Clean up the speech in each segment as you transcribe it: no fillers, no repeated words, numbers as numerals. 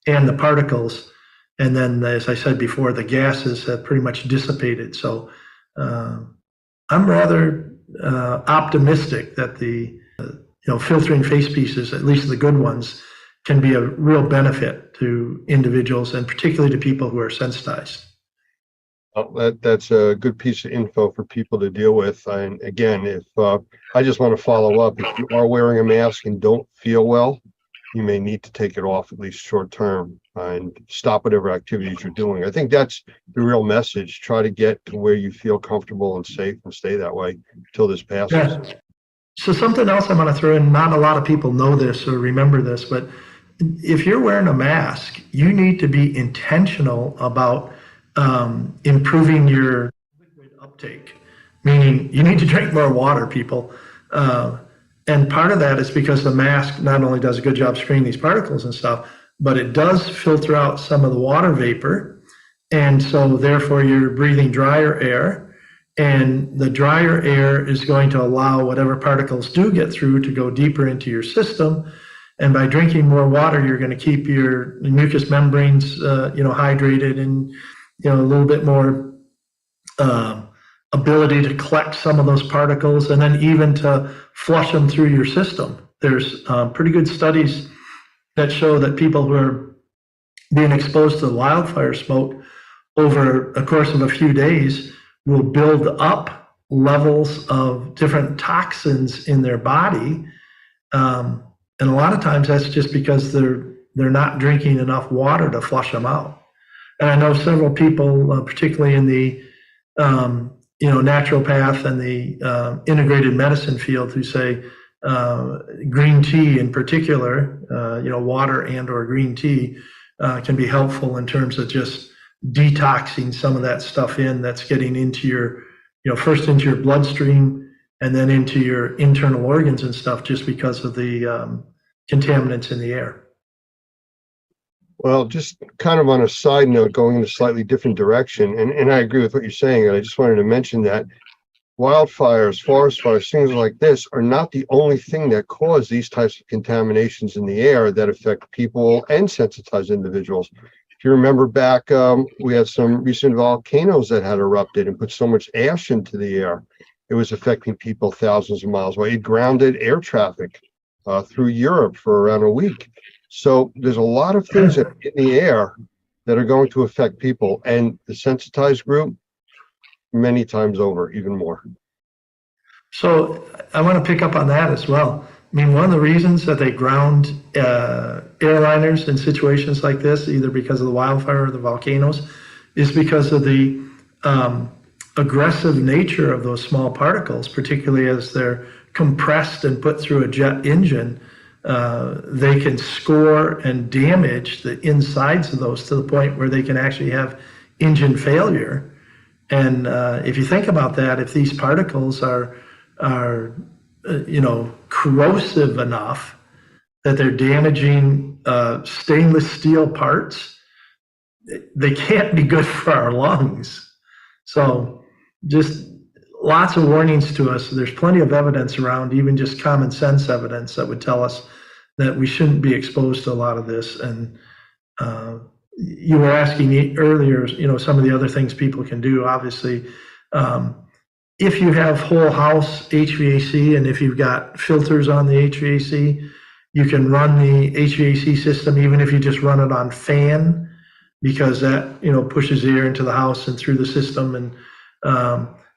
and the particles. And then, as I said before, the gases have pretty much dissipated. So I'm rather optimistic that the filtering face pieces, at least the good ones, can be a real benefit to individuals and particularly to people who are sensitized. Well, that's a good piece of info for people to deal with. And again, if I just want to follow up, if you are wearing a mask and don't feel well, you may need to take it off, at least short term, and stop whatever activities you're doing. I think that's the real message. Try to get to where you feel comfortable and safe and stay that way until this passes. Yeah. So something else I'm going to throw in, not a lot of people know this or remember this, but if you're wearing a mask, you need to be intentional about improving your liquid uptake, meaning you need to drink more water, people. And part of that is because the mask not only does a good job screening these particles and stuff, but it does filter out some of the water vapor. And so therefore you're breathing drier air, and the drier air is going to allow whatever particles do get through to go deeper into your system. And by drinking more water, you're going to keep your mucous membranes, hydrated, and a little bit more ability to collect some of those particles, and then even to flush them through your system. There's pretty good studies that show that people who are being exposed to the wildfire smoke over a course of a few days will build up levels of different toxins in their body. And a lot of times that's just because they're not drinking enough water to flush them out. And I know several people, particularly in the naturopath and the integrated medicine field, who say green tea in particular, water and or green tea can be helpful in terms of just detoxing some of that stuff that's getting into your, first into your bloodstream and then into your internal organs and stuff, just because of the contaminants in the air. Well, just kind of on a side note, going in a slightly different direction, and I agree with what you're saying, and I just wanted to mention that wildfires, forest fires, things like this are not the only thing that cause these types of contaminations in the air that affect people and sensitized individuals. If you remember back, we had some recent volcanoes that had erupted and put so much ash into the air. It was affecting people thousands of miles away. It grounded air traffic through Europe for around a week. So there's a lot of things in the air that are going to affect people, and the sensitized group, many times over, even more. So I want to pick up on that as well. I mean, one of the reasons that they ground airliners in situations like this, either because of the wildfire or the volcanoes, is because of the aggressive nature of those small particles, particularly as they're compressed and put through a jet engine. They can score and damage the insides of those to the point where they can actually have engine failure. And if you think about that, if these particles are corrosive enough that they're damaging stainless steel parts, they can't be good for our lungs. So just lots of warnings to us. There's plenty of evidence around, even just common sense evidence, that would tell us that we shouldn't be exposed to a lot of this. And you were asking earlier, some of the other things people can do. Obviously, if you have whole house HVAC and if you've got filters on the HVAC, you can run the HVAC system even if you just run it on fan, because that pushes air into the house and through the system. And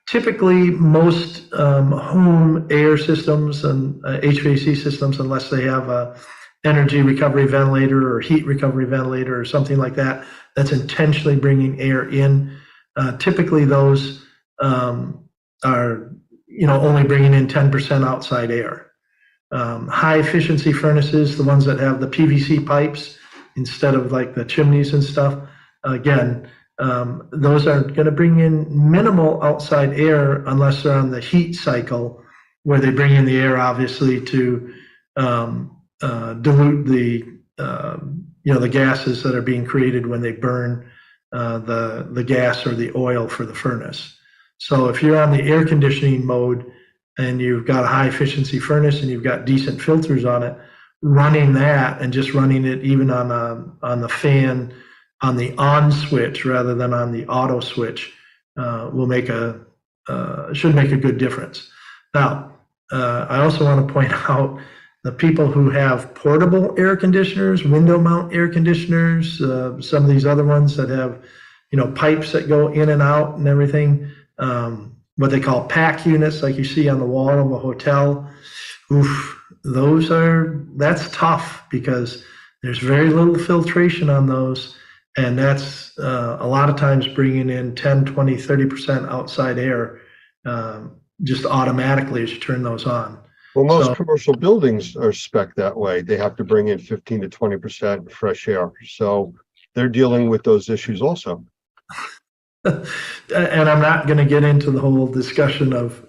typically, most home air systems and HVAC systems, unless they have a energy recovery ventilator or heat recovery ventilator or something like that, that's intentionally bringing air in. Typically, those are only bringing in 10% outside air. High efficiency furnaces, the ones that have the PVC pipes instead of like the chimneys and stuff, again, those are going to bring in minimal outside air unless they're on the heat cycle, where they bring in the air obviously to dilute the gases that are being created when they burn the gas or the oil for the furnace. So if you're on the air conditioning mode and you've got a high efficiency furnace and you've got decent filters on it, running that and just running it even on the fan, on the on switch rather than on the auto switch, will make should make a good difference. Now, I also want to point out the people who have portable air conditioners, window mount air conditioners, some of these other ones that have, pipes that go in and out and everything, what they call pack units, like you see on the wall of a hotel. Oof, that's tough because there's very little filtration on those. And that's a lot of times bringing in 10, 20, 30% outside air just automatically as you turn those on. Well, most commercial buildings are spec that way. They have to bring in 15 to 20% fresh air. So they're dealing with those issues also. And I'm not going to get into the whole discussion of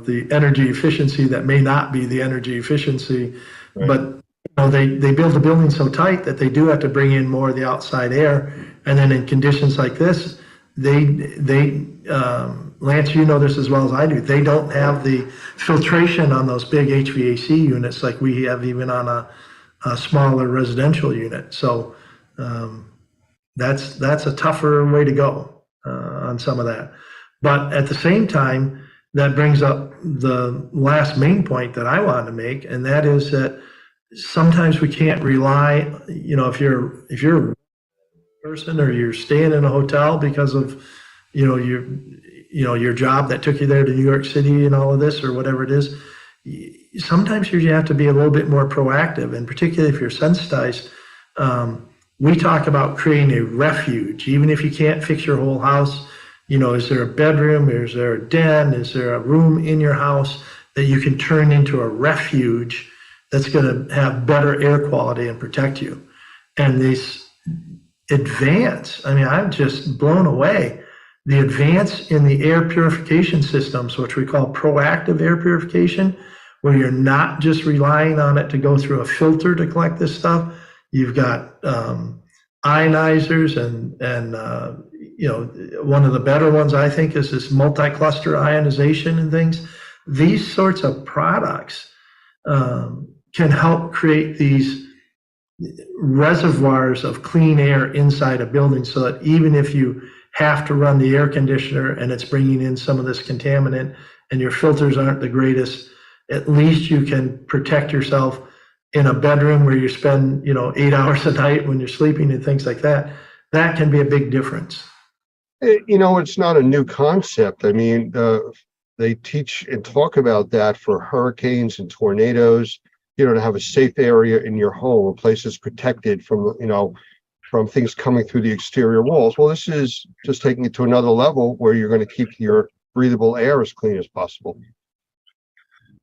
the energy efficiency that may not be the energy efficiency, Right. but they build the building so tight that they do have to bring in more of the outside air. And then in conditions like this, Lance, you know this as well as I do, they don't have the filtration on those big HVAC units like we have even on a smaller residential unit. So that's a tougher way to go on some of that. But at the same time, that brings up the last main point that I wanted to make, and that is that sometimes we can't rely, if you're a person or you're staying in a hotel because of, your job that took you there to New York City and all of this or whatever it is, sometimes you have to be a little bit more proactive, and particularly if you're sensitized. We talk about creating a refuge, even if you can't fix your whole house. Is there a bedroom? Is there a den? Is there a room in your house that you can turn into a refuge that's going to have better air quality and protect you? And this advance, I'm just blown away. The advance in the air purification systems, which we call proactive air purification, where you're not just relying on it to go through a filter to collect this stuff. You've got ionizers and one of the better ones I think is this multi-cluster ionization and things. These sorts of products can help create these reservoirs of clean air inside a building, so that even if you have to run the air conditioner and it's bringing in some of this contaminant and your filters aren't the greatest, at least you can protect yourself in a bedroom where you spend 8 hours a night when you're sleeping and things like that. That can be a big difference. It's not a new concept. They teach and talk about that for hurricanes and tornadoes, to have a safe area in your home, a place that's protected from things coming through the exterior walls. Well, this is just taking it to another level where you're going to keep your breathable air as clean as possible.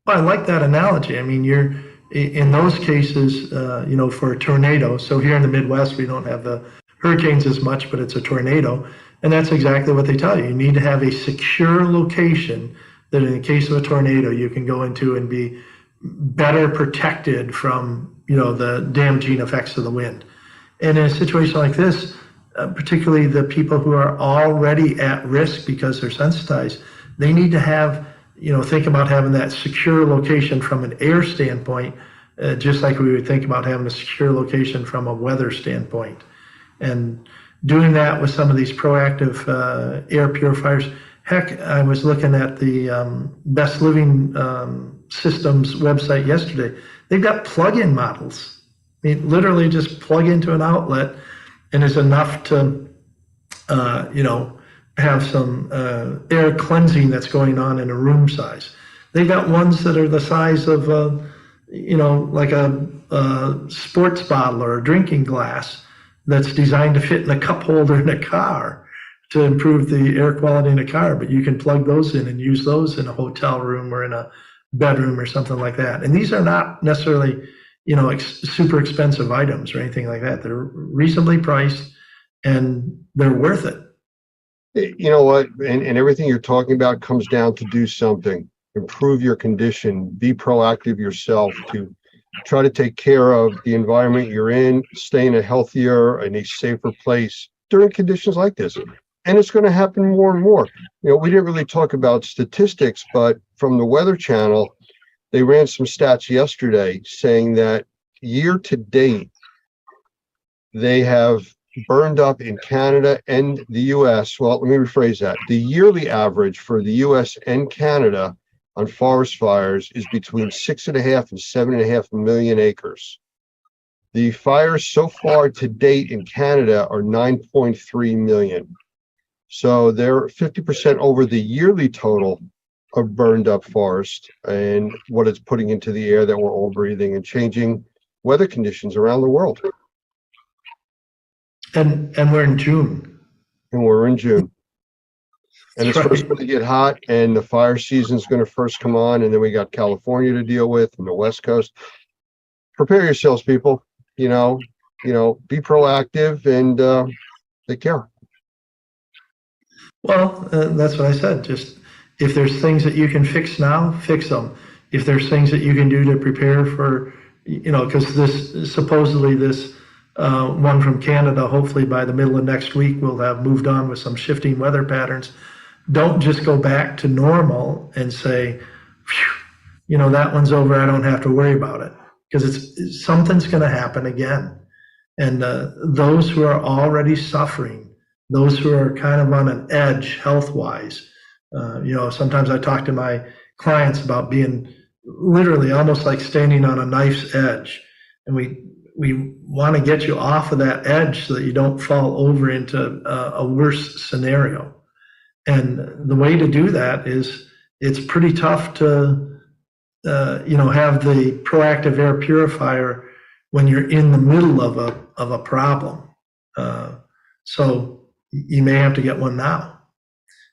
Well, I like that analogy. You're in those cases, for a tornado. So here in the Midwest, we don't have the hurricanes as much, but it's a tornado. And that's exactly what they tell you. You need to have a secure location that in the case of a tornado, you can go into and be better protected from, the damaging effects of the wind. And in a situation like this, particularly the people who are already at risk because they're sensitized, they need to have, think about having that secure location from an air standpoint, just like we would think about having a secure location from a weather standpoint. And doing that with some of these proactive air purifiers. Heck, I was looking at the Best Living Systems website yesterday. They've got plug-in models. Literally just plug into an outlet and is enough to, have some air cleansing that's going on in a room size. They've got ones that are the size of, like a sports bottle or a drinking glass that's designed to fit in a cup holder in a car to improve the air quality in a car. But you can plug those in and use those in a hotel room or in a bedroom or something like that. And these are not necessarily, super expensive items or anything like that. They're reasonably priced and they're worth it. You know what? And everything you're talking about comes down to do something, improve your condition, be proactive yourself to try to take care of the environment you're in, stay in a healthier and a safer place during conditions like this. And it's going to happen more and more. We didn't really talk about statistics, but from the Weather Channel, they ran some stats yesterday saying that year to date, they have burned up in Canada and the US. Well, let me rephrase that. The yearly average for the US and Canada on forest fires is between 6.5 and 7.5 million acres. The fires so far to date in Canada are 9.3 million. So they're 50% over the yearly total of burned up forest and what it's putting into the air that we're all breathing and changing weather conditions around the world. And we're in June. And we're in June. And it's That's first right. going to get hot, and the fire season is going to first come on, and then we got California to deal with and the West Coast. Prepare yourselves, people. Be proactive and take care. Well, that's what I said. Just if there's things that you can fix now, fix them. If there's things that you can do to prepare for, because this supposedly this one from Canada, hopefully by the middle of next week, we'll have moved on with some shifting weather patterns. Don't just go back to normal and say, that one's over. I don't have to worry about it, because something's going to happen again. And those who are already suffering, those who are kind of on an edge health-wise, sometimes I talk to my clients about being literally almost like standing on a knife's edge. And we want to get you off of that edge so that you don't fall over into a worse scenario. And the way to do that is it's pretty tough to, have the proactive air purifier when you're in the middle of a problem. So you may have to get one now.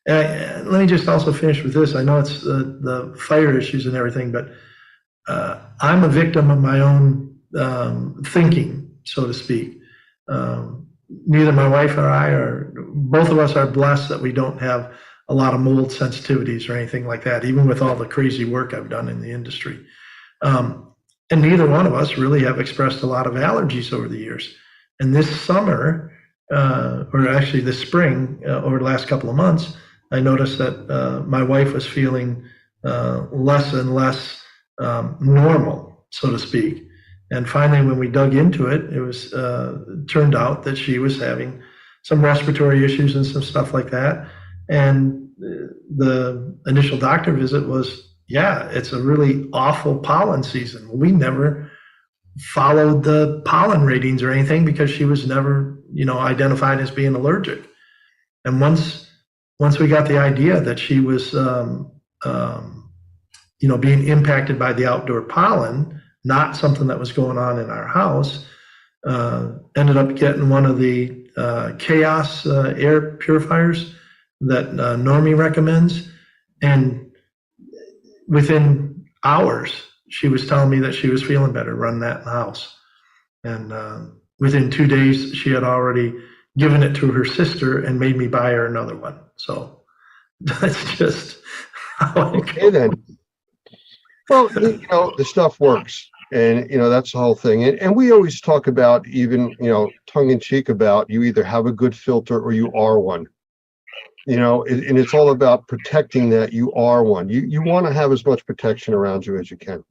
Let me just also finish with this. I know it's the fire issues and everything, but I'm a victim of my own thinking, so to speak. Neither my wife or I both of us are blessed that we don't have a lot of mold sensitivities or anything like that, even with all the crazy work I've done in the industry. And neither one of us really have expressed a lot of allergies over the years. And this summer, or actually this spring, over the last couple of months, I noticed that my wife was feeling less and less normal, so to speak. And finally, when we dug into it, it was turned out that she was having some respiratory issues and some stuff like that. And the initial doctor visit was, yeah, it's a really awful pollen season. We never followed the pollen ratings or anything because she was never, identified as being allergic. And once we got the idea that she was, being impacted by the outdoor pollen, not something that was going on in our house, ended up getting one of the Chaos air purifiers that Normie recommends. And within hours, she was telling me that she was feeling better running that in the house. And within 2 days, she had already given it to her sister and made me buy her another one. So that's just how it Okay, then. Well, the stuff works. And, that's the whole thing. And we always talk about, even, tongue in cheek, about you either have a good filter or you are one. And it's all about protecting that you are one. You want to have as much protection around you as you can.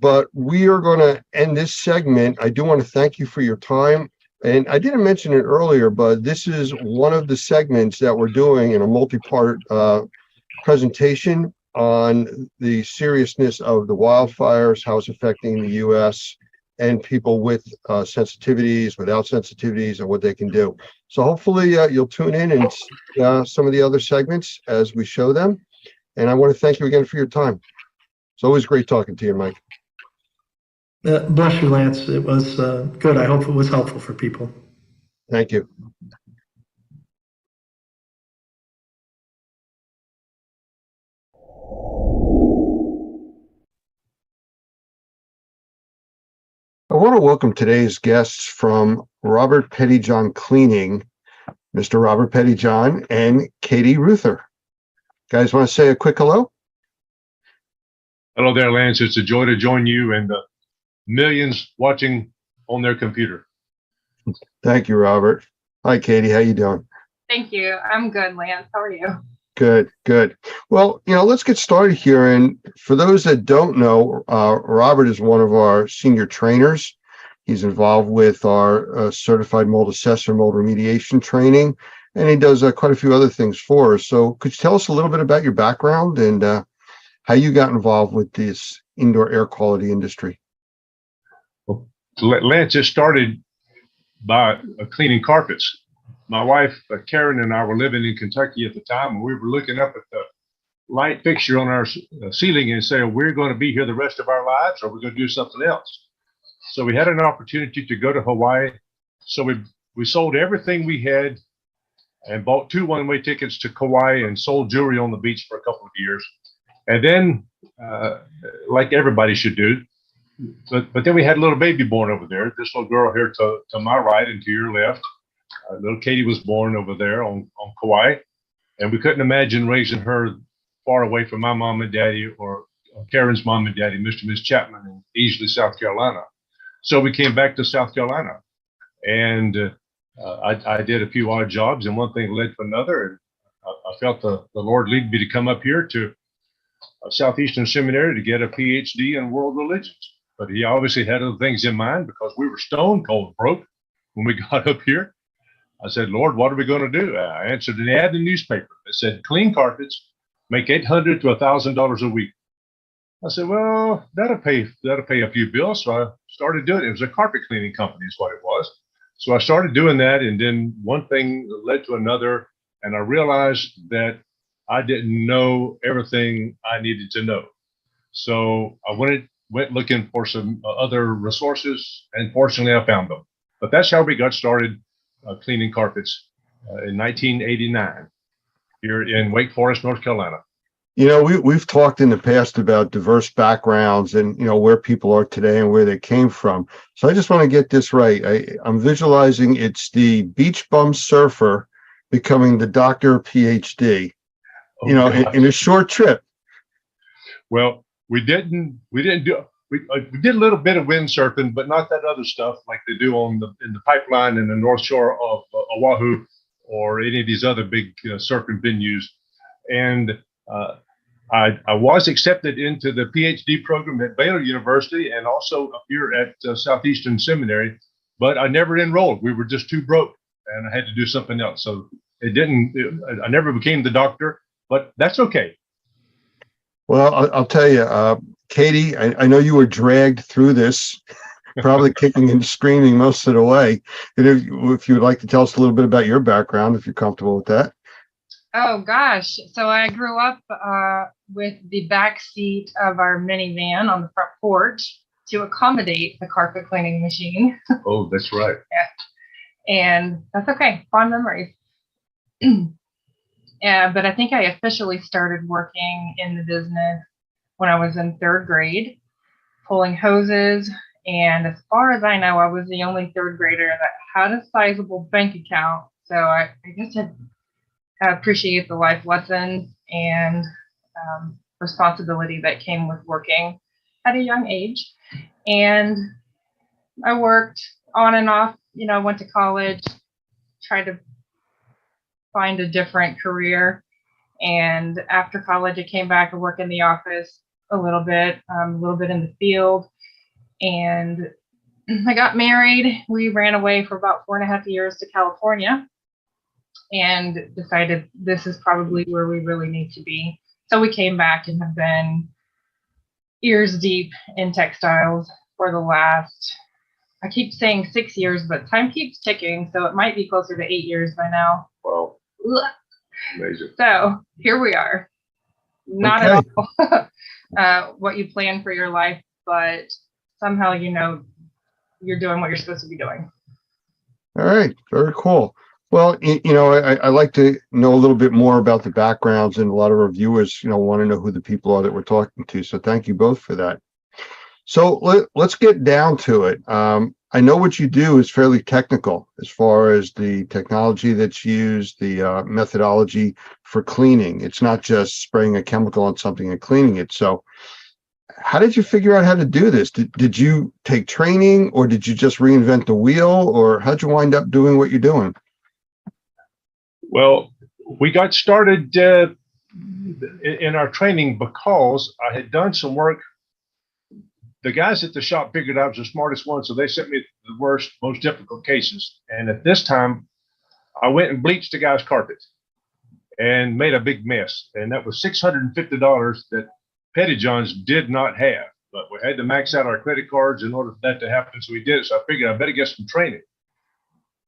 But we are going to end this segment. I do want to thank you for your time. And I didn't mention it earlier, but this is one of the segments that we're doing in a multi-part presentation on the seriousness of the wildfires, how it's affecting the U.S. and people with sensitivities, without sensitivities, and what they can do. So hopefully you'll tune in and some of the other segments as we show them. And I want to thank you again for your time. It's always great talking to you, Mike. Bless you, Lance. It was good. I hope it was helpful for people. Thank you. I want to welcome today's guests from Robert Pettyjohn Cleaning, Mr. Robert Pettyjohn and Katie Ruther. Guys, want to say a quick hello? Hello there, Lance. It's a joy to join you and the millions watching on their computer. Thank you, Robert. Hi, Katie. How you doing? Thank you. I'm good, Lance. How are you? Good, good. Well, let's get started here. And for those that don't know, Robert is one of our senior trainers. He's involved with our certified mold assessor, mold remediation training, and he does quite a few other things for us. So could you tell us a little bit about your background and how you got involved with this indoor air quality industry? Lance just started by cleaning carpets. My wife, Karen, and I were living in Kentucky at the time, and we were looking up at the light fixture on our ceiling and saying, we're going to be here the rest of our lives, or we're going to do something else. So we had an opportunity to go to Hawaii. So we sold everything we had and bought 2 one-way tickets to Kauai and sold jewelry on the beach for a couple of years. And then, like everybody should do, but then we had a little baby born over there. This little girl here to my right and to your left. Little Katie was born over there on Kauai, and we couldn't imagine raising her far away from my mom and daddy or Karen's mom and daddy, Mr. and Miss Chapman in Easley, South Carolina. So we came back to South Carolina, and I did a few odd jobs, and one thing led to another, and I felt the Lord lead me to come up here to Southeastern Seminary to get a PhD in world religions. But he obviously had other things in mind because we were stone cold broke when we got up here. I said, Lord, what are we going to do? I answered an ad in the newspaper that said, clean carpets, make $800 to $1,000 a week. I said, well, that'll pay a few bills. So I started doing it. It was a carpet cleaning company is what it was. So I started doing that. And then one thing led to another. And I realized that I didn't know everything I needed to know. So I went looking for some other resources. And fortunately, I found them. But that's how we got started cleaning carpets in 1989 here in Wake Forest, North Carolina. We've talked in the past about diverse backgrounds and, where people are today and where they came from. So I just want to get this right. I'm visualizing it's the beach bum surfer becoming the doctor PhD, in a short trip. Well, we did a little bit of windsurfing, but not that other stuff like they do in the pipeline in the North Shore of Oahu or any of these other big surfing venues. And I was accepted into the PhD program at Baylor University and also up here at Southeastern Seminary, but I never enrolled. We were just too broke, and I had to do something else. So I never became the doctor, but that's okay. Well, I'll tell you, Katie, I know you were dragged through this, probably kicking and screaming most of the way. And if you would like to tell us a little bit about your background, if you're comfortable with that. Oh, gosh. So I grew up with the back seat of our minivan on the front porch to accommodate the carpet cleaning machine. Oh, that's right. Yeah. And that's okay. Fond memories. Yeah, but I think I officially started working in the business when I was in 3rd grade, pulling hoses. And as far as I know, I was the only 3rd grader that had a sizable bank account. So I guess I appreciate the life lessons and responsibility that came with working at a young age. And I worked on and off, went to college, tried to find a different career. And after college, I came back and worked in the office a little bit in the field. And I got married. We ran away for about 4.5 years to California and decided this is probably where we really need to be. So we came back and have been ears deep in textiles for the last, I keep saying 6 years, but time keeps ticking. So it might be closer to 8 years by now. Wow. Amazing. So here we are. Not at all what you plan for your life, but somehow you're doing what you're supposed to be doing. All right. Very cool. Well, I like to know a little bit more about the backgrounds, and a lot of our viewers, want to know who the people are that we're talking to. So thank you both for that. So let's get down to it. I know what you do is fairly technical as far as the technology that's used, the methodology for cleaning. It's not just spraying a chemical on something and cleaning it. So how did you figure out how to do this? Did you take training, or did you just reinvent the wheel, or how'd you wind up doing what you're doing? Well, we got started in our training, because I had done some work. The guys at the shop figured I was the smartest one, so they sent me the worst, most difficult cases. And at this time, I went and bleached the guy's carpet and made a big mess. And that was $650 that Petty John's did not have. But we had to max out our credit cards in order for that to happen. So we did it. So I figured I better get some training.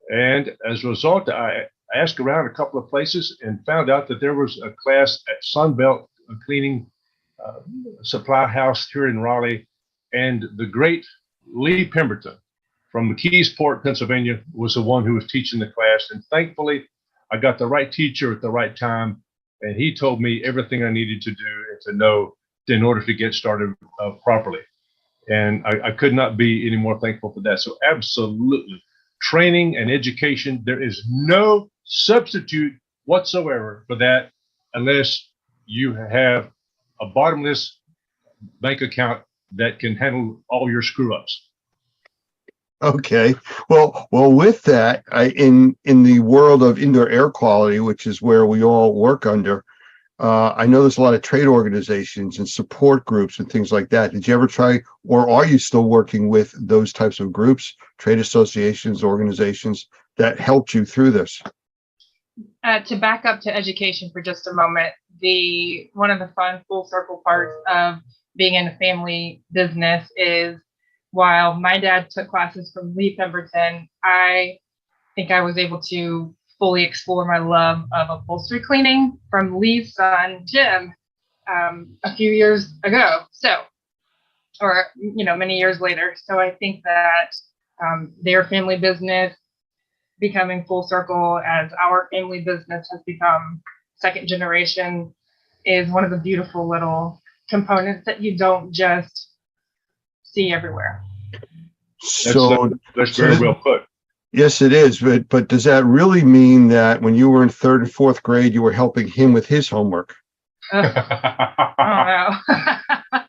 And as a result, I asked around a couple of places and found out that there was a class at Sunbelt Cleaning Supply House here in Raleigh. And the great Lee Pemberton from McKeesport, Pennsylvania, was the one who was teaching the class. And thankfully, I got the right teacher at the right time. And he told me everything I needed to do and to know in order to get started properly. And I could not be any more thankful for that. So absolutely, training and education, there is no substitute whatsoever for that unless you have a bottomless bank account that can handle all your screw ups. Okay. Well, with that, in the world of indoor air quality, which is where we all work under, I know there's a lot of trade organizations and support groups and things like that. Did you ever try, or are you still working with those types of groups, trade associations, organizations that helped you through this? To back up to education for just a moment, one of the fun full circle parts of being in a family business is, while my dad took classes from Lee Pemberton, I think I was able to fully explore my love of upholstery cleaning from Lee's son, Jim, a few years ago. So, or, many years later. So I think that their family business becoming full circle as our family business has become second generation is one of the beautiful little components that you don't just see everywhere. So That's very well put. yes, it is. But does that really mean that when you were in 3rd and 4th grade, you were helping him with his homework? I don't know.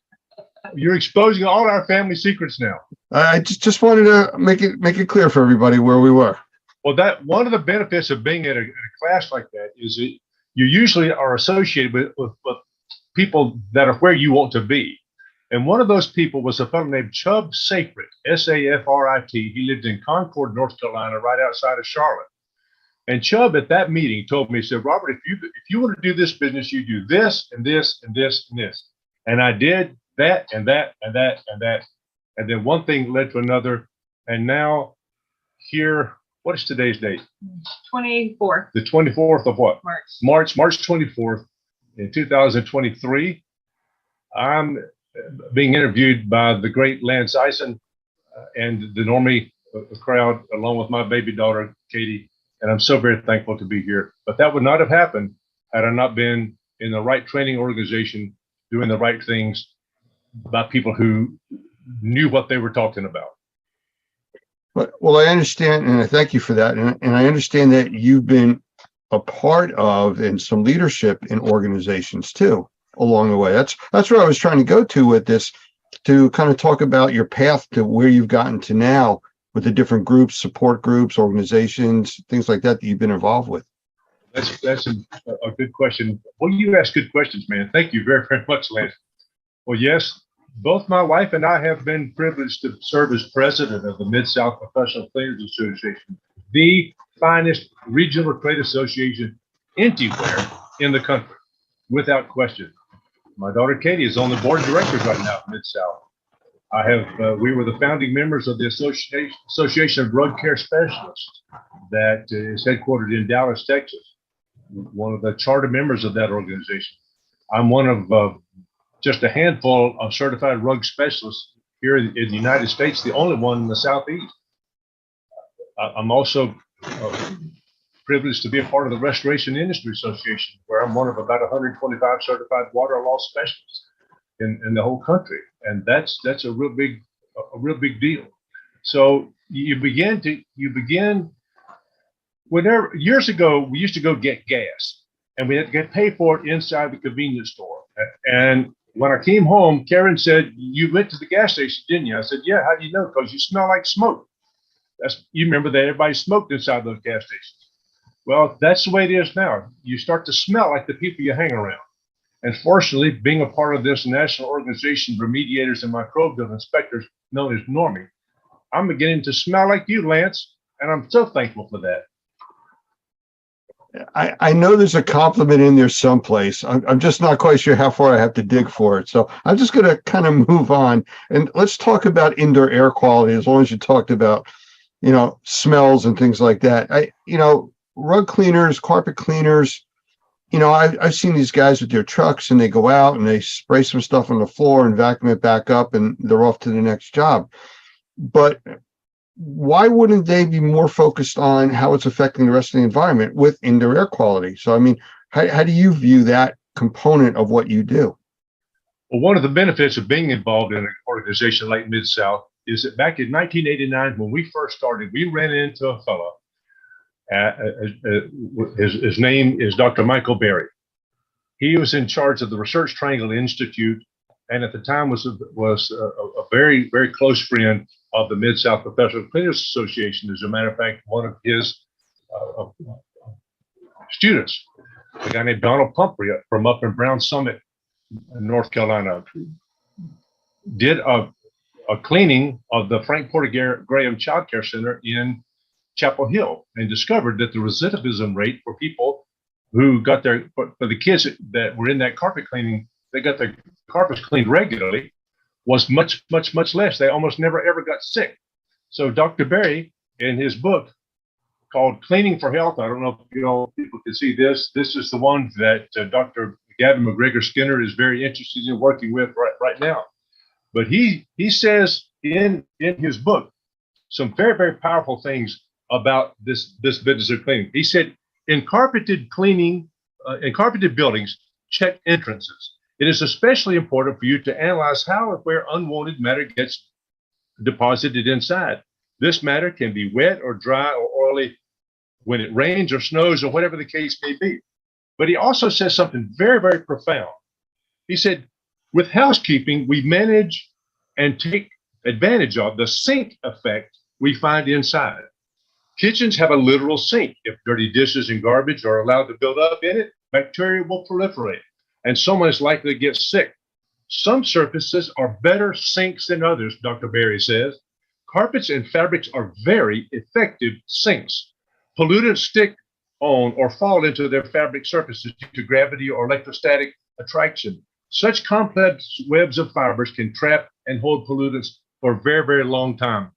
You're exposing all our family secrets now. I just wanted to make it clear for everybody where we were. Well, that one of the benefits of being at a class like that is that you usually are associated with people that are where you want to be. And one of those people was a fellow named Chubb Safrit, S-A-F-R-I-T. He lived in Concord, North Carolina, right outside of Charlotte. And Chubb at that meeting told me, he said, Robert, if you want to do this business, you do this and this and this and this. And I did that and that and that and that. And then one thing led to another. And now here, what is today's date? 24th The 24th of what? March. March 24th in 2023. I'm being interviewed by the great Lance Eisen and the Normie crowd, along with my baby daughter, Katie. And I'm so very thankful to be here. But that would not have happened had I not been in the right training organization, doing the right things by people who knew what they were talking about. Well, I understand, and I thank you for that. And I understand that you've been a part of and some leadership in organizations too along the way. That's where I was trying to go to with this, to kind of talk about your path to where you've gotten to now with the different groups, support groups, organizations, things like that you've been involved with. That's a good question. Well, you ask good questions, man. Thank you very, very much, Lance. Well, yes, both my wife and I have been privileged to serve as president of the Mid-South Professional Cleaners Association, the finest regional trade association anywhere in the country, without question. My daughter Katie is on the board of directors right now at Mid-South. We were the founding members of the Association of Drug Care Specialists that is headquartered in Dallas, Texas. One of the charter members of that organization. I'm one of just a handful of certified rug specialists here in the United States, the only one in the Southeast. I'm also privileged to be a part of the Restoration Industry Association, where I'm one of about 125 certified water loss specialists in the whole country. And that's a real big deal. So you begin whenever, years ago, we used to go get gas and we had to get paid for it inside the convenience store. And when I came home, Karen said, "You went to the gas station, didn't you?" I said, "Yeah, how do you know? Because you smell like smoke." You remember that everybody smoked inside those gas stations. Well, that's the way it is now. You start to smell like the people you hang around. And fortunately, being a part of this national organization, Remediators and Microbial Inspectors, known as NORMI, I'm beginning to smell like you, Lance, and I'm so thankful for that. I know there's a compliment in there someplace. I'm just not quite sure how far I have to dig for it. So I'm just going to kind of move on, and let's talk about indoor air quality. As long as you talked about, smells and things like that. Rug cleaners, carpet cleaners. I've seen these guys with their trucks, and they go out and they spray some stuff on the floor and vacuum it back up, and they're off to the next job. But why wouldn't they be more focused on how it's affecting the rest of the environment with indoor air quality? So, I mean, how do you view that component of what you do? Well, one of the benefits of being involved in an organization like Mid-South is that back in 1989, when we first started, we ran into a fellow. His name is Dr. Michael Berry. He was in charge of the Research Triangle Institute, and at the time was a very, very close friend of the Mid-South Professional Cleaners Association. As a matter of fact, one of his students, a guy named Donald Pumphrey from up in Brown Summit, North Carolina, did a cleaning of the Frank Porter Graham Child Care Center in Chapel Hill, and discovered that the recidivism rate for people who got for the kids that were in that carpet cleaning, they got their carpets cleaned regularly, was much, much, much less. They almost never ever got sick. So Dr. Berry, in his book called Cleaning for Health, I don't know if people can see this. This is the one that Dr. Gavin McGregor Skinner is very interested in working with right now. But he says in his book some very, very powerful things about this business of cleaning. He said, in carpeted buildings, check entrances. It is especially important for you to analyze how and where unwanted matter gets deposited inside. This matter can be wet or dry or oily when it rains or snows or whatever the case may be. But he also says something very, very profound. He said, with housekeeping, we manage and take advantage of the sink effect we find inside. Kitchens have a literal sink. If dirty dishes and garbage are allowed to build up in it, bacteria will proliferate, and someone is likely to get sick. Some surfaces are better sinks than others, Dr. Berry says. Carpets and fabrics are very effective sinks. Pollutants stick on or fall into their fabric surfaces due to gravity or electrostatic attraction. Such complex webs of fibers can trap and hold pollutants for a very, very long time.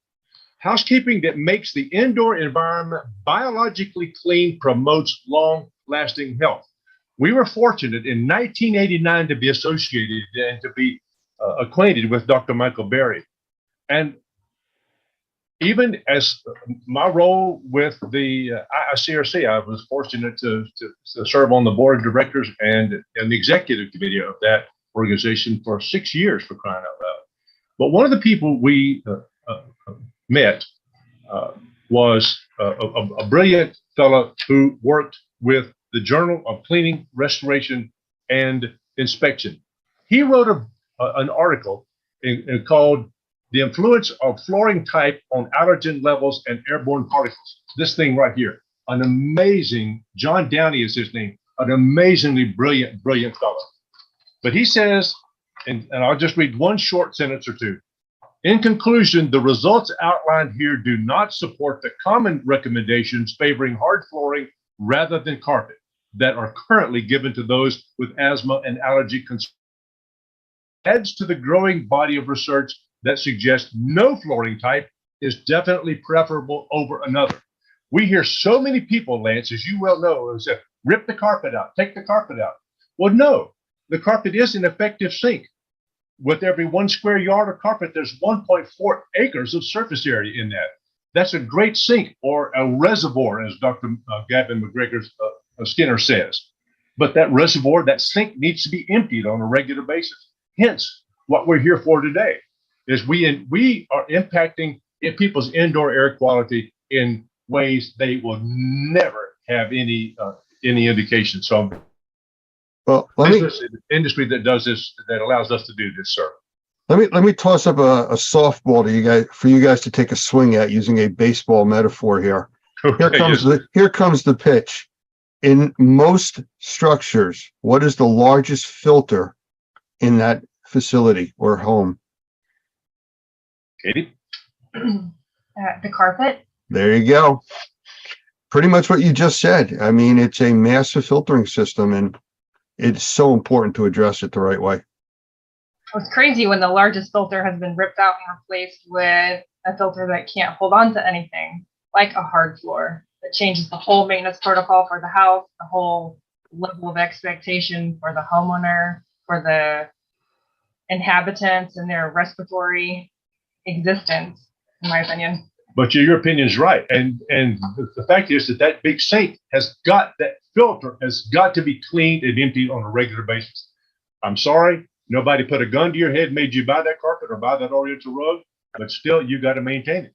Housekeeping that makes the indoor environment biologically clean promotes long-lasting health. We were fortunate in 1989 to be associated and to be acquainted with Dr. Michael Berry. And even as my role with the ICRC, I was fortunate to serve on the board of directors and the executive committee of that organization for 6 years, for crying out loud. But one of the people we met was a brilliant fellow who worked with the Journal of Cleaning, Restoration, and Inspection. He wrote an article called The Influence of Flooring Type on Allergen Levels and Airborne Particles. This thing right here. An amazing, John Downey is his name, an amazingly brilliant fellow. But he says, and I'll just read one short sentence or two. In conclusion, the results outlined here do not support the common recommendations favoring hard flooring rather than carpet that are currently given to those with asthma and allergy concerns. Adds to the growing body of research that suggests no flooring type is definitely preferable over another. We hear so many people, Lance, as you well know, say, rip the carpet out, take the carpet out. Well, no, the carpet is an effective sink. With every 1 square yard of carpet, there's 1.4 acres of surface area in that. That's a great sink or a reservoir, as Dr. Gavin McGregor Skinner says. But that reservoir, that sink needs to be emptied on a regular basis. Hence, what we're here for today is we are impacting people's indoor air quality in ways they will never have any indication. So Well, industry that does this, that allows us to do this, sir. Let me toss up a softball to you guys for you guys to take a swing at using a baseball metaphor here. Here comes the pitch. in most structures, what is the largest filter in that facility or home? Katie? The carpet. There you go. Pretty much what you just said. I mean, it's a massive filtering system, and it's so important to address it the right way. It's crazy when the largest filter has been ripped out and replaced with a filter that can't hold on to anything, like a hard floor. That changes the whole maintenance protocol for the house, the whole level of expectation for the homeowner, for the inhabitants and their respiratory existence, in my opinion. But your opinion is right. And the fact is that big sink that filter has got to be cleaned and emptied on a regular basis. I'm sorry, nobody put a gun to your head, made you buy that carpet or buy that oriental rug, but still you got to maintain it.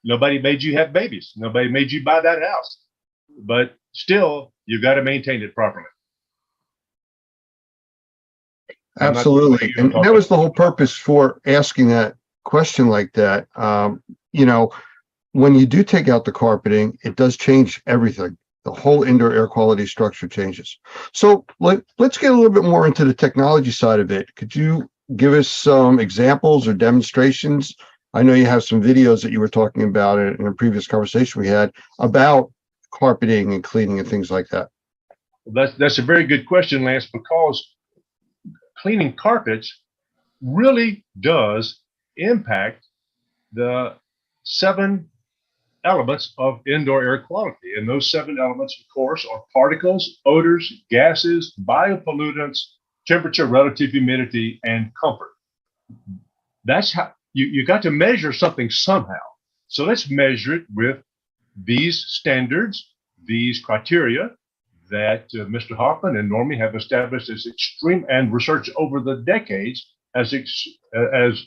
Nobody made you have babies. Nobody made you buy that house, but still you got to maintain it properly. Absolutely. And that was the whole purpose for asking that question like that. You know, when you do take out the carpeting, it does change everything. The whole indoor air quality structure changes. So let's get a little bit more into the technology side of it. Could you give us some examples or demonstrations? I know you have some videos that you were talking about in a previous conversation we had about carpeting and cleaning and things like that. That's a very good question, Lance, because cleaning carpets really does impact the 7 elements of indoor air quality. And those 7 elements, of course, are particles, odors, gases, biopollutants, temperature, relative humidity, and comfort. That's how you got to measure something somehow. So let's measure it with these standards, these criteria that Mr. Hoffman and Normie have established as extreme, and research over the decades as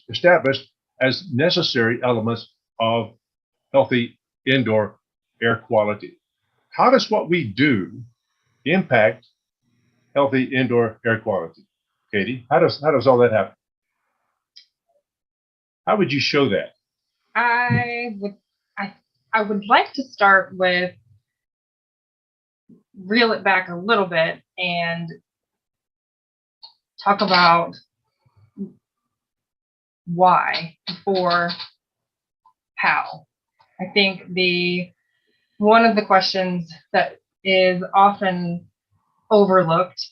established as necessary elements of healthy indoor air quality. How does what we do impact healthy indoor air quality? Katie, how does all that happen? How would you show that? I would like to start with reel it back a little bit and talk about why before how. I think one of the questions that is often overlooked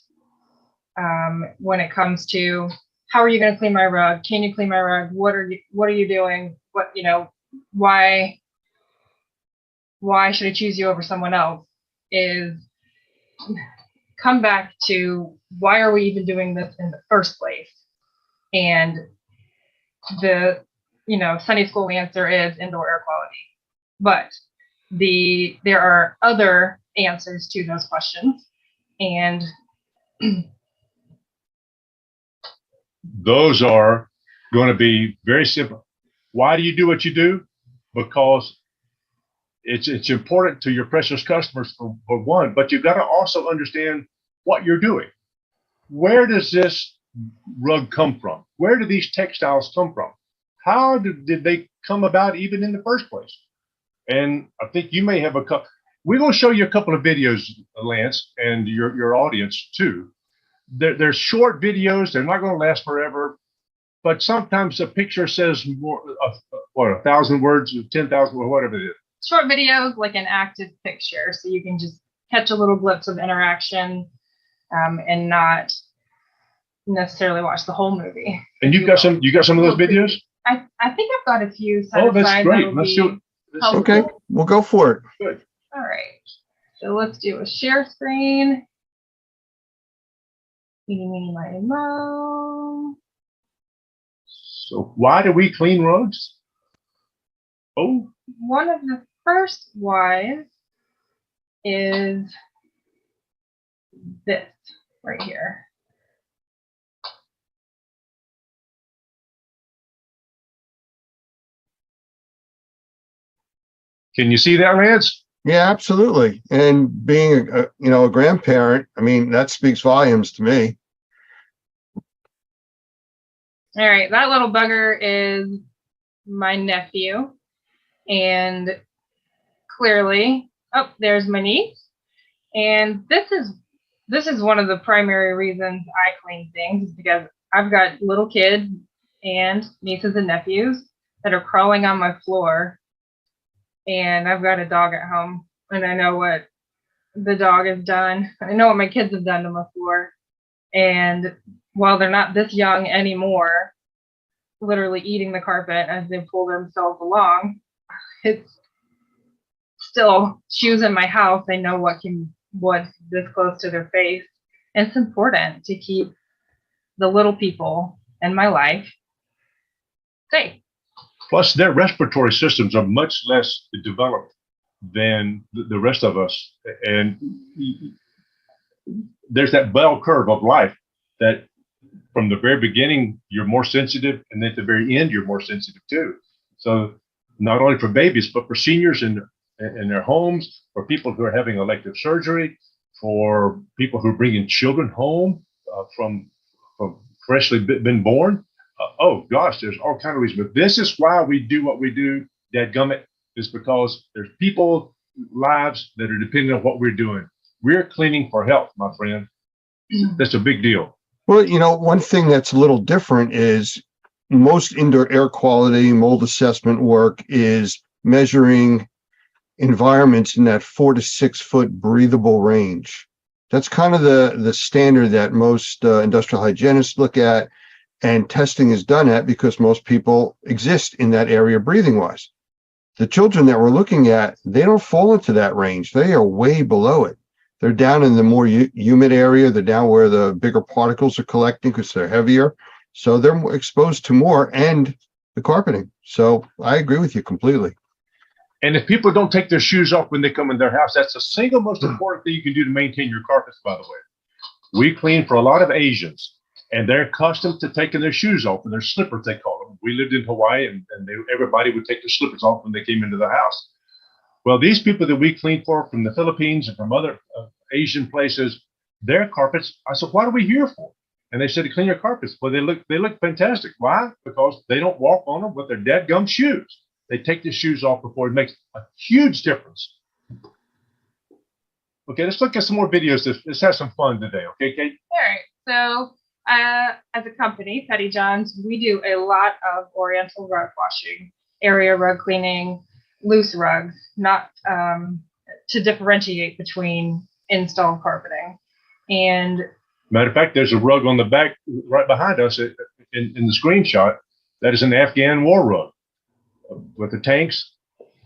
when it comes to how are you going to clean my rug? Can you clean my rug? What are you doing? Why should I choose you over someone else? Is come back to why are we even doing this in the first place? And the Sunday school answer is indoor air quality. But there are other answers to those questions, and those are going to be very simple. Why do you do what you do? Because it's important to your precious customers for one, but you've got to also understand what you're doing. Where does this rug come from? Where do these textiles come from? How did they come about even in the first place? And I think you may have a couple. We're going to show you a couple of videos, Lance, and your audience too. They're short videos. They're not going to last forever, but sometimes a picture says more, 1,000 words, 10,000, or whatever it is. Short videos like an active picture, so you can just catch a little glimpse of interaction and not necessarily watch the whole movie. And you got some of those videos? I think I've got a few. Oh, that's great. Let's do it. Okay, we'll go for it. Good. All right. So let's do a share screen. Eeny, meeny, miny, moe. So why do we clean rugs? Oh, One of the first whys is this right here. can you see that, Lance? Yeah, absolutely. And being a grandparent, I mean, that speaks volumes to me. All right, that little bugger is my nephew, and clearly, oh, there's my niece, And this is one of the primary reasons I clean things is because I've got little kids and nieces and nephews that are crawling on my floor, and I've got a dog at home, and I know what the dog has done. I know what my kids have done to my floor. And while they're not this young anymore, literally eating the carpet as they pull themselves along, it's still shoes in my house. They know what's this close to their face. And it's important to keep the little people in my life safe. Plus, their respiratory systems are much less developed than the rest of us. And there's that bell curve of life that from the very beginning, you're more sensitive. And at the very end, you're more sensitive too. So not only for babies, but for seniors in their homes, for people who are having elective surgery, for people who are bringing children home from freshly been born. Oh gosh, there's all kinds of reasons. But this is why we do what we do, dadgummit, is because there's people lives that are dependent on what we're doing. We're cleaning for health, my friend. That's a big deal. Well, one thing that's a little different is most indoor air quality mold assessment work is measuring environments in that 4 to 6 foot breathable range. That's kind of the standard that most industrial hygienists look at, and testing is done at because most people exist in that area breathing wise. The children that we're looking at, they don't fall into that range. They are way below it. They're down in the more humid area. They're down where the bigger particles are collecting because they're heavier. So they're exposed to more, and the carpeting. So I agree with you completely. And if people don't take their shoes off when they come in their house, that's the single most important thing you can do to maintain your carpets, by the way. We clean for a lot of Asians, and they're accustomed to taking their shoes off and their slippers, they call them. We lived in Hawaii, and everybody would take their slippers off when they came into the house. Well, these people that we clean for from the Philippines and from other Asian places, their carpets, I said, what are we here for? And they said to clean your carpets. Well, they look fantastic. Why? Because they don't walk on them with their dadgum shoes. They take the shoes off before. It makes a huge difference. Okay, let's look at some more videos. Let's have some fun today. Okay, Kate? All right. So as a company, Petty John's, we do a lot of oriental rug washing, area rug cleaning, loose rugs, not to differentiate between installed carpeting. And matter of fact, there's a rug on the back right behind us in the screenshot. That is an Afghan war rug with the tanks.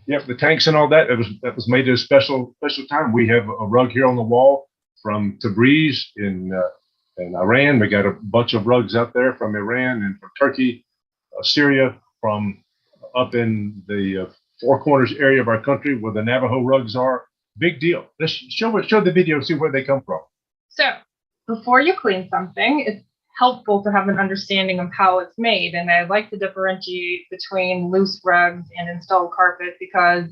Yep, the tanks and all that. That was made at a special time. We have a rug here on the wall from Tabriz in Iran. We got a bunch of rugs out there from Iran and from Turkey, Syria, from up in the Four Corners area of our country where the Navajo rugs are. Big deal. Let's show the video, see where they come from. So before you clean something, it's helpful to have an understanding of how it's made. And I like to differentiate between loose rugs and installed carpet because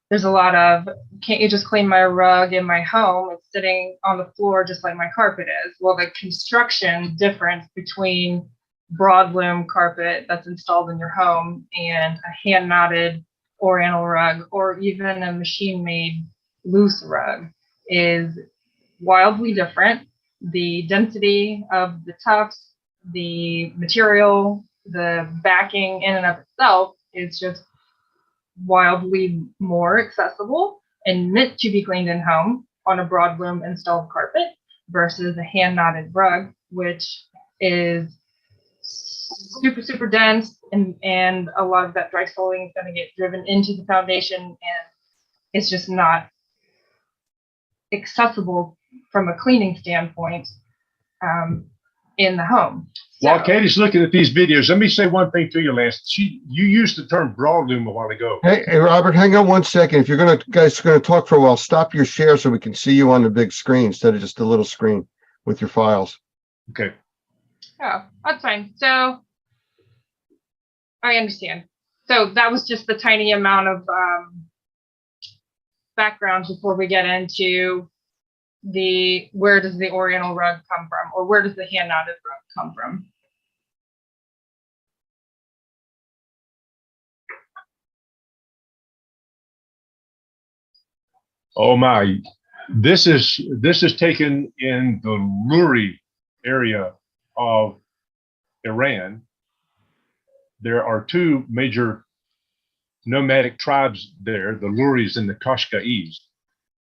there's a lot of, can't you just clean my rug in my home? It's sitting on the floor just like my carpet is. Well, the construction difference between broadloom carpet that's installed in your home and a hand knotted oriental rug or even a machine made loose rug is wildly different. The density of the tufts, the material, the backing in and of itself is just wildly more accessible and meant to be cleaned in home on a broadloom installed carpet versus a hand knotted rug, which is super dense, and a lot of that dry soiling is going to get driven into the foundation, and it's just not accessible from a cleaning standpoint in the home. While Katie's looking at these videos, let me say one thing to you, Lance. You used the term broadloom a while ago. Hey, Robert, hang on one second. If you're guys are gonna talk for a while, stop your share so we can see you on the big screen instead of just a little screen with your files. Okay. Oh, that's fine. So I understand. So that was just the tiny amount of background before we get into where does the oriental rug come from, or where does the hand knotted rug come from? Oh my, This is taken in the Luri area of Iran. There are two major nomadic tribes there, the Luris and the Qashqai's.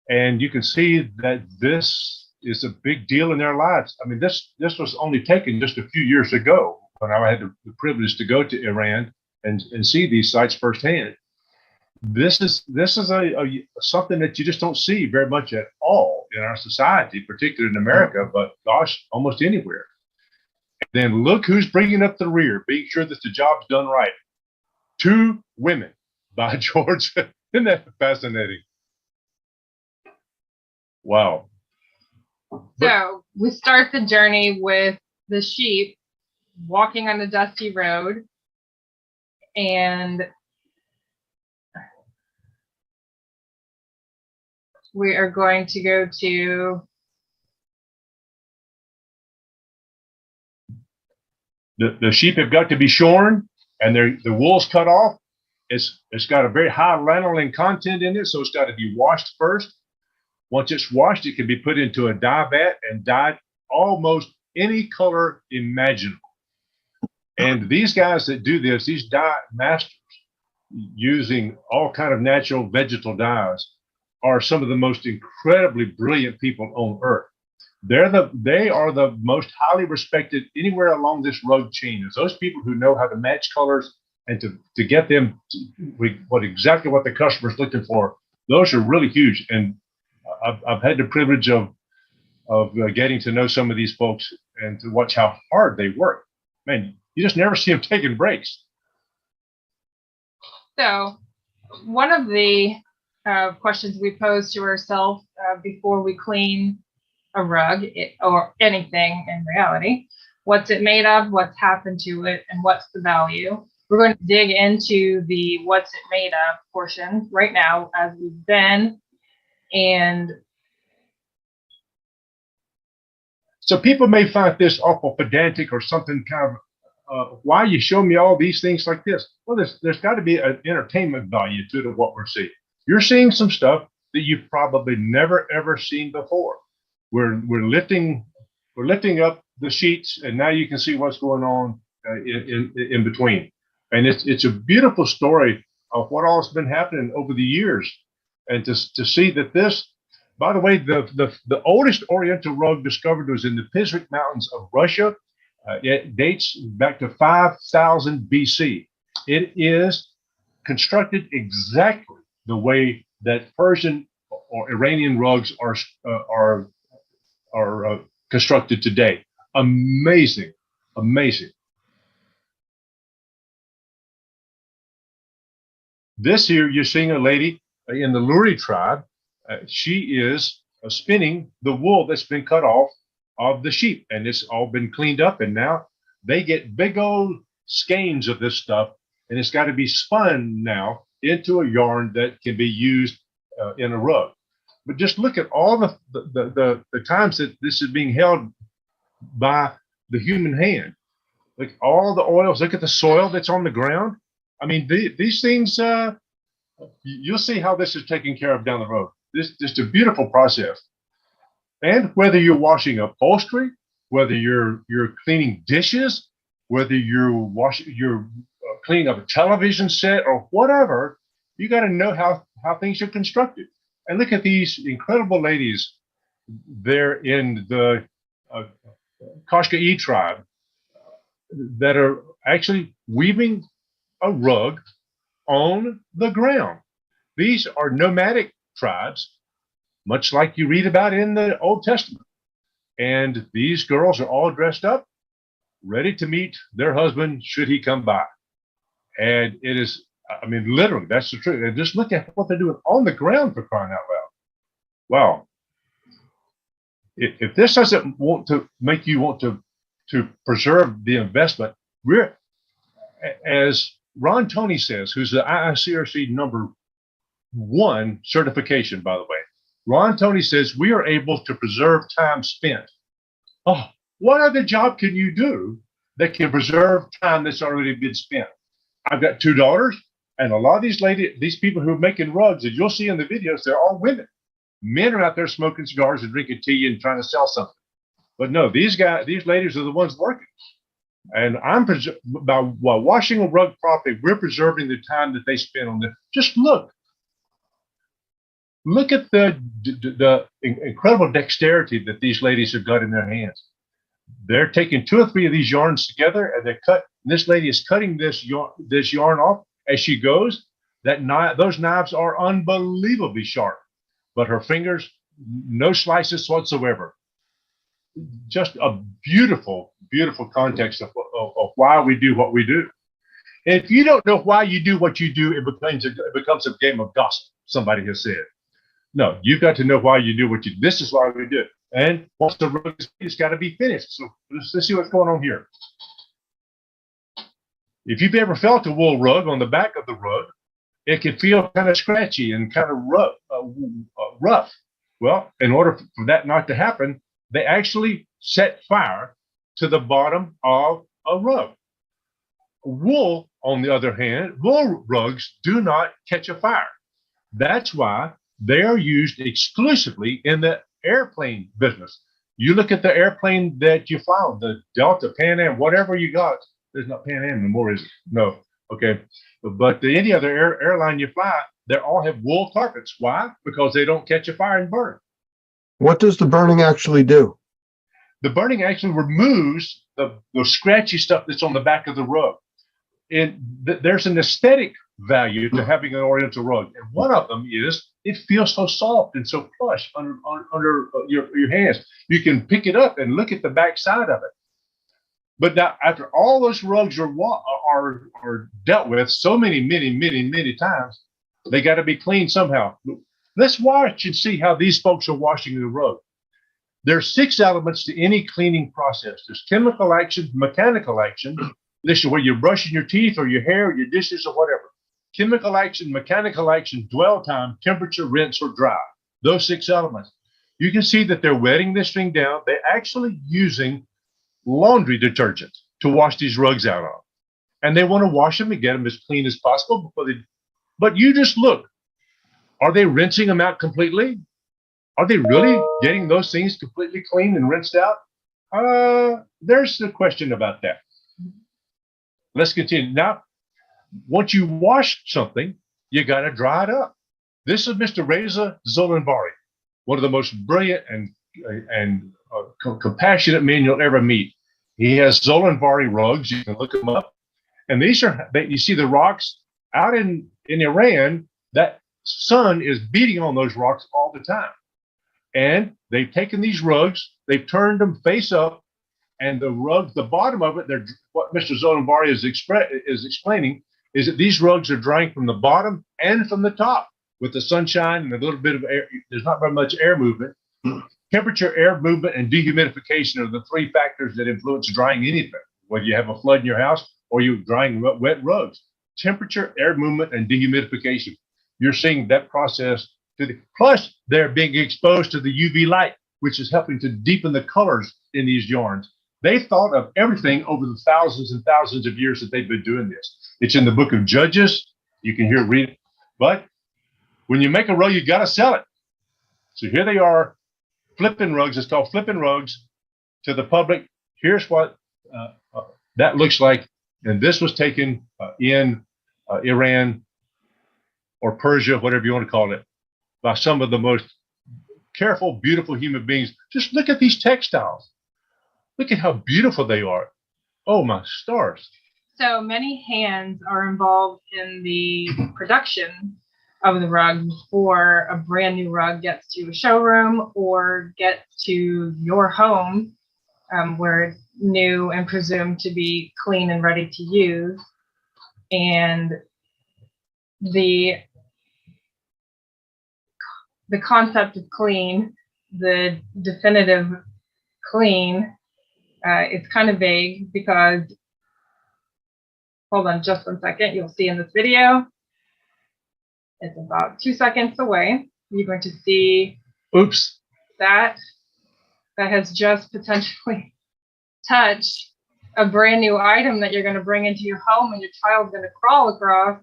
And you can see that this is a big deal in their lives. I mean, this was only taken just a few years ago when I had the privilege to go to Iran and see these sites firsthand. This is a something that you just don't see very much at all in our society, particularly in America, but gosh, almost anywhere. And then look who's bringing up the rear, being sure that the job's done right. Two women, by George. Isn't that fascinating? Wow. So we start the journey with the sheep walking on a dusty road, and we are going to go to the sheep have got to be shorn and the wool's cut off. It's got a very high lanolin content in it, so it's got to be washed first. Once it's washed, it can be put into a dye vat and dyed almost any color imaginable. And these guys that do this, these dye masters, using all kind of natural vegetal dyes, are some of the most incredibly brilliant people on earth. They are the most highly respected anywhere along this rug chain. It's those people who know how to match colors and to get them exactly what the customer's looking for. Those are really huge. And I've had the privilege of getting to know some of these folks and to watch how hard they work. Man, you just never see them taking breaks. So one of the questions we pose to ourselves before we clean a rug or anything in reality: what's it made of, what's happened to it, and what's the value? We're going to dig into the what's it made of portion right now as we've been. And so people may find this awful pedantic or something kind of, why you show me all these things like this? Well, there's got to be an entertainment value to what we're seeing. You're seeing some stuff that you've probably never ever seen before. We're lifting up the sheets, and now you can see what's going on in between. And it's a beautiful story of what all's been happening over the years, and to see that this. By the way, the oldest Oriental rug discovered was in the Pizric Mountains of Russia. It dates back to 5000 BC. It is constructed exactly the way that Persian or Iranian rugs are constructed today. Amazing, amazing. This here, you're seeing a lady in the Luri tribe. She is spinning the wool that's been cut off of the sheep, and it's all been cleaned up, and now they get big old skeins of this stuff, and it's got to be spun now into a yarn that can be used in a rug. But just look at all the times that this is being held by the human hand. Look, all the oils, look at the soil that's on the ground. I mean, these things, you'll see how this is taken care of down the road. This is a beautiful process. And whether you're washing upholstery, whether you're cleaning dishes, whether you're cleaning up a television set or whatever, you got to know how things are constructed. And look at these incredible ladies there in the Qashqai tribe that are actually weaving a rug on the ground. These are nomadic tribes, much like you read about in the Old Testament. And these girls are all dressed up, ready to meet their husband should he come by. And it is, I mean, literally, that's the truth. And just look at what they're doing on the ground, for crying out loud. Wow. If this doesn't want to make you want to preserve the investment, we're, as Ron Toney says, who's the IICRC #1 certification, by the way. Ron Toney says we are able to preserve time spent. Oh, what other job can you do that can preserve time that's already been spent? I've got 2 daughters, and a lot of these people who are making rugs, as you'll see in the videos, they're all women. Men are out there smoking cigars and drinking tea and trying to sell something. But no, these ladies are the ones working. And by washing a rug properly, we're preserving the time that they spend on this. Just look at the incredible dexterity that these ladies have got in their hands. They're taking 2 or 3 of these yarns together, and this lady is cutting this yarn off as she goes. Those knives are unbelievably sharp, but her fingers, no slices whatsoever. Just a beautiful, beautiful context of why we do what we do. And if you don't know why you do what you do, it becomes a game of gossip, somebody has said. No, you've got to know why you do what you do. This is why we do it. And once the rug is, it's got to be finished. So let's see what's going on here. If you've ever felt a wool rug on the back of the rug, it can feel kind of scratchy and kind of rough. Well, in order for that not to happen, they actually set fire to the bottom of a rug. Wool, on the other hand, wool rugs do not catch a fire. That's why they are used exclusively in the airplane business. You look at the airplane that you fly on, the Delta, Pan Am, whatever you got. There's not Pan Am anymore, is it? No. Okay. But any other airline you fly, they all have wool carpets. Why? Because they don't catch a fire and burn. What does the burning actually do? The burning actually removes the scratchy stuff that's on the back of the rug. And there's an aesthetic value to having an Oriental rug. And one of them is it feels so soft and so plush under your hands. You can pick it up and look at the back side of it. But now, after all those rugs are dealt with so many times, they got to be cleaned somehow. Let's watch and see how these folks are washing the rug. There's 6 elements to any cleaning process. There's chemical action, mechanical action. This is where you're brushing your teeth or your hair or your dishes or whatever. Chemical action, mechanical action, dwell time, temperature, rinse, or dry. Those 6 elements. You can see that they're wetting this thing down. They're actually using laundry detergent to wash these rugs out of. And they want to wash them and get them as clean as possible but you just look. Are they rinsing them out completely? Are they really getting those things completely clean and rinsed out? There's a question about that. Let's continue. Now, once you wash something, you got to dry it up. This is Mr. Reza Zolanvari, one of the most brilliant and compassionate men you'll ever meet. He has Zolanvari rugs. You can look them up. And these are, you see the rocks out in Iran, that sun is beating on those rocks all the time. And they've taken these rugs, they've turned them face up, and the rugs, the bottom of it, what Mr. Zolanvari is explaining is that these rugs are drying from the bottom and from the top with the sunshine and a little bit of air. There's not very much air movement. Temperature, air movement, and dehumidification are the 3 factors that influence drying anything, whether you have a flood in your house or you're drying wet rugs. Temperature, air movement, and dehumidification. You're seeing that process. Plus, they're being exposed to the UV light, which is helping to deepen the colors in these yarns. They thought of everything over the thousands and thousands of years that they've been doing this. It's in the book of Judges. You can read it. But when you make a rug, you got to sell it. So here they are, flipping rugs. It's called flipping rugs to the public. Here's what that looks like. And this was taken in Iran or Persia, whatever you want to call it, by some of the most careful, beautiful human beings. Just look at these textiles. Look at how beautiful they are. Oh, my stars. So many hands are involved in the production of the rug before a brand new rug gets to a showroom or gets to your home, where it's new and presumed to be clean and ready to use. And the concept of clean, the definitive clean, it's kind of vague because, hold on just 1 second, you'll see in this video, it's about 2 seconds away. You're going to see Oops. that has just potentially touched a brand new item that you're going to bring into your home and your child's going to crawl across.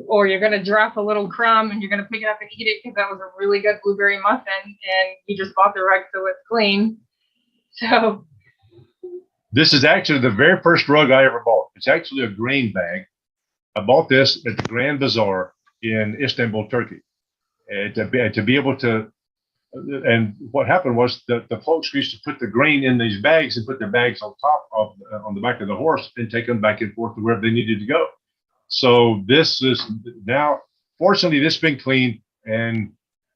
or you're going to drop a little crumb and you're going to pick it up and eat it because that was a really good blueberry muffin and you just bought the rug so it's clean. So This is actually the very first rug I ever bought. It's actually a grain bag. I bought this at the Grand Bazaar in Istanbul, Turkey. And to be able to, and what happened was that the folks used to put the grain in these bags and put their bags on top of, on the back of the horse and take them back and forth to wherever they needed to go. So this is now, fortunately, this has been cleaned. And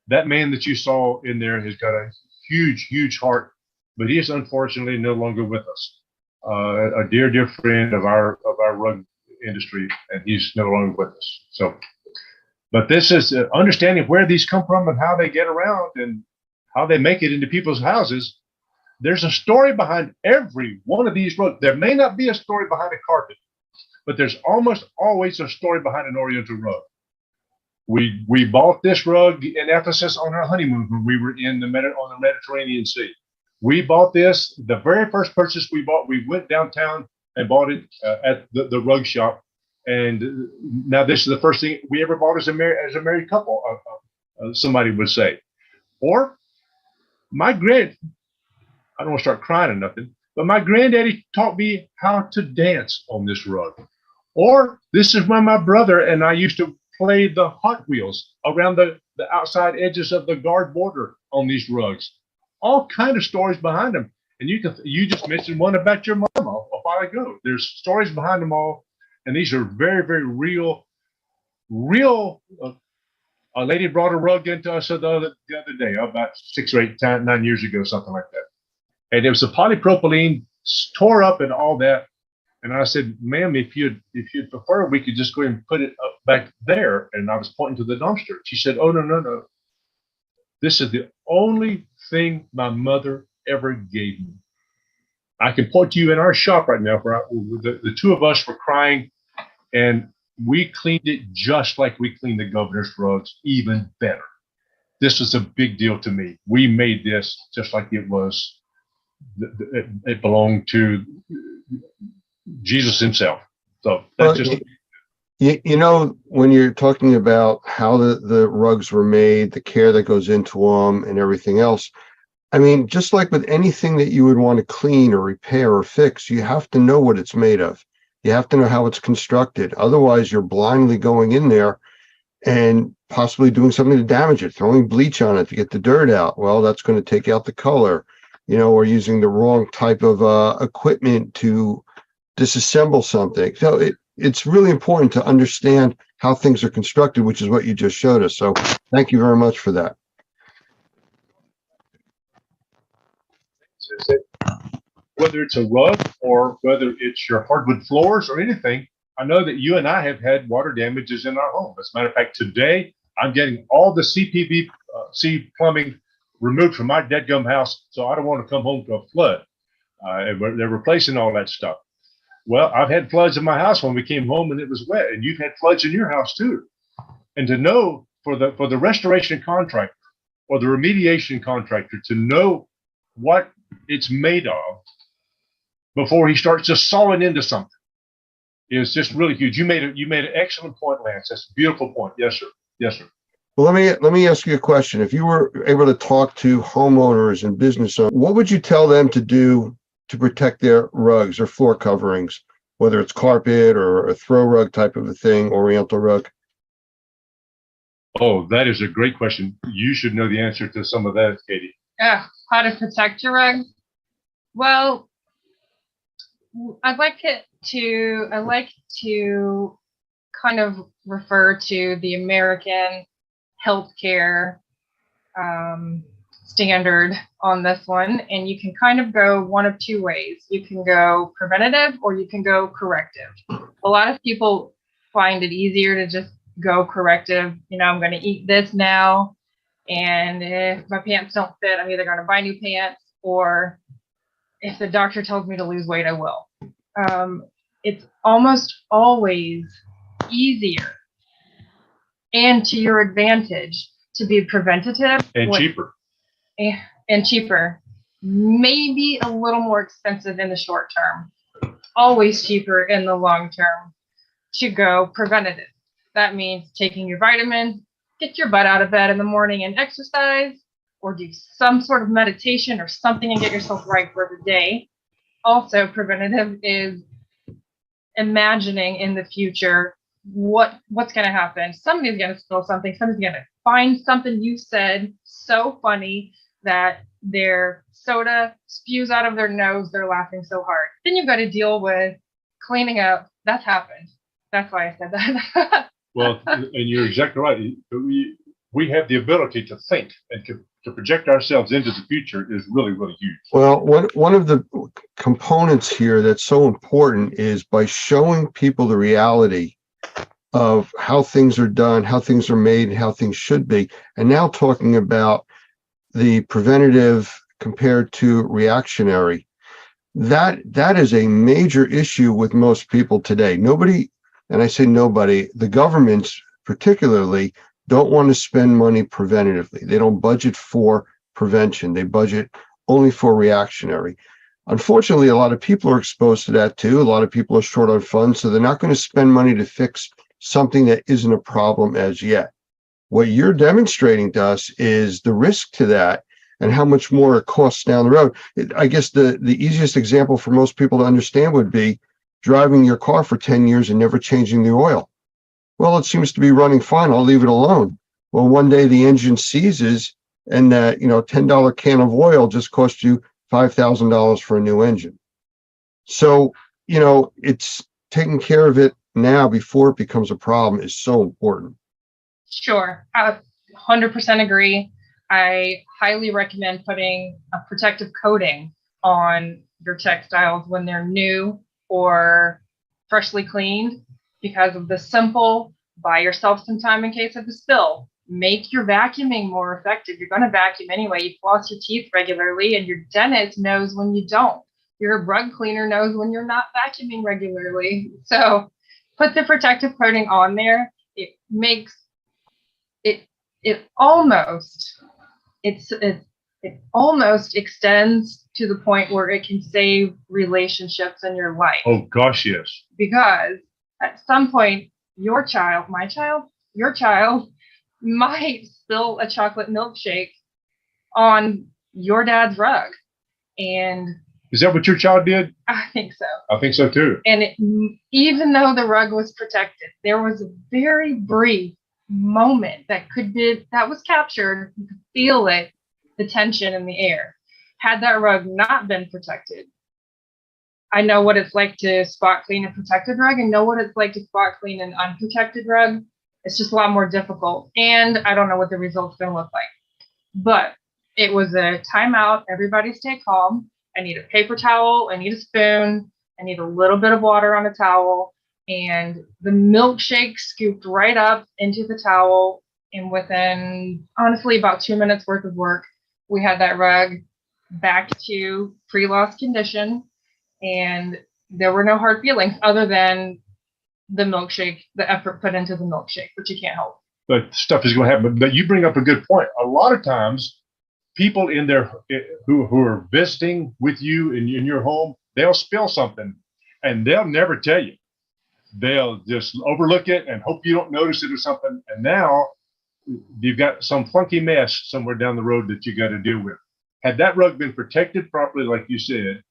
that man that you saw in there has got a huge, huge heart, but he is unfortunately no longer with us. A dear, dear friend of our rug industry, and he's no longer with us. So, but this is understanding where these come from and how they get around and how they make it into people's houses. There's a story behind every one of these rugs. There may not be a story behind a carpet, but there's almost always a story behind an Oriental rug. We bought this rug in Ephesus on our honeymoon when we were on the Mediterranean Sea. We bought this, the very first purchase we bought, we went downtown and bought it at the rug shop. And now this is the first thing we ever bought as a married couple, somebody would say. Or I don't want to start crying or nothing, but my granddaddy taught me how to dance on this rug. Or this is when my brother and I used to play the Hot Wheels around the outside edges of the guard border on these rugs. All kind of stories behind them. And you just mentioned one about your mama a while ago. There's stories behind them all. And these are very, very real. A lady brought a rug into us the other day, about 6 or 8, 9 years ago, something like that. And it was a polypropylene, tore up and all that. And I said, ma'am, if you'd prefer, we could just go ahead and put it up back there. And I was pointing to the dumpster. She said, oh, no. This is the only thing my mother ever gave me. I can point to you in our shop right now where the two of us were crying, and we cleaned it just like we cleaned the governor's rugs, even better. This was a big deal to me. We made this just like it was. It belonged to Jesus himself. So that's just. You know, when you're talking about how the rugs were made, the care that goes into them and everything else, I mean, just like with anything that you would want to clean or repair or fix, you have to know what it's made of. You have to know how it's constructed. Otherwise, you're blindly going in there and possibly doing something to damage it, throwing bleach on it to get the dirt out. Well, that's going to take out the color, or using the wrong type of equipment to disassemble something. So it's really important to understand how things are constructed, which is what you just showed us. So thank you very much for that. Whether it's a rug or whether it's your hardwood floors or anything, I know that you and I have had water damages in our home. As a matter of fact, today I'm getting all the CPVC plumbing removed from my deadgum house, so I don't want to come home to a flood. And they're replacing all that stuff. Well, I've had floods in my house when we came home and it was wet, and you've had floods in your house too. And to know for the restoration contractor or the remediation contractor to know what it's made of before he starts just sawing into something is just really huge. You made an excellent point, Lance. That's a beautiful point. Yes, sir. Yes, sir. Well, let me ask you a question. If you were able to talk to homeowners and business owners, what would you tell them to do to protect their rugs or floor coverings, whether it's carpet or a throw rug type of a thing, Oriental rug? Oh, that is a great question. You should know the answer to some of that, Katie. How to protect your rugs? Well, I like to kind of refer to the American healthcare standard on this one, and you can kind of go one of two ways. You can go preventative or you can go corrective. A lot of people find it easier to just go corrective. I'm going to eat this now, and if my pants don't fit, I'm either going to buy new pants, or if the doctor tells me to lose weight, I will. It's almost always easier and to your advantage to be preventative and cheaper. And cheaper. Maybe a little more expensive in the short term. Always cheaper in the long term to go preventative. That means taking your vitamins, get your butt out of bed in the morning and exercise, or do some sort of meditation or something and get yourself right for the day. Also, preventative is imagining in the future what's going to happen. Somebody's going to spill something. Somebody's going to find something you said so funny that their soda spews out of their nose. They're laughing so hard. Then you've got to deal with cleaning up. That's happened. That's why I said that. Well, and you're exactly right. We have the ability to think and to project ourselves into the future is really, really huge. Well, one of the components here that's so important is by showing people the reality of how things are done, how things are made, and how things should be. And now talking about the preventative compared to reactionary. That is a major issue with most people today. Nobody, and I say nobody, the governments particularly don't want to spend money preventatively. They don't budget for prevention. They budget only for reactionary. Unfortunately, a lot of people are exposed to that too. A lot of people are short on funds, so they're not going to spend money to fix something that isn't a problem as yet. What you're demonstrating to us is the risk to that and how much more it costs down the road. I guess the easiest example for most people to understand would be driving your car for 10 years and never changing the oil. Well, it seems to be running fine. I'll leave it alone. Well, one day the engine seizes and that, $10 can of oil just cost you $5,000 for a new engine. So, it's taking care of it now before it becomes a problem is so important. Sure. I 100% agree. I highly recommend putting a protective coating on your textiles when they're new or freshly cleaned because of the simple buy yourself some time in case of a spill. Make your vacuuming more effective. You're going to vacuum anyway. You floss your teeth regularly, and your dentist knows when you don't. Your rug cleaner knows when you're not vacuuming regularly. So put the protective coating on there. It makes it almost extends to the point where it can save relationships in your life. Oh gosh, yes. Because at some point, your child might spill a chocolate milkshake on your dad's rug. And is that what your child did? I think so. I think so too. And even though the rug was protected, there was a very brief moment that was captured. You could feel it, the tension in the air. Had that rug not been protected, I know what it's like to spot clean a protected rug and know what it's like to spot clean an unprotected rug. It's just a lot more difficult. And I don't know what the result's going to look like. But it was a timeout. Everybody stay calm. I need a paper towel. I need a spoon. I need a little bit of water on a towel. And the milkshake scooped right up into the towel. And within, honestly, about 2 minutes worth of work, we had that rug back to pre-loss condition. And there were no hard feelings other than the milkshake, the effort put into the milkshake, which you can't help. But stuff is going to happen. But you bring up a good point. A lot of times, people who are visiting with you in your home, they'll spill something, and they'll never tell you. They'll just overlook it and hope you don't notice it or something. And now you've got some funky mess somewhere down the road that you got to deal with. Had that rug been protected properly, like you said,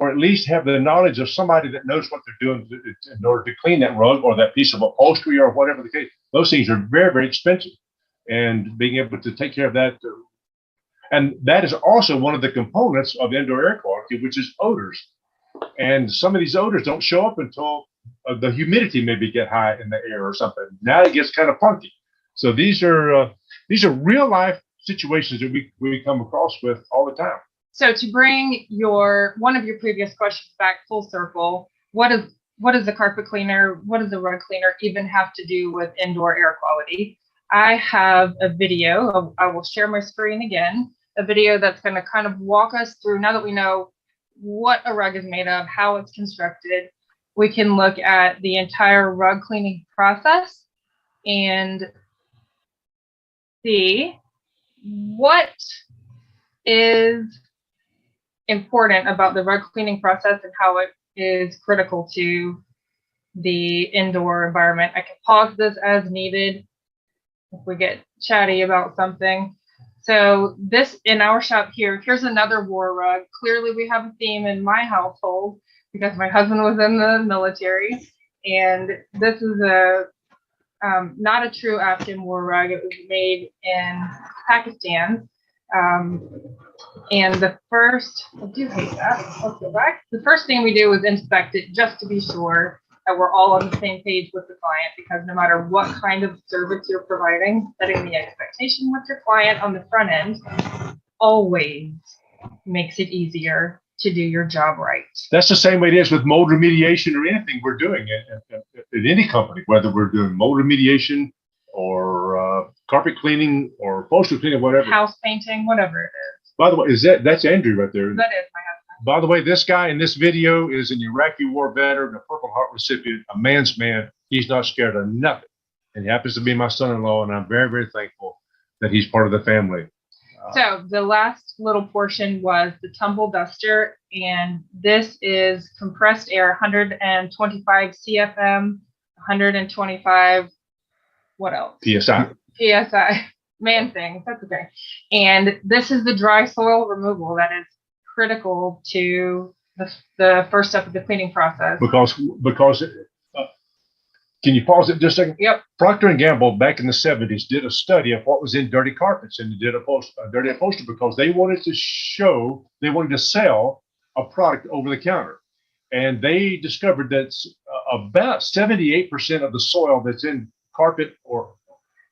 or at least have the knowledge of somebody that knows what they're doing in order to clean that rug or that piece of upholstery or whatever the case, those things are very, very expensive. And being able to take care of that. And that is also one of the components of indoor air quality, which is odors. And some of these odors don't show up until the humidity maybe get high in the air or something. Now it gets kind of funky. So these are real life situations that we come across with all the time. So to bring one of your previous questions back full circle, what is the carpet cleaner? What does the rug cleaner even have to do with indoor air quality? I have a video. I will share my screen again. A video that's going to kind of walk us through. Now that we know what a rug is made of, how it's constructed, we can look at the entire rug cleaning process and see what is important about the rug cleaning process and how it is critical to the indoor environment. I can pause this as needed if we get chatty about something. So this in our shop here, here's another war rug. Clearly we have a theme in my household because my husband was in the military. And this is a not a true Afghan war rug. It was made in Pakistan. And the first, I do hate that. Let's go back. The first thing we do is inspect it just to be sure that we're all on the same page with the client, because no matter what kind of service you're providing, setting the expectation with your client on the front end always makes it easier to do your job right. That's the same way it is with mold remediation or anything we're doing at any company, whether we're doing mold remediation or carpet cleaning or upholstery cleaning, whatever. House painting, whatever it is. By the way, that's Andrew right there. That is my husband. By the way, this guy in this video is an Iraqi war veteran, a Purple Heart recipient, a man's man. He's not scared of nothing. And he happens to be my son-in-law, and I'm very, very thankful that he's part of the family. So the last little portion was the tumble duster, and this is compressed air, 125 CFM, 125, what else? PSI. PSI, man things, that's okay. And this is the dry soil removal that is critical to the first step of the cleaning process. Because can you pause it just a second? Yep. Procter and Gamble back in the 70s did a study of what was in dirty carpets, and they did a dirty upholstery because they wanted to sell a product over the counter. And they discovered that about 78% of the soil that's in carpet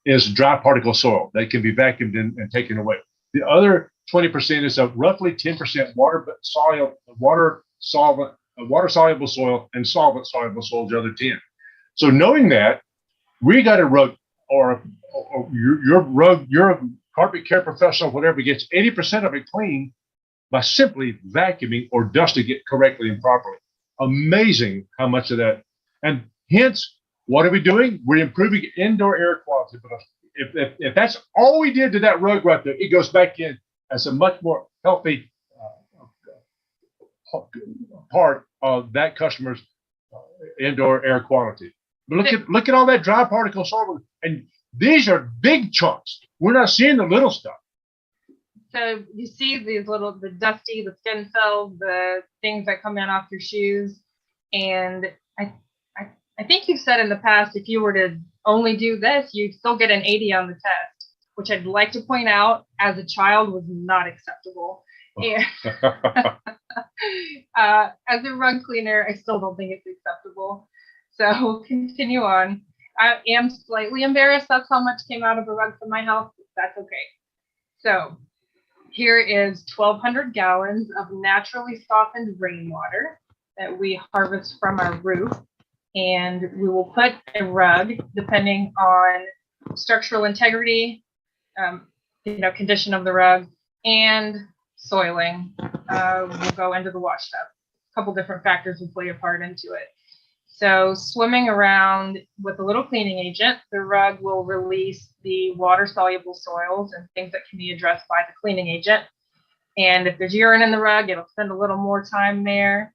is dry particle soil that can be vacuumed and taken away. The other 20% is a roughly 10% water soluble soil, and solvent soluble soil, the other 10. So knowing that, we got a rug or your carpet care professional, whatever, gets 80% of it clean by simply vacuuming or dusting it correctly and properly. Amazing how much of that. And hence, what are we doing? We're improving indoor air quality. Because if that's all we did to that rug right there, it goes back in as a much more healthy part of that customer's indoor air quality. But look at all that dry particle soil, and these are big chunks. We're not seeing the little stuff. So you see the dusty, the skin cells, the things that come in off your shoes. And I think you've said in the past, if you were to only do this, you'd still get an 80 on the test, which I'd like to point out as a child was not acceptable. And as a rug cleaner, I still don't think it's acceptable. So we'll continue on. I am slightly embarrassed that's how much came out of a rug from my house. That's okay. So here is 1,200 gallons of naturally softened rainwater that we harvest from our roof. And we will put a rug, depending on structural integrity, condition of the rug, and soiling. Will go into the wash tub. A couple different factors will play a part into it. So swimming around with a little cleaning agent, the rug will release the water-soluble soils and things that can be addressed by the cleaning agent. And if there's urine in the rug, it'll spend a little more time there.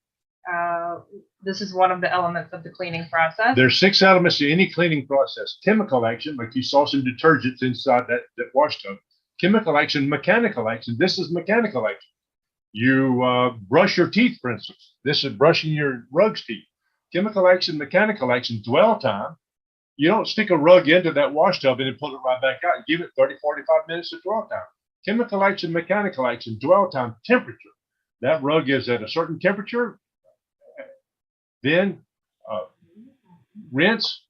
This is one of the elements of the cleaning process. There's 6 elements to any cleaning process. Chemical action, like you saw some detergents inside that wash tub. Chemical action, mechanical action. This is mechanical action. You brush your teeth, for instance. This is brushing your rug's teeth. Chemical action, mechanical action, dwell time. You don't stick a rug into that wash tub and then pull it right back out. Give it 30, 45 minutes of dwell time. Chemical action, mechanical action, dwell time, temperature. That rug is at a certain temperature. Then rinse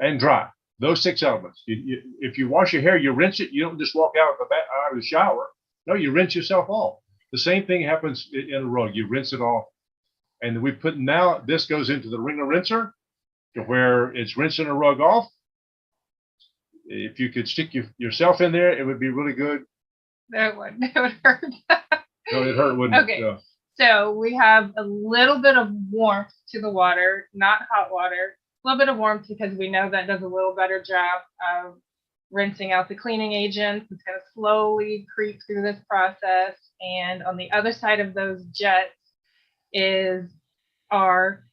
and dry. Those 6 elements. If you wash your hair, you rinse it. You don't just walk out of the shower. No, you rinse yourself off. The same thing happens in a rug. You rinse it off. And now this goes into the wringer rinser to where it's rinsing a rug off. If you could stick yourself in there, it would be really good. That would hurt. No, it hurt, wouldn't Okay. it? So we have a little bit of warmth to the water, not hot water, a little bit of warmth because we know that does a little better job of rinsing out the cleaning agents. It's going to slowly creep through this process. And on the other side of those jets is our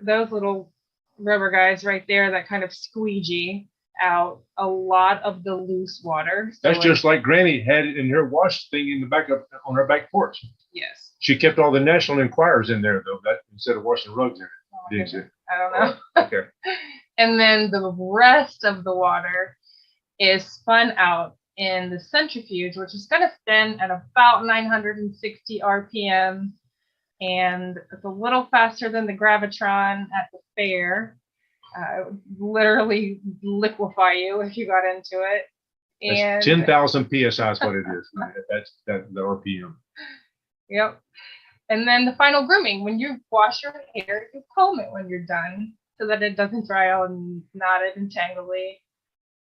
those little rubber guys right there that kind of squeegee out a lot of the loose water. So That's just like Granny had it in her wash thing in the back of on her back porch. yes. She kept all the National Enquirers in there though, that instead of washing rugs in it. Oh my Didn't goodness. I don't know. Okay. And then the rest of the water is spun out in the centrifuge, which is going to spin at about 960 RPM. And it's a little faster than the Gravitron at the fair. It would literally liquefy you if you got into it. That's And 10,000 PSI is what it is. That's the RPM. yep. And then the final grooming. When you wash your hair, you comb it when you're done so that it doesn't dry out and knotted and tangly.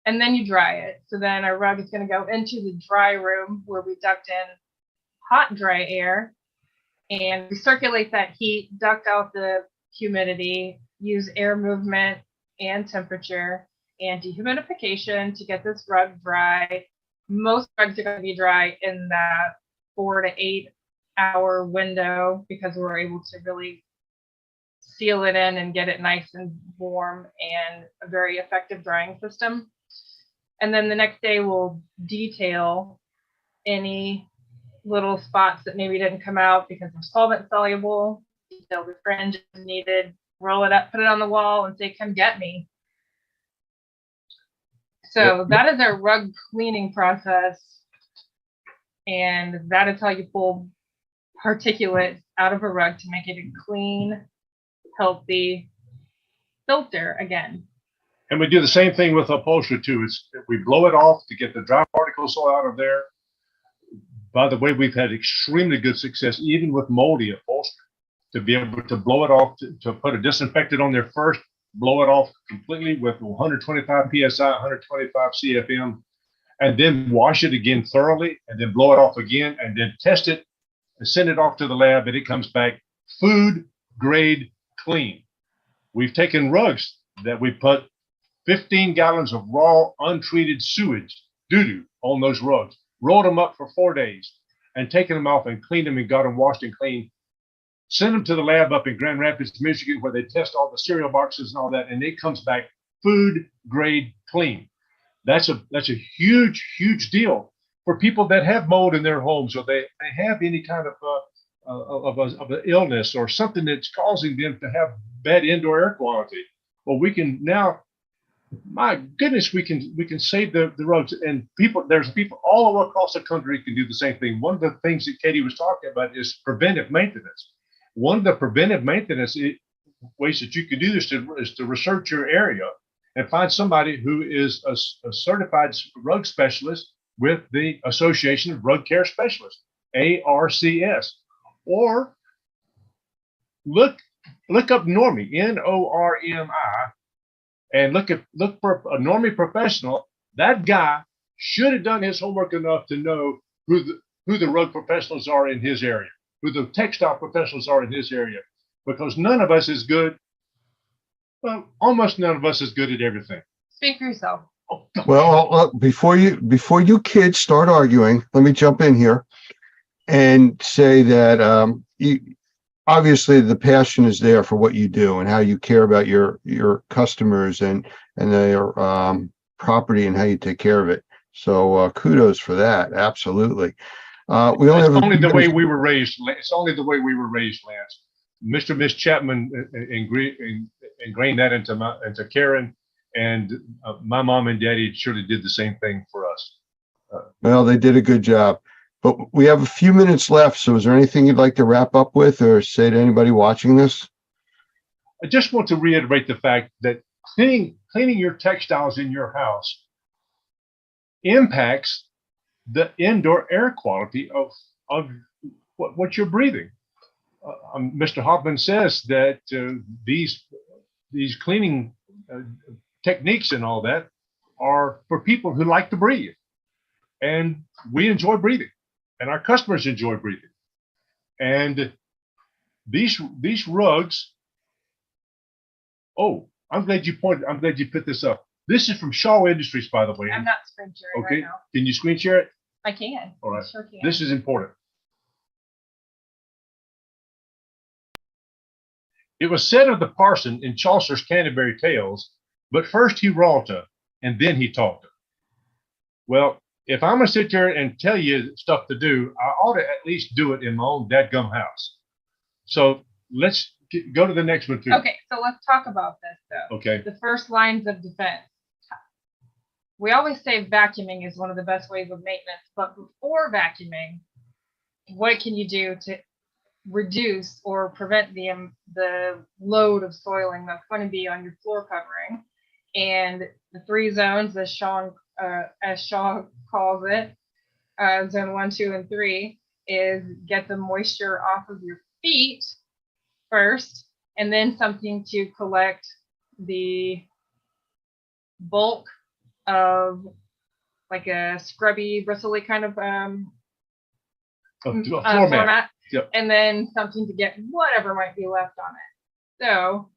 And then you dry it. So then our rug is going to go into the dry room where we duct in hot, dry air and recirculate that heat, duct out the humidity, use air movement and temperature and dehumidification to get this rug dry. Most rugs are going to be dry in that 4 to 8 hour window because we're able to really seal it in and get it nice and warm and a very effective drying system. And then the next day we'll detail any little spots that maybe didn't come out because they're solvent soluble, detail the fringe is needed, roll it up, put it on the wall and say, come get me. So that is our rug cleaning process. And that is how you pull particulate out of a rug to make it a clean, healthy filter again. And we do the same thing with upholstery too. We blow it off to get the dry particles out of there. By the way, we've had extremely good success, even with moldy upholstery, to be able to blow it off, to put a disinfectant on there first, blow it off completely with 125 PSI, 125 CFM, and then wash it again thoroughly, and then blow it off again, and then test it and send it off to the lab, and it comes back food grade clean. We've taken rugs that we put 15 gallons of raw, untreated sewage, doo-doo, on those rugs, rolled them up for 4 days, and taken them off and cleaned them and got them washed and clean. Send them to the lab up in Grand Rapids, Michigan, where they test all the cereal boxes and all that, and it comes back food grade clean. That's a huge, huge deal for people that have mold in their homes, or they have any kind of an illness or something that's causing them to have bad indoor air quality. Well, we can now, my goodness, we can save the roads, and there's people all over across the country who can do the same thing. One of the things that Katie was talking about is preventive maintenance. One of the preventive maintenance ways that you can do this is to research your area and find somebody who is a certified rug specialist with the Association of Rug Care Specialists, ARCS, or look up Normie, NORMI, and look for a Normie professional. That guy should have done his homework enough to know who the rug professionals are in his area, who the textile professionals are in his area, because none of us is good. Well, almost none of us is good at everything. Speak for yourself. Well, before you kids start arguing, let me jump in here and say that obviously the passion is there for what you do and how you care about your customers and their property and how you take care of it. So kudos for that. Absolutely. We only have only the way we were raised. It's only the way we were raised, Lance. Mr. and Miss Chapman ingrained that into Karen, and my mom and daddy surely did the same thing for us. Well, they did a good job, but we have a few minutes left. So is there anything you'd like to wrap up with or say to anybody watching this? I just want to reiterate the fact that cleaning your textiles in your house impacts the indoor air quality of what you're breathing. Mr. Hoffman says that these cleaning techniques and all that are for people who like to breathe, and we enjoy breathing, and our customers enjoy breathing. And these rugs. Oh, I'm glad you put this up. This is from Shaw Industries, by the way. I'm not screen sharing Okay, right now. can you screen share it? I can. All right. I sure can. This is important. It was said of the parson in Chaucer's Canterbury Tales, but first he wrought her, and then he taught her. Well, if I'm gonna sit there and tell you stuff to do, I ought to at least do it in my own dadgum house. So let's go to the next one too. Okay, so let's talk about this though. Okay. The first lines of defense. We always say vacuuming is one of the best ways of maintenance, but before vacuuming, what can you do to reduce or prevent the load of soiling that's going to be on your floor covering? And the 3 zones, as Shaw calls it, zone 1, 2, and 3, is get the moisture off of your feet first, and then something to collect the bulk of like a scrubby, bristly kind of Floor mat. format, Yep. and then something to get whatever might be left on it. So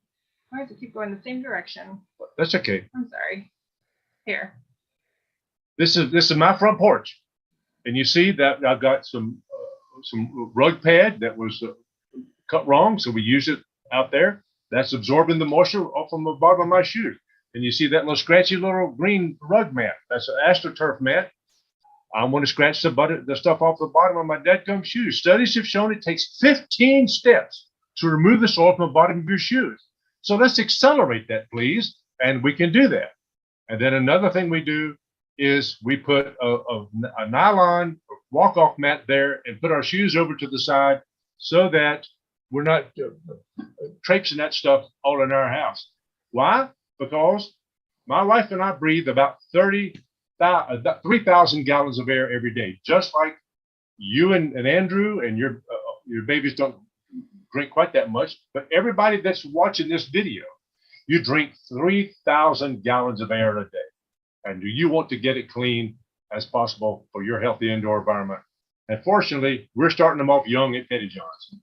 why does it keep going the same direction? That's okay. I'm sorry. Here. This is my front porch, and you see that I've got some rug pad that was cut wrong, so we use it out there. That's absorbing the moisture off from the bottom of my shoes. And you see that little scratchy little green rug mat. That's an AstroTurf mat. I want to scratch the stuff off the bottom of my dadgum shoes. Studies have shown it takes 15 steps to remove the soil from the bottom of your shoes. So let's accelerate that, please, and we can do that. And then another thing we do is we put a nylon walk-off mat there and put our shoes over to the side so that we're not traipsing that stuff all in our house. Why? Because my wife and I breathe about 3,000 gallons of air every day, just like you and Andrew and your babies don't drink quite that much, but everybody that's watching this video, you drink 3,000 gallons of air a day. And do you want to get it clean as possible for your healthy indoor environment? And fortunately, we're starting them off young at Petty John's.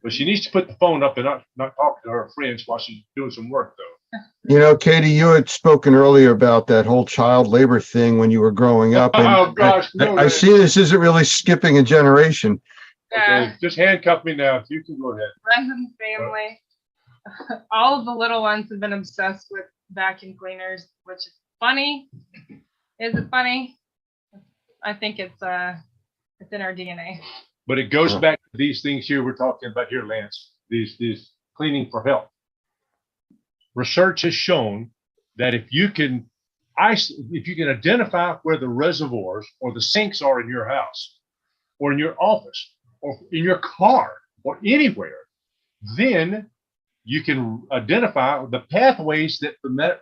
But she needs to put the phone up and not talk to her friends while she's doing some work, though. You know, Katie, you had spoken earlier about that whole child labor thing when you were growing up. And Oh, gosh, no, I see this isn't really skipping a generation. Yeah. Okay, just handcuff me now. You can go ahead. Friends and family. All of the little ones have been obsessed with vacuum cleaners, which is funny. Is it funny? I think it's in our DNA. But it goes back to these things here we're talking about here, Lance. These cleaning for health. Research has shown that if you can identify where the reservoirs or the sinks are in your house, or in your office, or in your car, or anywhere, then you can identify the pathways that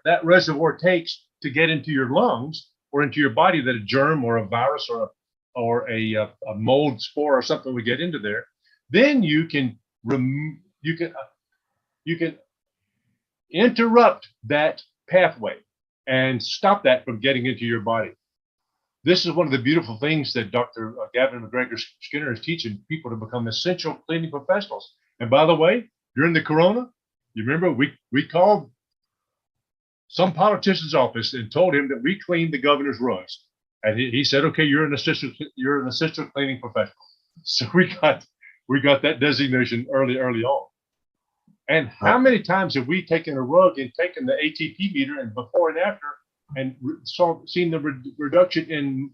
that reservoir takes to get into your lungs or into your body, that a germ or a virus or a mold spore or something would get into there. Then you can interrupt that pathway and stop that from getting into your body. This is one of the beautiful things that Dr. Gavin McGregor Skinner is teaching people to become essential cleaning professionals. And by the way, during the corona, you remember we called some politician's office and told him that we cleaned the governor's rugs. And he said, okay, you're an assistant cleaning professional. So we got that designation early on. And how many times have we taken a rug and taken the ATP meter and before and after and seen the reduction in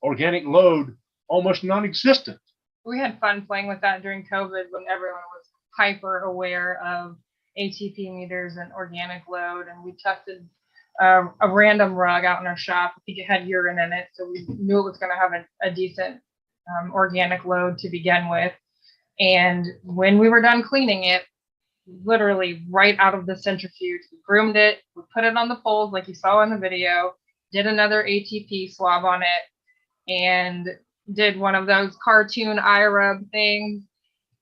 organic load almost non-existent? We had fun playing with that during COVID when everyone was hyper aware of ATP meters and organic load. And we tested a random rug out in our shop. I think it had urine in it, so we knew it was going to have a decent organic load to begin with. And when we were done cleaning it, literally right out of the centrifuge, we groomed it, we put it on the poles like you saw in the video, did another ATP swab on it, and did one of those cartoon eye rub things,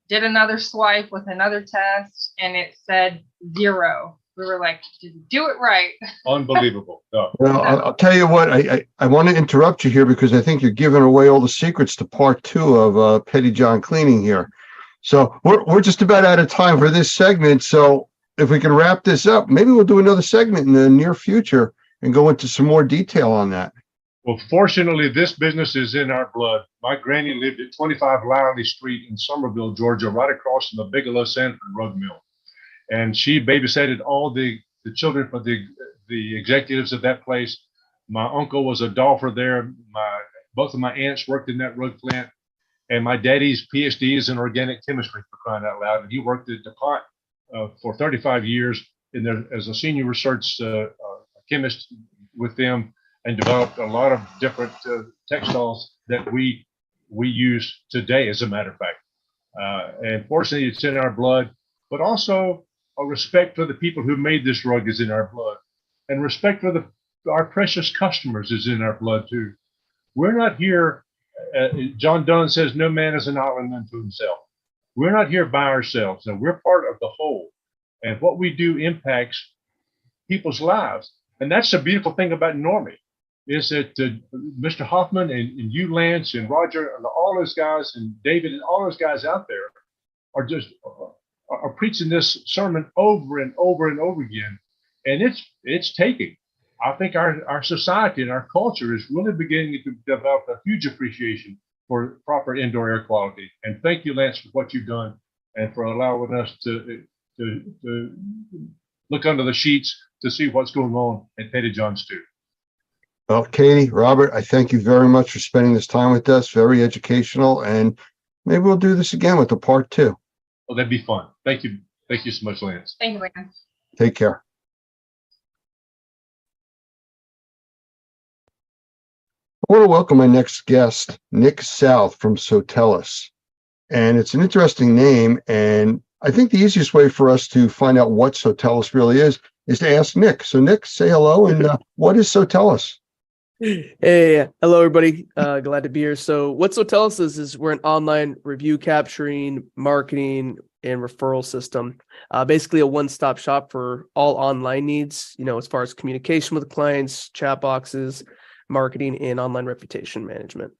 did another swipe with another test, and it said 0. We were like, did you do it right? Unbelievable. No. Well, I'll tell you what, I want to interrupt you here because I think you're giving away all the secrets to part 2 of Petty John Cleaning here. So we're just about out of time for this segment. So if we can wrap this up, maybe we'll do another segment in the near future and go into some more detail on that. Well, fortunately, this business is in our blood. My granny lived at 25 Liley Street in Somerville, Georgia, right across from the Bigelow Sanford rug mill. And she babysitted all the children for the executives of that place. My uncle was a dolpher there. Both of my aunts worked in that rug plant. And my daddy's PhD is in organic chemistry, for crying out loud. And he worked at DuPont for 35 years in there as a senior research chemist with them, and developed a lot of different textiles that we use today, as a matter of fact. And fortunately, it's in our blood, but also a respect for the people who made this rug is in our blood, and respect for our precious customers is in our blood too. We're not here. John Donne says, "No man is an island unto himself." We're not here by ourselves, and we're part of the whole. And what we do impacts people's lives. And that's the beautiful thing about Normie, is that Mr. Hoffman and you, Lance, and Roger, and all those guys, and David, and all those guys out there are just are preaching this sermon over and over and over again. And it's taking. I think our society and our culture is really beginning to develop a huge appreciation for proper indoor air quality. And thank you, Lance, for what you've done and for allowing us to look under the sheets to see what's going on at Petty John's too. Well, Katie, Robert, I thank you very much for spending this time with us. Very educational, and maybe we'll do this again with a part 2. Well, that'd be fun. Thank you. Thank you so much, Lance. Thank you, Lance. Take care. I want to welcome my next guest, Nick South from Sotellus. And it's an interesting name. And I think the easiest way for us to find out what Sotellus really is to ask Nick. So Nick, say hello. And what is Sotellus? Hey, hello everybody. Glad to be here. So what Sotellus is we're an online review capturing, marketing, and referral system. Basically a one-stop shop for all online needs, as far as communication with clients, chat boxes, marketing, and online reputation management.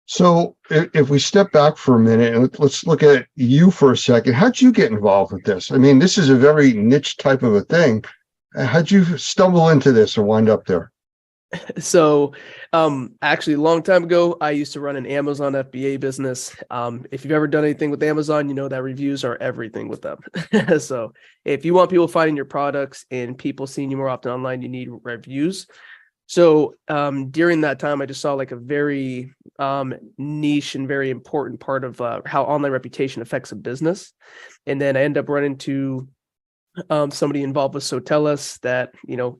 So if we step back for a minute and let's look at you for a second, how'd you get involved with this? I mean, this is a very niche type of a thing. How'd you stumble into this or wind up there? So actually a long time ago, I used to run an Amazon FBA business. If you've ever done anything with Amazon, you know that reviews are everything with them. So if you want people finding your products and people seeing you more often online, you need reviews. So during that time, I just saw like a very niche and very important part of how online reputation affects a business. And then I ended up running into somebody involved with Sotellus that,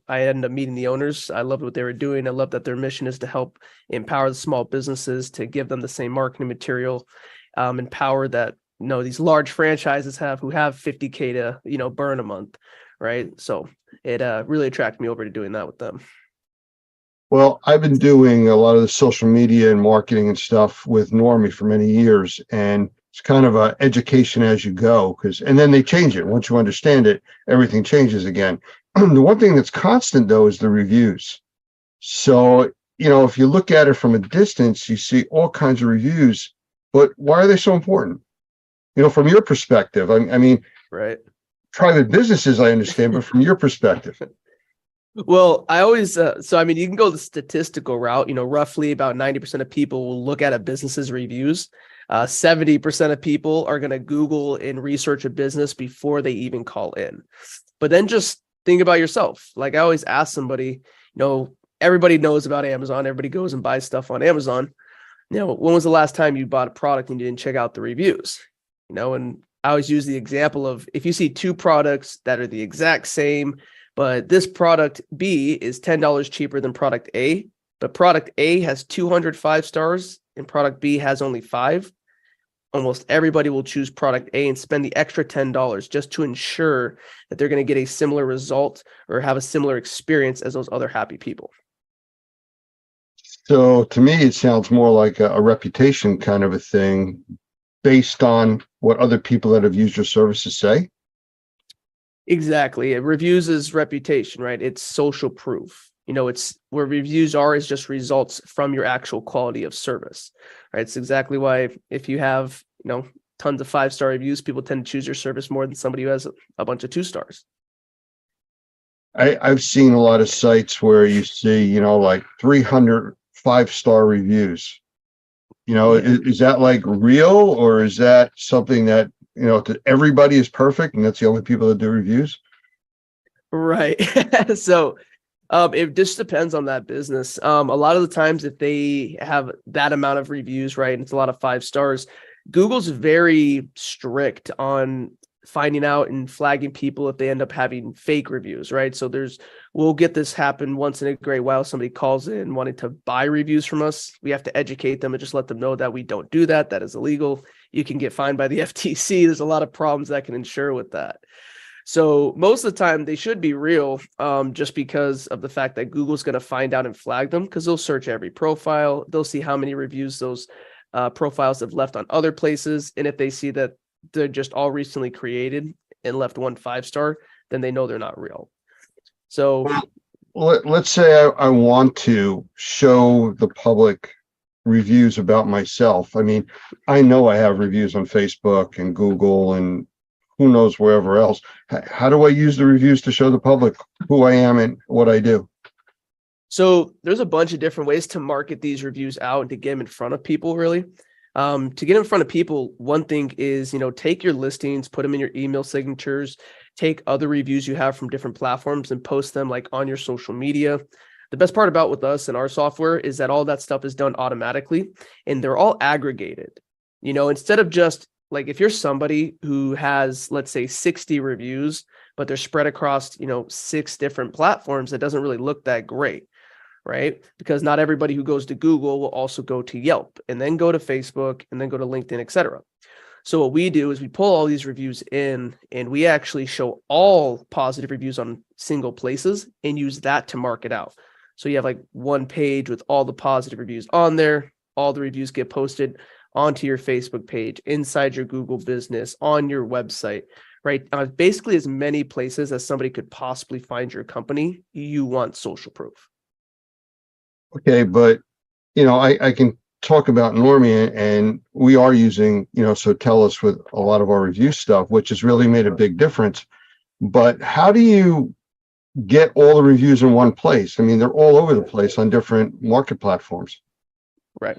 I ended up meeting the owners. I loved what they were doing. I love that their mission is to help empower the small businesses, to give them the same marketing material, and power that, these large franchises have, who have 50K to, burn a month. Right. So it really attracted me over to doing that with them. Well, I've been doing a lot of the social media and marketing and stuff with Normie for many years, and it's kind of a education as you go, and then they change it. Once you understand it, everything changes again. The one thing that's constant though is the reviews. So, if you look at it from a distance, you see all kinds of reviews, but why are they so important? From your perspective, I mean, right. Private businesses, I understand, but from your perspective. Well, I always, you can go the statistical route, roughly about 90% of people will look at a business's reviews. 70% of people are going to Google and research a business before they even call in. But then just think about yourself. Like I always ask somebody, everybody knows about Amazon. Everybody goes and buys stuff on Amazon. When was the last time you bought a product and you didn't check out the reviews? And I always use the example of, if you see two products that are the exact same, but this product B is $10 cheaper than product A, but product A has 205 stars and product B has only 5. Almost everybody will choose product A and spend the extra $10 just to ensure that they're going to get a similar result or have a similar experience as those other happy people. So to me, it sounds more like a reputation kind of a thing based on what other people that have used your services say. Exactly. It reviews is reputation, right? It's social proof. It's where reviews are is just results from your actual quality of service, right? It's exactly why if you have, tons of 5-star reviews, people tend to choose your service more than somebody who has a bunch of 2 stars. I've seen a lot of sites where you see, like 300 5-star reviews. Yeah. Is that like real, or is that something that, that everybody is perfect and that's the only people that do reviews? Right. So it just depends on that business. A lot of the times if they have that amount of reviews, right, and it's a lot of 5 stars, Google's very strict on finding out and flagging people if they end up having fake reviews, right? So we'll get this happen once in a great while. Somebody calls in wanting to buy reviews from us. We have to educate them and just let them know that we don't do that. That is illegal. You can get fined by the FTC. There's a lot of problems that can ensure with that. So most of the time they should be real, just because of the fact that Google's going to find out and flag them, because they'll search every profile. They'll see how many reviews those profiles have left on other places. And if they see that they're just all recently created and left 1 5-star, then they know they're not real. So Let's say I want to show the public reviews about myself. I mean, I know I have reviews on Facebook and Google and who knows wherever else. How do I use the reviews to show the public who I am and what I do? So there's a bunch of different ways to market these reviews out and to get them in front of people, really. To get in front of people, one thing is, take your listings, put them in your email signatures, take other reviews you have from different platforms and post them like on your social media. The best part about with us and our software is that all that stuff is done automatically and they're all aggregated. Instead of just like, if you're somebody who has, let's say, 60 reviews, but they're spread across, 6 different platforms, that doesn't really look that great. Right? Because not everybody who goes to Google will also go to Yelp and then go to Facebook and then go to LinkedIn, etc. So what we do is we pull all these reviews in and we actually show all positive reviews on single places and use that to market out. So you have like one page with all the positive reviews on there. All the reviews get posted onto your Facebook page, inside your Google business, on your website, right? Basically as many places as somebody could possibly find your company, you want social proof. Okay, but I can talk about Normie, and we are using, Sotellus with a lot of our review stuff, which has really made a big difference. But how do you get all the reviews in one place? I mean, they're all over the place on different market platforms. Right.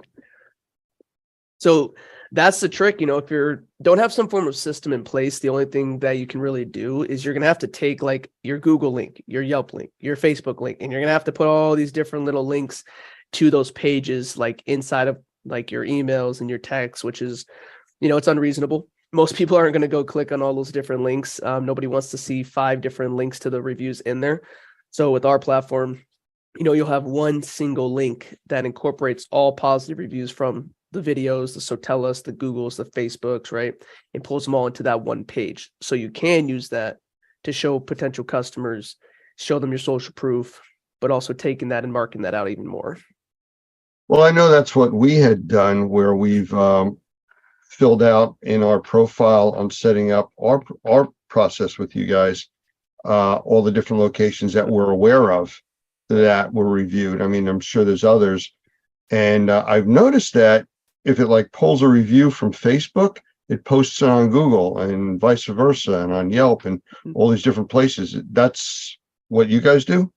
So that's the trick. If you don't have some form of system in place, the only thing that you can really do is you're going to have to take like your Google link, your Yelp link, your Facebook link, and you're going to have to put all these different little links to those pages, like inside of like your emails and your texts, which is, it's unreasonable. Most people aren't going to go click on all those different links. Nobody wants to see 5 different links to the reviews in there. So with our platform, you'll have one single link that incorporates all positive reviews from the videos, the Sotellus, the Googles, the Facebooks, right? And pulls them all into that one page. So you can use that to show potential customers, show them your social proof, but also taking that and marking that out even more. Well, I know that's what we had done, where we've filled out in our profile on setting up our process with you guys, all the different locations that we're aware of that were reviewed. I mean, I'm sure there's others. And I've noticed that if it like pulls a review from Facebook, it posts it on Google and vice versa, and on Yelp and all these different places. That's what you guys do?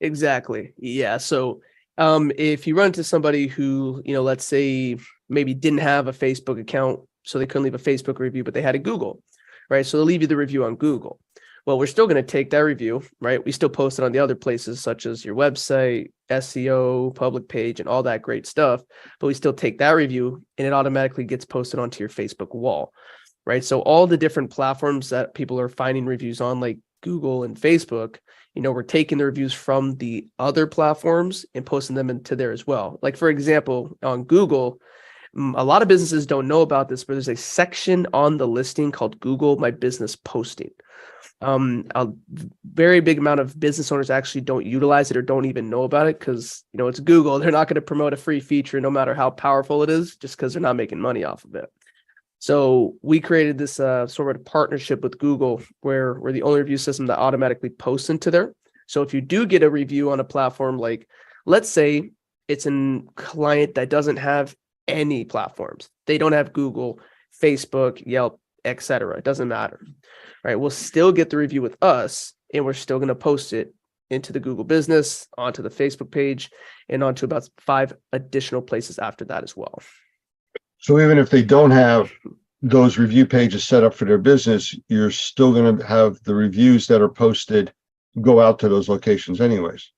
Exactly. Yeah. So if you run into somebody who, let's say maybe didn't have a Facebook account, so they couldn't leave a Facebook review, but they had a Google, right? So they'll leave you the review on Google. Well, we're still going to take that review, right? We still post it on the other places, such as your website, SEO, public page, and all that great stuff. But we still take that review and it automatically gets posted onto your Facebook wall, right? So all the different platforms that people are finding reviews on, like Google and Facebook, we're taking the reviews from the other platforms and posting them into there as well. Like, for example, on Google, a lot of businesses don't know about this, but there's a section on the listing called Google My Business Posting. A very big amount of business owners actually don't utilize it or don't even know about it because, it's Google. They're not going to promote a free feature no matter how powerful it is, just because they're not making money off of it. So we created this sort of partnership with Google where we're the only review system that automatically posts into there. So if you do get a review on a platform, like let's say it's a client that doesn't have any platforms, they don't have Google, Facebook, Yelp, etc. It doesn't matter, right? We'll still get the review with us, and we're still going to post it into the Google Business, onto the Facebook page, and onto about 5 additional places after that as well. So even if they don't have those review pages set up for their business, you're still going to have the reviews that are posted go out to those locations anyways.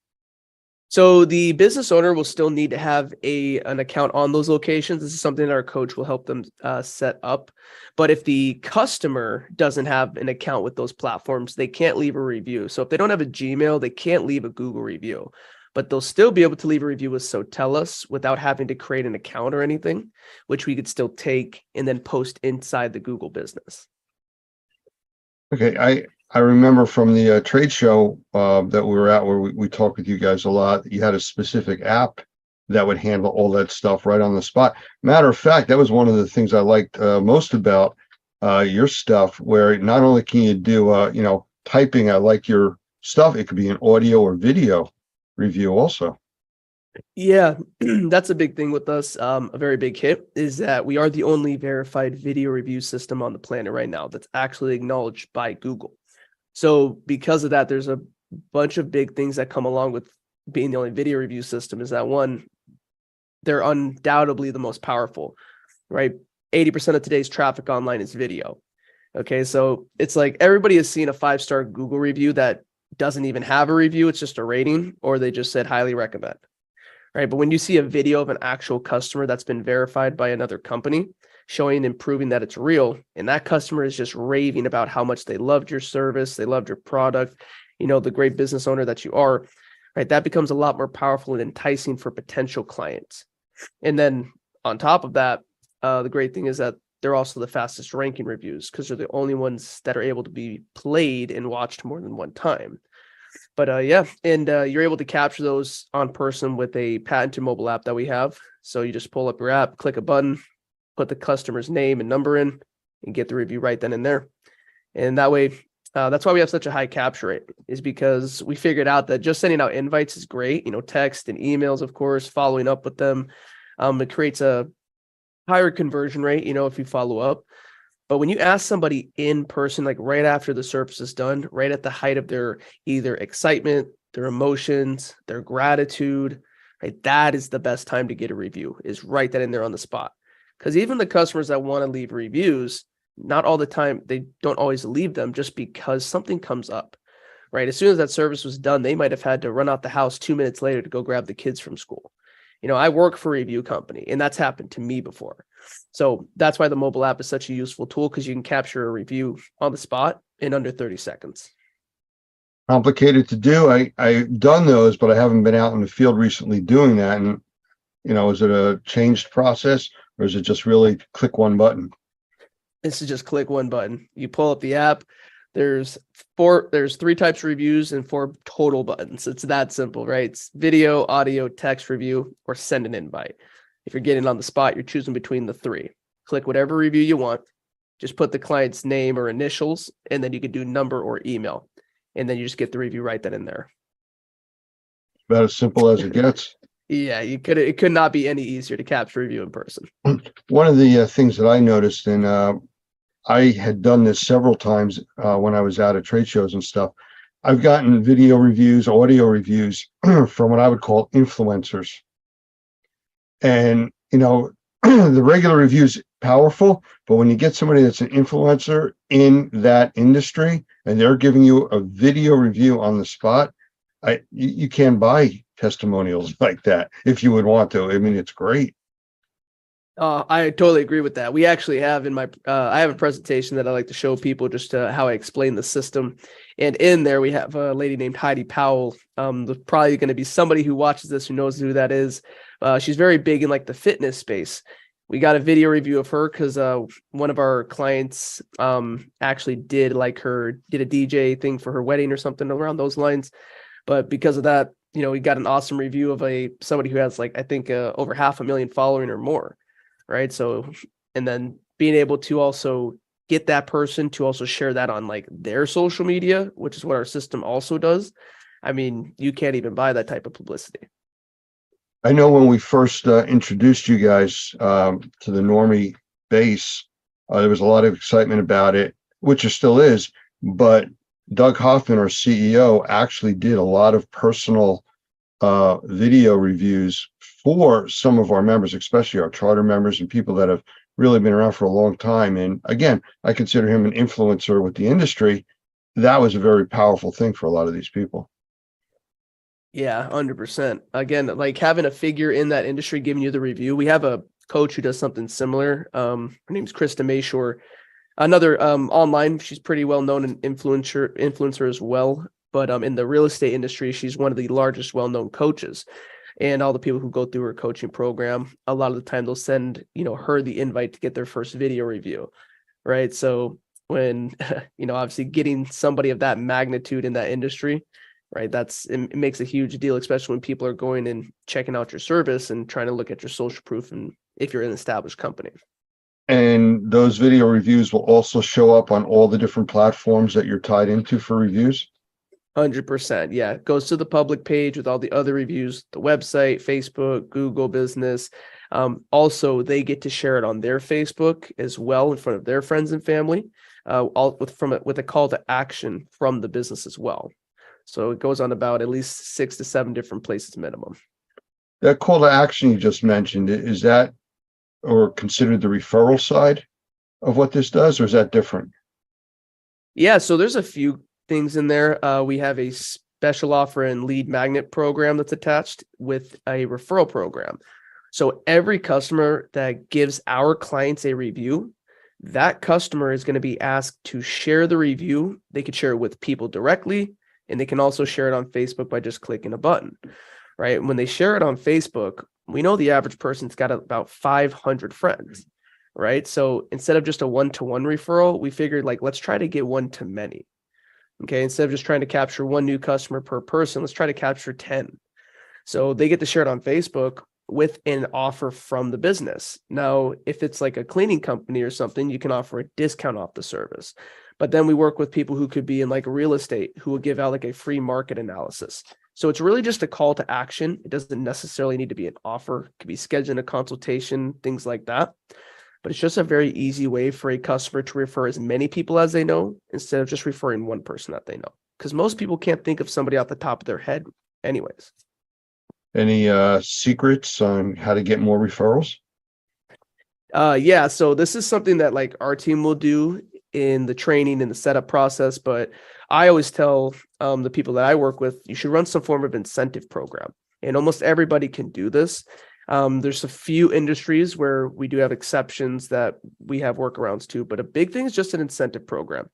So the business owner will still need to have an account on those locations. This is something that our coach will help them set up. But if the customer doesn't have an account with those platforms, they can't leave a review. So if they don't have a Gmail, they can't leave a Google review, but they'll still be able to leave a review with Sotellus without having to create an account or anything, which we could still take and then post inside the Google Business. Okay, I remember from the trade show that we were at where we talked with you guys a lot, you had a specific app that would handle all that stuff right on the spot. Matter of fact, that was one of the things I liked most about your stuff, where not only can you do, typing, I like your stuff, it could be an audio or video review also. Yeah, that's a big thing with us. A very big hit is that we are the only verified video review system on the planet right now that's actually acknowledged by Google. So because of that, there's a bunch of big things that come along with being the only video review system. Is that one, they're undoubtedly the most powerful, right? 80% of today's traffic online is video. Okay, so it's like everybody has seen a 5-star Google review that doesn't even have a review. It's just a rating, or they just said highly recommend. Right. But when you see a video of an actual customer that's been verified by another company showing and proving that it's real, and that customer is just raving about how much they loved your service, they loved your product, the great business owner that you are, right? That becomes a lot more powerful and enticing for potential clients. And then on top of that, the great thing is that they're also the fastest ranking reviews because they're the only ones that are able to be played and watched more than one time. But you're able to capture those on person with a patented mobile app that we have. So you just pull up your app, click a button, put the customer's name and number in, and get the review right then and there. And that way, that's why we have such a high capture rate, is because we figured out that just sending out invites is great, text and emails, of course, following up with them. It creates a higher conversion rate, if you follow up. But when you ask somebody in person, like right after the service is done, right at the height of their either excitement, their emotions, their gratitude, right, that is the best time to get a review, is right then and there on the spot. Because even the customers that want to leave reviews, not all the time, they don't always leave them just because something comes up, right? As soon as that service was done, they might have had to run out the house 2 minutes later to go grab the kids from school. I work for a review company, and that's happened to me before. So that's why the mobile app is such a useful tool, because you can capture a review on the spot in under 30 seconds. Complicated to do. I've done those, but I haven't been out in the field recently doing that. And, is it a changed process, or is it just really click one button? This is just click one button. You pull up the app. There's 3 types of reviews and 4 total buttons. It's that simple, right? It's video, audio, text review, or send an invite. If you're getting on the spot, you're choosing between the 3. Click whatever review you want. Just put the client's name or initials, and then you can do number or email. And then you just get the review right then and there. About as simple as it gets. Yeah, it could not be any easier to capture a review in person. One of the things that I noticed, and I had done this several times when I was out at trade shows and stuff, I've gotten video reviews, audio reviews from what I would call influencers. And, the regular reviews powerful, but when you get somebody that's an influencer in that industry and they're giving you a video review on the spot, you can buy testimonials like that if you would want to. I mean, it's great. I totally agree with that. We actually have in my, I have a presentation that I like to show people just how I explain the system. And in there, we have a lady named Heidi Powell. There's probably going to be somebody who watches this who knows who that is. She's very big in like the fitness space. We got a video review of her because one of our clients actually did a DJ thing for her wedding or something around those lines. But because of that, we got an awesome review of somebody who has I think over 500,000 following or more. Right. So, and then being able to also get that person to also share that on their social media, which is what our system also does. I mean, you can't even buy that type of publicity. I know when we first introduced you guys to the Normie base, there was a lot of excitement about it, which there still is, but Doug Hoffman, our CEO, actually did a lot of personal video reviews for some of our members, especially our charter members and people that have really been around for a long time. And again, I consider him an influencer with the industry. That was a very powerful thing for a lot of these people. Yeah, 100%. Again, like having a figure in that industry giving you the review. We have a coach who does something similar. Her name's Krista Mayshore. Another online, she's pretty well known and influencer as well. But in the real estate industry, she's one of the largest well-known coaches. And all the people who go through her coaching program, a lot of the time they'll send, her the invite to get their first video review. Right. So when, obviously getting somebody of that magnitude in that industry, right, it makes a huge deal, especially when people are going and checking out your service and trying to look at your social proof and if you're an established company. And those video reviews will also show up on all the different platforms that you're tied into for reviews? 100%. Yeah. It goes to the public page with all the other reviews, the website, Facebook, Google Business. Also, they get to share it on their Facebook as well in front of their friends and family, all with a call to action from the business as well. So it goes on about at least 6 to 7 different places minimum. That call to action you just mentioned, is that or considered the referral side of what this does, or is that different? Yeah, so there's a few things in there. We have a special offer and lead magnet program that's attached with a referral program. So every customer that gives our clients a review, that customer is going to be asked to share the review. They could share it with people directly, and they can also share it on Facebook by just clicking a button, right? When they share it on Facebook, we know the average person's got about 500 friends, right? So instead of just a one-to-one referral, we figured let's try to get one to many. Okay. Instead of just trying to capture one new customer per person, let's try to capture 10. So they get to share it on Facebook with an offer from the business. Now, if it's like a cleaning company or something, you can offer a discount off the service. But then we work with people who could be in real estate who will give out a free market analysis. So it's really just a call to action. It doesn't necessarily need to be an offer. It could be scheduling a consultation, things like that. But it's just a very easy way for a customer to refer as many people as they know instead of just referring one person that they know. Because most people can't think of somebody off the top of their head anyways. Any secrets on how to get more referrals? Yeah, so this is something that our team will do in the training and the setup process, but I always tell the people that I work with, you should run some form of incentive program, and almost everybody can do this. There's a few industries where we do have exceptions that we have workarounds to, but a big thing is just an incentive program.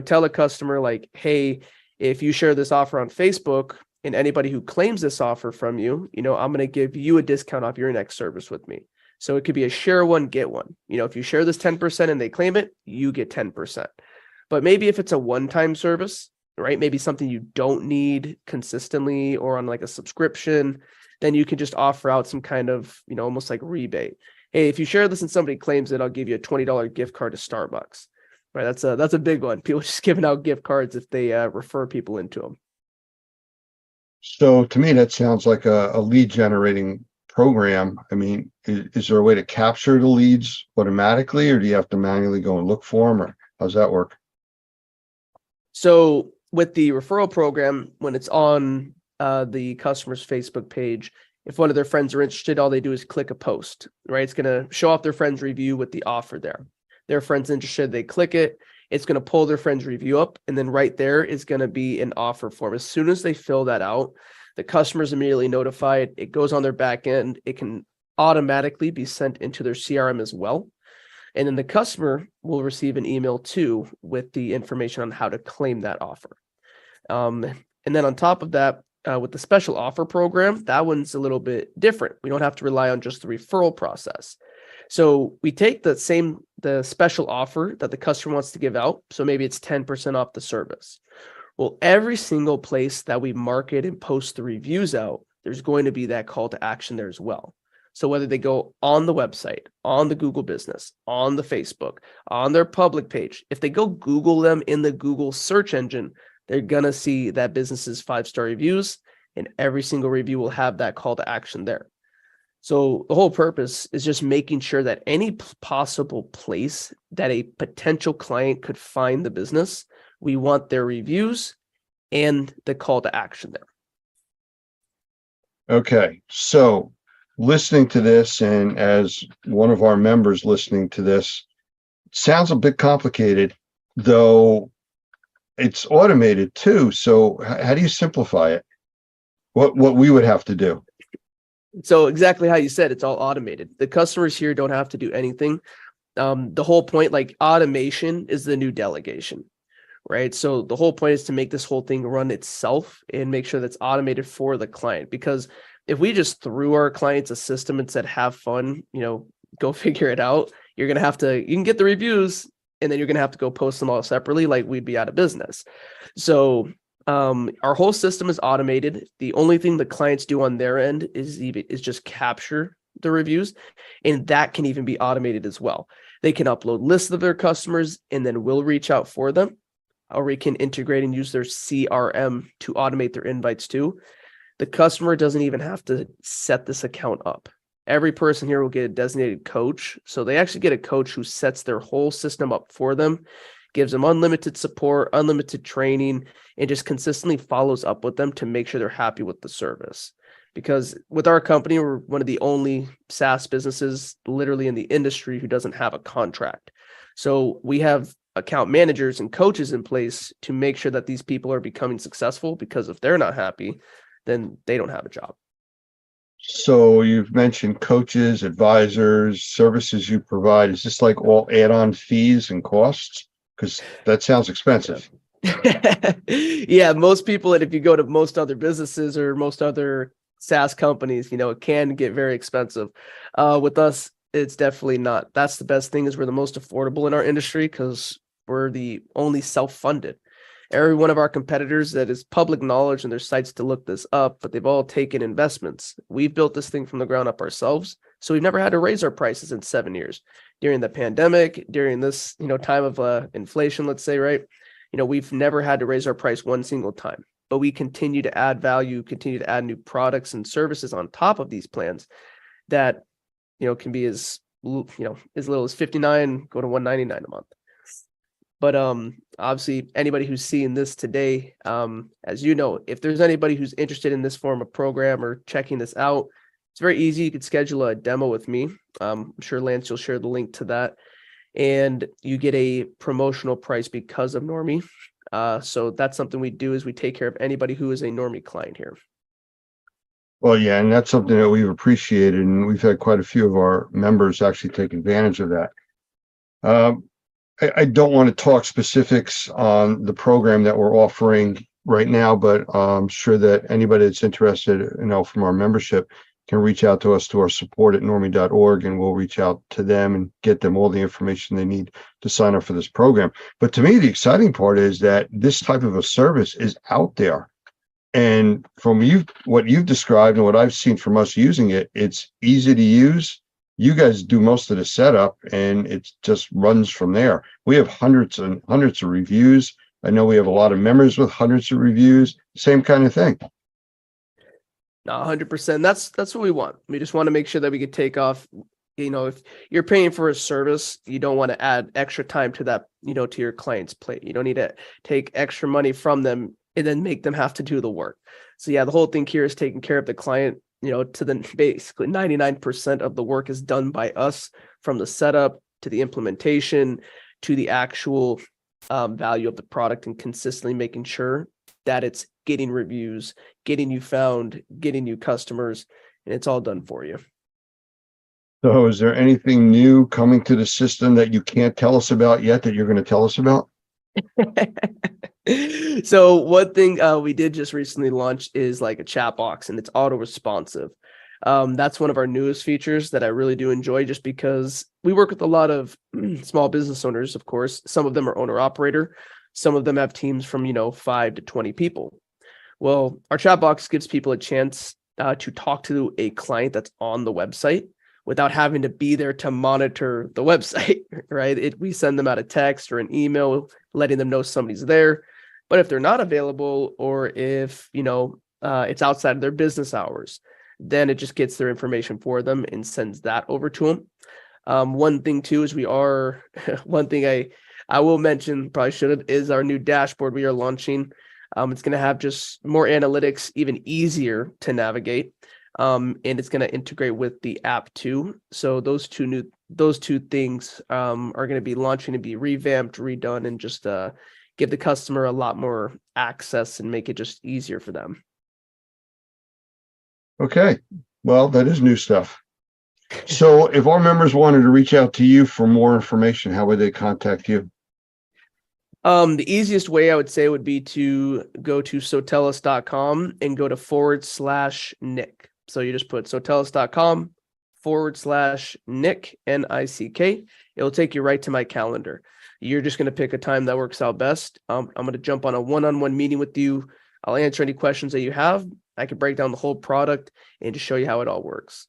Tell a customer hey, if you share this offer on Facebook and anybody who claims this offer from you, I'm going to give you a discount off your next service with me. So it could be a share one, get one. If you share this 10% and they claim it, you get 10%. But maybe if it's a one-time service, right? Maybe something you don't need consistently or on a subscription, then you can just offer out some kind of, almost rebate. Hey, if you share this and somebody claims it, I'll give you a $20 gift card to Starbucks. Right? That's a big one. People just giving out gift cards if they refer people into them. So to me, that sounds like a lead generating program. I mean, is there a way to capture the leads automatically, or do you have to manually go and look for them, or how's that work? So with the referral program, when it's on the customer's Facebook page, if one of their friends are interested, all they do is click a post, right? It's going to show off their friend's review with the offer there. Their friend's interested, they click it. It's going to pull their friend's review up, and then right there is going to be an offer form. As soon as they fill that out, the customer's immediately notified. It goes on their back end. It can automatically be sent into their CRM as well. And then the customer will receive an email too with the information on how to claim that offer. And then on top of that, with the special offer program, that one's a little bit different. We don't have to rely on just the referral process. So we take the special offer that the customer wants to give out. So maybe it's 10% off the service. Well, every single place that we market and post the reviews out, there's going to be that call to action there as well. So whether they go on the website, on the Google Business, on the Facebook, on their public page, if they go Google them in the Google search engine, they're going to see that business's 5-star reviews, and every single review will have that call to action there. So the whole purpose is just making sure that any possible place that a potential client could find the business, We want their reviews and the call to action there. Okay, so listening to this, and as one of our members listening to this, sounds a bit complicated, though it's automated too. So how do you simplify it? What we would have to do? So exactly how you said, it's all automated. The customers here don't have to do anything. The whole point, like automation is the new delegation, right? So the whole point is to make this whole thing run itself and make sure that's automated for the client. Because if we just threw our clients a system and said, have fun, go figure it out, you can get the reviews and then you're going to have to go post them all separately. Like we'd be out of business. So our whole system is automated. The only thing the clients do on their end is just capture the reviews, and that can even be automated as well. They can upload lists of their customers and then we'll reach out for them, or we can integrate and use their CRM to automate their invites too. The customer doesn't even have to set this account up. Every person here will get a designated coach. So they actually get a coach who sets their whole system up for them, gives them unlimited support, unlimited training, and just consistently follows up with them to make sure they're happy with the service. Because with our company, we're one of the only SaaS businesses literally in the industry who doesn't have a contract. So we have account managers and coaches in place to make sure that these people are becoming successful, because if they're not happy, then they don't have a job. So you've mentioned coaches, advisors, services you provide. Is this like all add-on fees and costs? Because that sounds expensive. Yeah, most people, and if you go to most other businesses or most other SaaS companies, it can get very expensive. With us, it's definitely not. That's the best thing, is we're the most affordable in our industry because we're the only self-funded. Every one of our competitors, that is public knowledge, and there's sites to look this up, but they've all taken investments. We've built this thing from the ground up ourselves. So we've never had to raise our prices in 7 years. During the pandemic, during this, time of inflation, let's say, right? We've never had to raise our price one single time, but we continue to add value, continue to add new products and services on top of these plans that, can be as little as $59, go to $199 a month. But obviously, anybody who's seeing this today, as you know, if there's anybody who's interested in this form of program or checking this out, it's very easy. You could schedule a demo with me. I'm sure Lance, you'll share the link to that. And you get a promotional price because of Normie. So that's something we do, is we take care of anybody who is a Normie client here. Well, yeah, and that's something that we've appreciated, and we've had quite a few of our members actually take advantage of that. I don't want to talk specifics on the program that we're offering right now, but I'm sure that anybody that's interested, from our membership can reach out to us to our support@normie.org, and we'll reach out to them and get them all the information they need to sign up for this program. But to me, the exciting part is that this type of a service is out there. And from what you've described and what I've seen from us using it, it's easy to use. You guys do most of the setup and it just runs from there. We have hundreds and hundreds of reviews. I know we have a lot of members with hundreds of reviews, same kind of thing. 100%. That's what we want. We just want to make sure that we could take off, if you're paying for a service, you don't want to add extra time to that, to your client's plate. You don't need to take extra money from them and then make them have to do the work. So yeah, the whole thing here is taking care of the client, to the basically 99% of the work is done by us, from the setup to the implementation to the actual value of the product, and consistently making sure that it's getting reviews, getting you found, getting you customers, and it's all done for you. So is there anything new coming to the system that you can't tell us about yet that you're going to tell us about? So one thing we did just recently launch is like a chat box, and it's auto responsive. That's one of our newest features that I really do enjoy, just because we work with a lot of small business owners. Of course, some of them are owner operator. Some of them have teams from, 5 to 20 people. Well, our chat box gives people a chance to talk to a client that's on the website without having to be there to monitor the website, right? We send them out a text or an email letting them know somebody's there. But if they're not available, or if, it's outside of their business hours, then it just gets their information for them and sends that over to them. One thing too is one thing I will mention, probably should have, is our new dashboard we are launching. It's going to have just more analytics, even easier to navigate. And it's going to integrate with the app too. So those two things are going to be launching to be revamped, redone, and just give the customer a lot more access and make it just easier for them. Okay, well, that is new stuff. So if our members wanted to reach out to you for more information, how would they contact you? The easiest way I would say would be to go to Sotellus.com and go to /Nick. So you just put Sotellus.com /Nick, Nick. It'll take you right to my calendar. You're just going to pick a time that works out best. I'm going to jump on a one-on-one meeting with you. I'll answer any questions that you have. I can break down the whole product and just show you how it all works.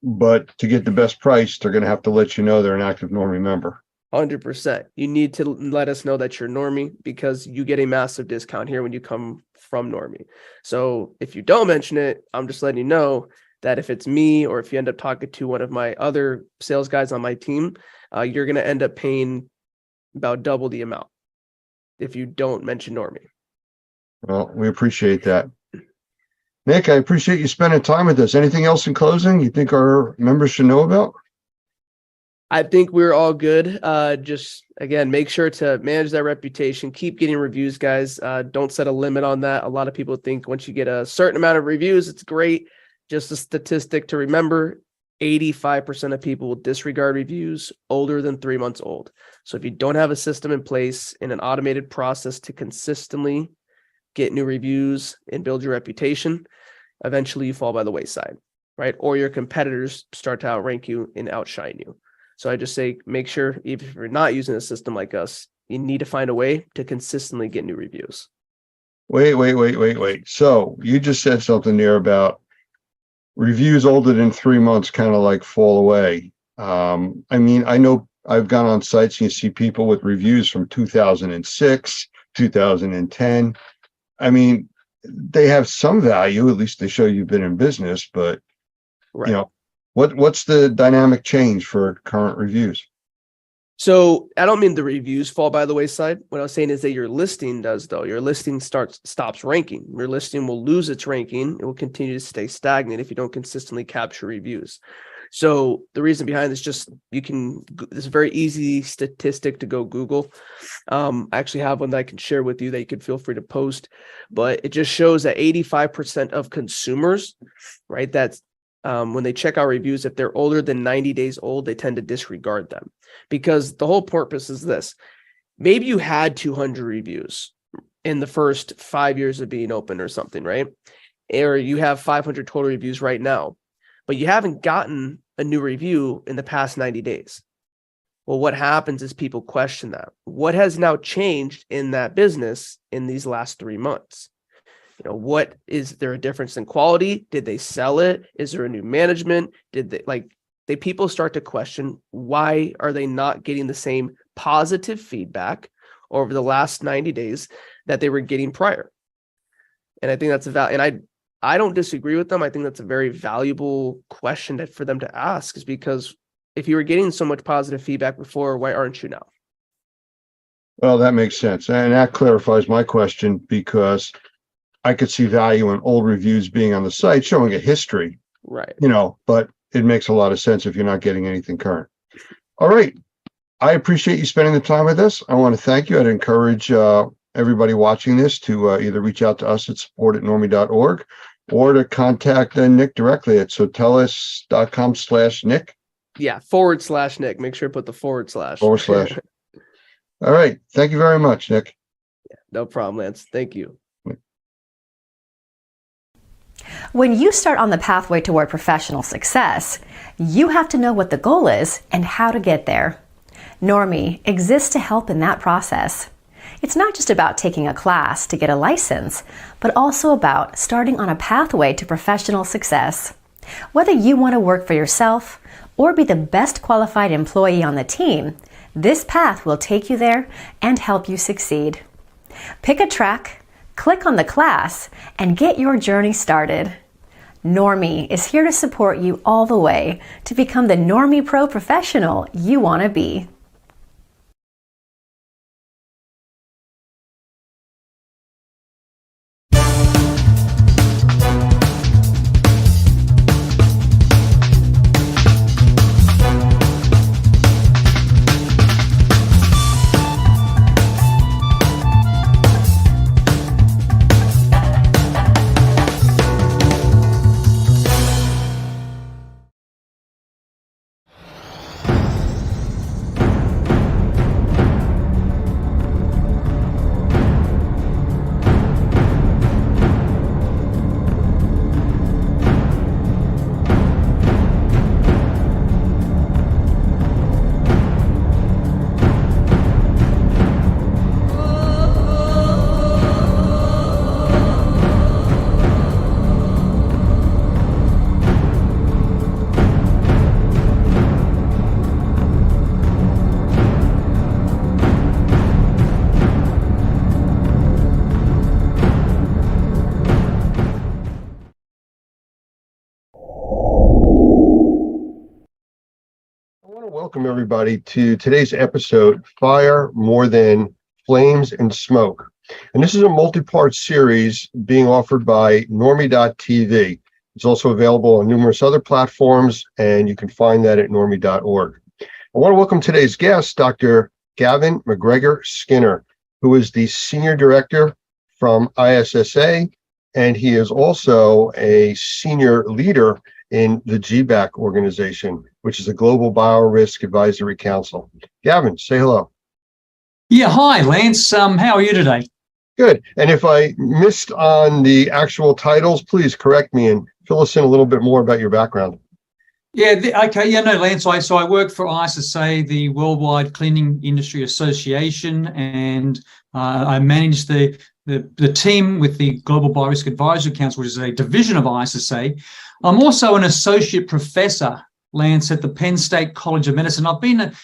But to get the best price, they're going to have to let you know they're an active Normie member. 100%. You need to let us know that you're Normie because you get a massive discount here when you come from Normie. So if you don't mention it, I'm just letting you know that if it's me or if you end up talking to one of my other sales guys on my team, you're going to end up paying about double the amount if you don't mention Normie. Well, we appreciate that. Nick, I appreciate you spending time with us. Anything else in closing you think our members should know about? I think we're all good. Just again, make sure to manage that reputation. Keep getting reviews, guys. Don't set a limit on that. A lot of people think once you get a certain amount of reviews, it's great. Just a statistic to remember, 85% of people will disregard reviews older than 3 months old. So if you don't have a system in place and an automated process to consistently get new reviews and build your reputation, eventually you fall by the wayside, right? Or your competitors start to outrank you and outshine you. So I just say, make sure if you're not using a system like us, you need to find a way to consistently get new reviews. Wait. So you just said something there about reviews older than 3 months kind of like fall away. I mean, I know I've gone on sites and you see people with reviews from 2006, 2010. I mean, they have some value, at least they show you've been in business, but Right. you know, what's the dynamic change for current reviews? So I don't mean the reviews fall by the wayside. What I was saying is that your listing does, though. Your listing stops ranking. Your listing will lose its ranking. It will continue to stay stagnant if you don't consistently capture reviews. So the reason behind this, just it's a very easy statistic to go Google. I actually have one that I can share with you that you can feel free to post, but it just shows that 85% of consumers, right, that's when they check out reviews, if they're older than 90 days old, they tend to disregard them because the whole purpose is this. Maybe you had 200 reviews in the first 5 years of being open or something, right? Or you have 500 total reviews right now, but you haven't gotten a new review in the past 90 days. Well, what happens is people question that. What has now changed in that business in these last 3 months? You know, what is there a difference in quality? Did they sell it? Is there a new management? People start to question, why are they not getting the same positive feedback over the last 90 days that they were getting prior? And I think that's and I don't disagree with them. I think that's a very valuable question for them to ask, is because if you were getting so much positive feedback before, why aren't you now? Well, that makes sense. And that clarifies my question because I could see value in old reviews being on the site, showing a history, Right. but it makes a lot of sense if you're not getting anything current. All right. I appreciate you spending the time with us. I want to thank you. I'd encourage everybody watching this to either reach out to us at support@normie.org or to contact Nick directly at Sotellus.com/Nick. Yeah, /Nick. Make sure to put the /. /. All right. Thank you very much, Nick. No problem, Lance. Thank you. When you start on the pathway toward professional success, you have to know what the goal is and how to get there. Normie exists to help in that process. It's not just about taking a class to get a license, but also about starting on a pathway to professional success. Whether you want to work for yourself or be the best qualified employee on the team, this path will take you there and help you succeed. Pick a track, click on the class, and get your journey started. Normie is here to support you all the way to become the Normie Pro professional you want to be. want to welcome everybody to today's episode, Fire More Than Flames and Smoke. And this is a multi-part series being offered by Normie.tv. It's also available on numerous other platforms, and you can find that at normie.org. I want to welcome today's guest, Dr. Gavin McGregor Skinner, who is the Senior Director from ISSA, and he is also a senior leader in the GBAC organization, which is a Global Biorisk Advisory Council. Gavin, say hello. Yeah, hi, Lance. How are you today? Good. And if I missed on the actual titles, please correct me and fill us in a little bit more about your background. Yeah, okay. Yeah, no, Lance. So I work for ISSA, the Worldwide Cleaning Industry Association, and I manage the team with the Global Biorisk Advisory Council, which is a division of ISSA. I'm also an associate professor, Lance, at the Penn State College of Medicine. I've been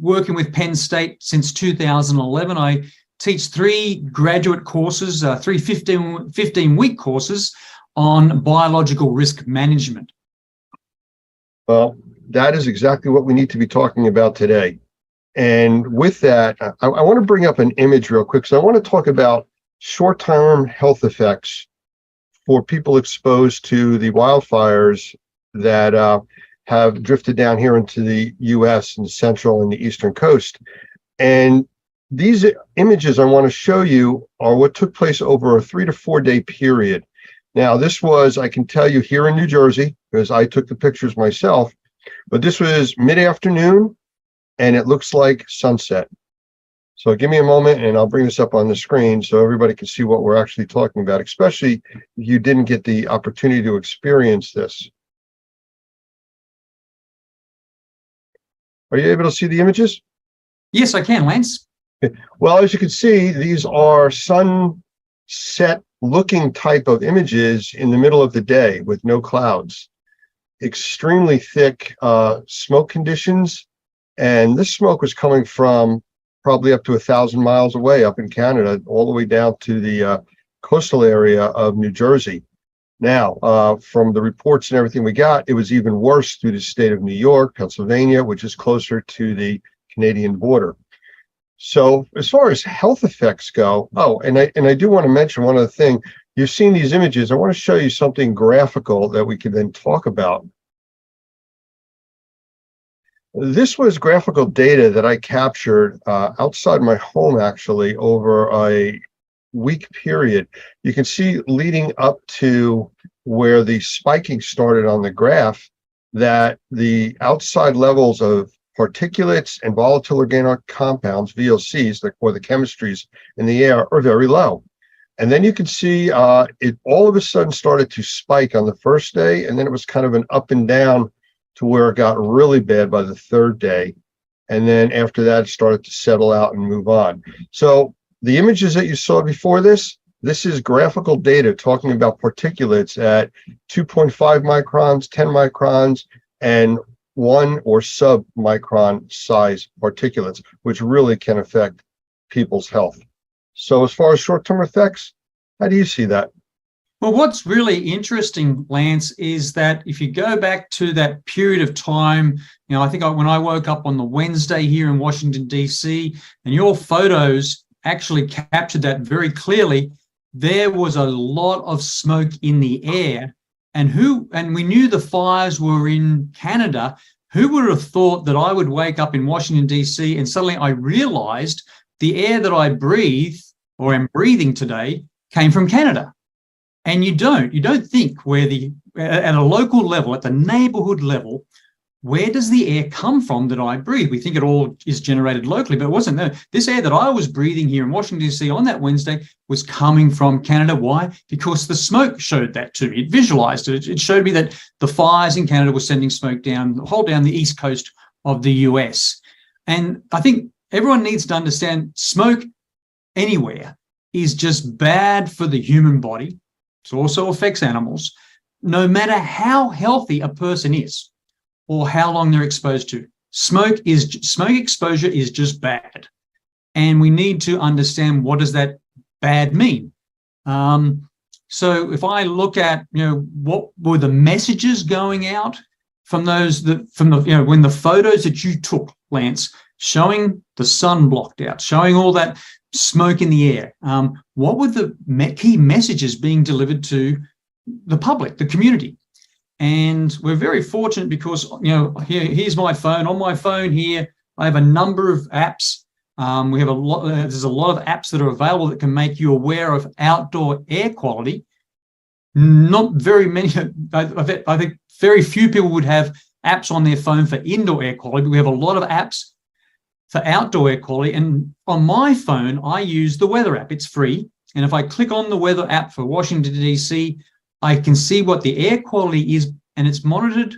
working with Penn State since 2011. I teach 3 graduate courses, 3 15-week courses on biological risk management. Well, that is exactly what we need to be talking about today. And with that, I want to bring up an image real quick. So I want to talk about short-term health effects for people exposed to the wildfires that have drifted down here into the U.S. and the central and the eastern coast. And these images I want to show you are what took place over a 3 to 4 day period. Now, this was, I can tell you, here in New Jersey, because I took the pictures myself, but this was mid-afternoon, and it looks like sunset. So give me a moment, and I'll bring this up on the screen so everybody can see what we're actually talking about, especially if you didn't get the opportunity to experience this. Are you able to see the images? Yes, I can, Lance. Well, as you can see, these are sunset looking type of images in the middle of the day with no clouds. Extremely thick smoke conditions. And this smoke was coming from probably up to 1,000 miles away up in Canada, all the way down to the coastal area of New Jersey. Now, from the reports and everything we got, it was even worse through the state of New York, Pennsylvania, which is closer to the Canadian border. So as far as health effects go, and I do want to mention one other thing. You've seen these images. I want to show you something graphical that we can then talk about. This was graphical data that I captured outside my home, actually, over a week period. You can see leading up to where the spiking started on the graph that the outside levels of particulates and volatile organic compounds, VOCs, or the chemistries in the air, are very low. And then you can see it all of a sudden started to spike on the first day, and then it was kind of an up and down to where it got really bad by the 3rd day. And then after that, it started to settle out and move on. So the images that you saw before this is graphical data talking about particulates at 2.5 microns, 10 microns, and 1 or sub-micron size particulates, which really can affect people's health. So as far as short-term effects, how do you see that? Well, what's really interesting, Lance, is that if you go back to that period of time, I think when I woke up on the Wednesday here in Washington, D.C., and your photos actually captured that very clearly, there was a lot of smoke in the air. And we knew the fires were in Canada. Who would have thought that I would wake up in Washington, D.C., and suddenly I realized the air that I breathe or am breathing today came from Canada? And you don't think at a local level, at the neighborhood level, where does the air come from that I breathe? We think it all is generated locally, but it wasn't. No, this air that I was breathing here in Washington, D.C. on that Wednesday was coming from Canada. Why? Because the smoke showed that to me. It visualized it. It showed me that the fires in Canada were sending smoke down the east coast of the US. And I think everyone needs to understand smoke anywhere is just bad for the human body. It also affects animals, no matter how healthy a person is or how long they're exposed to. Smoke exposure is just bad. And we need to understand, what does that bad mean? So if I look at, what were the messages going out from when the photos that you took, Lance, showing the sun blocked out, showing all that smoke in the air, what were the key messages being delivered to the public, the community? And we're very fortunate because, here's my phone. On my phone here, I have a number of apps. We have there's a lot of apps that are available that can make you aware of outdoor air quality. Not very many, I think very few people would have apps on their phone for indoor air quality, but we have a lot of apps for outdoor air quality. And on my phone, I use the weather app. It's free. And if I click on the weather app for Washington, D.C., I can see what the air quality is, and it's monitored,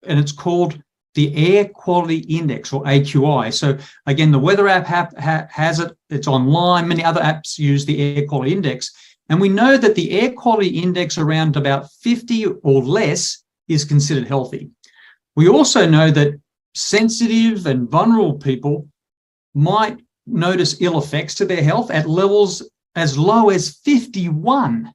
and it's called the Air Quality Index, or AQI. So again, the weather app has it. It's online. Many other apps use the Air Quality Index. And we know that the air quality index around about 50 or less is considered healthy. We also know that sensitive and vulnerable people might notice ill effects to their health at levels as low as 51.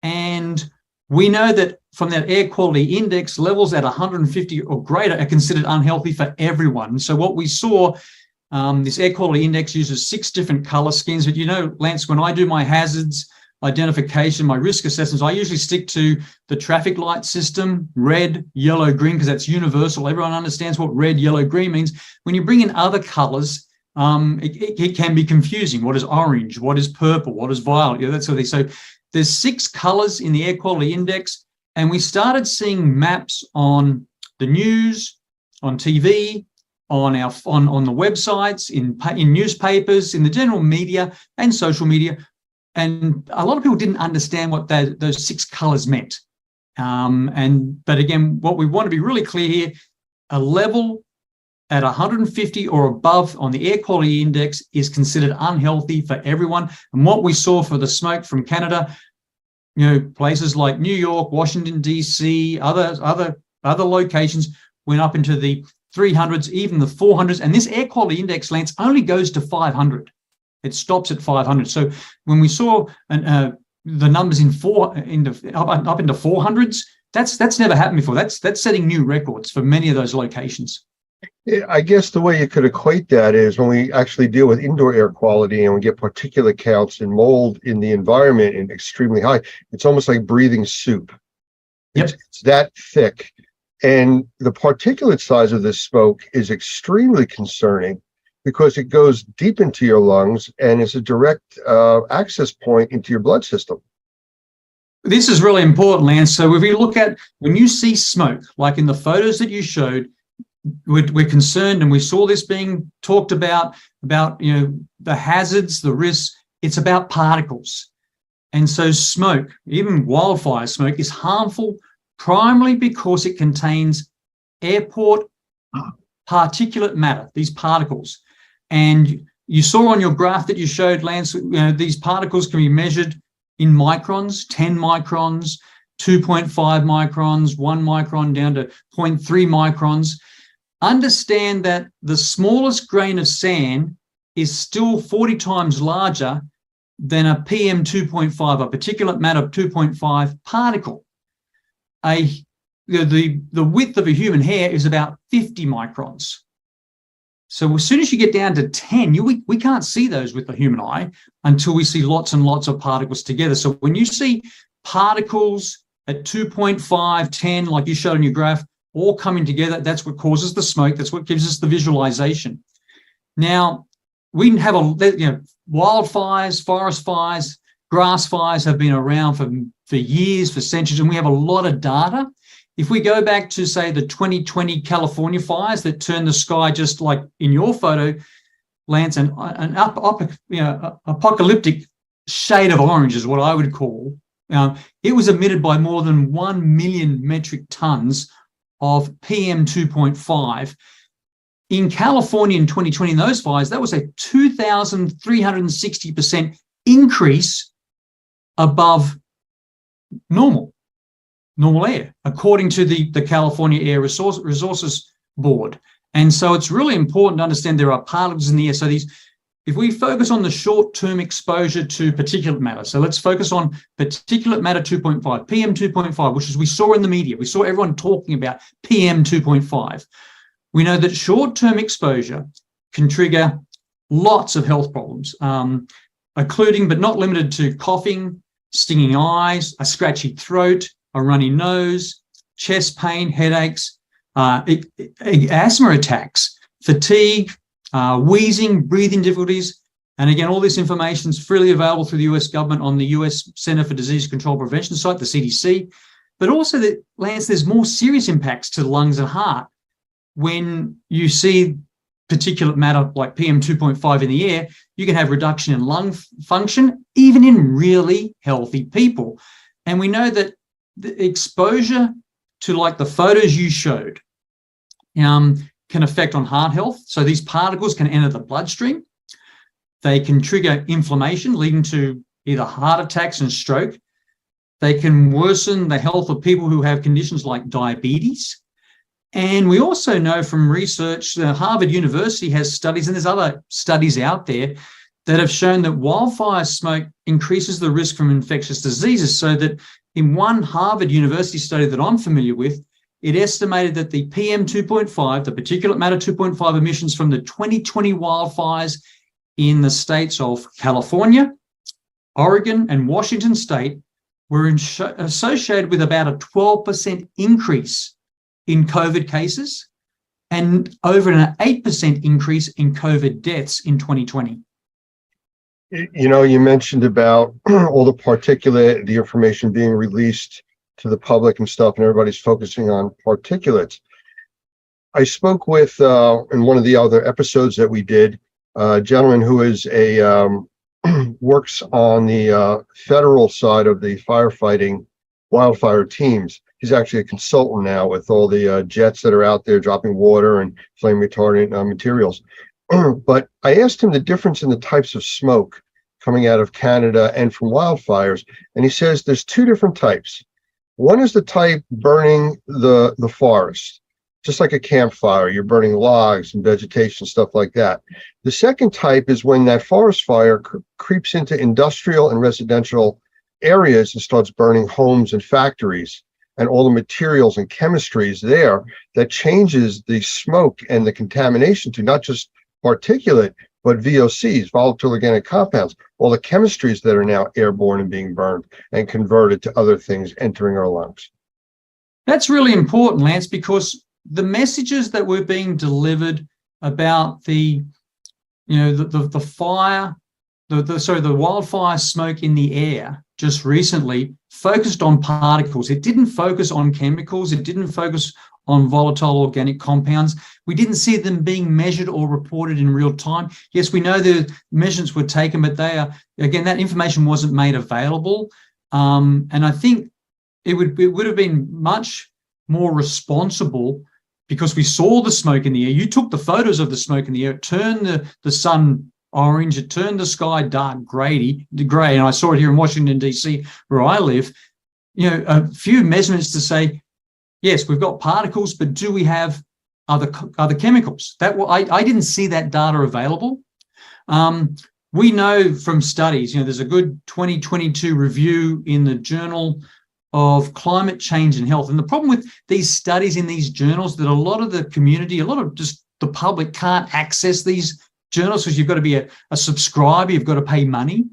And we know that from that air quality index, levels at 150 or greater are considered unhealthy for everyone. So what we saw, this air quality index uses 6 different color schemes. But Lance, when I do my hazards identification, my risk assessments, I usually stick to the traffic light system, red, yellow, green, because that's universal. Everyone understands what red, yellow, green means. When you bring in other colors, it can be confusing. What is orange? What is purple? What is violet? That sort of thing. So there's 6 colors in the air quality index, and we started seeing maps on the news, on TV, on the websites, in newspapers, in the general media and social media. And a lot of people didn't understand what those 6 colors meant. But again, what we want to be really clear here, a level at 150 or above on the air quality index is considered unhealthy for everyone. And what we saw for the smoke from Canada, places like New York, Washington, D.C., other locations went up into the 300s, even the 400s. And this air quality index, Lance, only goes to 500. It stops at 500. So when we saw the numbers up into 400s, that's never happened before. That's setting new records for many of those locations. Yeah, I guess the way you could equate that is when we actually deal with indoor air quality and we get particulate counts and mold in the environment and extremely high, it's almost like breathing soup. Yep. It's that thick. And the particulate size of this smoke is extremely concerning because it goes deep into your lungs and is a direct access point into your blood system. This is really important, Lance. So if you look at, when you see smoke, like in the photos that you showed, we're concerned, and we saw this being talked about the hazards, the risks. It's about particles. And so smoke, even wildfire smoke, is harmful primarily because it contains airport particulate matter, these particles. And you saw on your graph that you showed, Lance, these particles can be measured in microns, 10 microns, 2.5 microns, 1 micron down to 0.3 microns. Understand that the smallest grain of sand is still 40 times larger than a PM 2.5, a particulate matter 2.5 particle. The width of a human hair is about 50 microns. So as soon as you get down to 10, we can't see those with the human eye until we see lots and lots of particles together. So when you see particles at 2.5, 10, like you showed in your graph, all coming together, that's what causes the smoke. That's what gives us the visualization. Now, we have wildfires, forest fires, grass fires have been around for years, for centuries, and we have a lot of data. If we go back to, say, the 2020 California fires that turned the sky just like in your photo, Lance, an apocalyptic shade of orange is what I would call. It was emitted by more than 1 million metric tons of PM 2.5. In California in 2020, in those fires, that was a 2,360% increase above normal air, according to the California Air Resources Board. And so it's really important to understand there are particles in the air. So these, if we focus on the short-term exposure to particulate matter, so let's focus on particulate matter 2.5, PM 2.5, which is we saw in the media. We saw everyone talking about PM 2.5. We know that short-term exposure can trigger lots of health problems, including but not limited to coughing, stinging eyes, a scratchy throat, a runny nose, chest pain, headaches, asthma attacks, fatigue, wheezing, breathing difficulties. And again, all this information is freely available through the US government on the US Center for Disease Control Prevention site, the CDC. But also, that, Lance, there's more serious impacts to the lungs and heart when you see particulate matter like PM 2.5 in the air. You can have reduction in lung function, even in really healthy people. And we know that the exposure to like the photos you showed can affect on heart health. So these particles can enter the bloodstream. They can trigger inflammation, leading to either heart attacks and stroke. They can worsen the health of people who have conditions like diabetes. And we also know from research that Harvard University has studies, and there's other studies out there that have shown that wildfire smoke increases the risk from infectious diseases. So that in one Harvard University study that I'm familiar with, it estimated that the PM 2.5, the particulate matter 2.5 emissions from the 2020 wildfires in the states of California, Oregon, and Washington state were associated with about a 12% increase in COVID cases and over an 8% increase in COVID deaths in 2020. You know, you mentioned about all the particulate, the information being released to the public and stuff, and everybody's focusing on particulates. I spoke with, in one of the other episodes that we did, a gentleman who is works on the federal side of the firefighting wildfire teams. He's actually a consultant now with all the jets that are out there dropping water and flame retardant materials. But I asked him the difference in the types of smoke coming out of Canada and from wildfires. And he says there's two different types. One is the type burning the forest, just like a campfire. You're burning logs and vegetation, stuff like that. The second type is when that forest fire creeps into industrial and residential areas and starts burning homes and factories and all the materials and chemistries there, that changes the smoke and the contamination to not just particulate, but VOCs, volatile organic compounds, all the chemistries that are now airborne and being burned and converted to other things entering our lungs. That's really important, Lance, because the messages that were being delivered about the fire, the wildfire smoke in the air just recently focused on particles. It didn't focus on chemicals. It didn't focus on volatile organic compounds. We didn't see them being measured or reported in real time. Yes, we know the measurements were taken, but that information wasn't made available. And I think it would have been much more responsible, because we saw the smoke in the air. You took the photos of the smoke in the air, it turned the sun orange, it turned the sky dark gray, and I saw it here in Washington, D.C., where I live. A few measurements to say, yes, we've got particles, but do we have other chemicals? I didn't see that data available. We know from studies, there's a good 2022 review in the Journal of Climate Change and Health. And the problem with these studies in these journals, that a lot of the community, a lot of just the public can't access these journals because you've got to be a subscriber, you've got to pay money.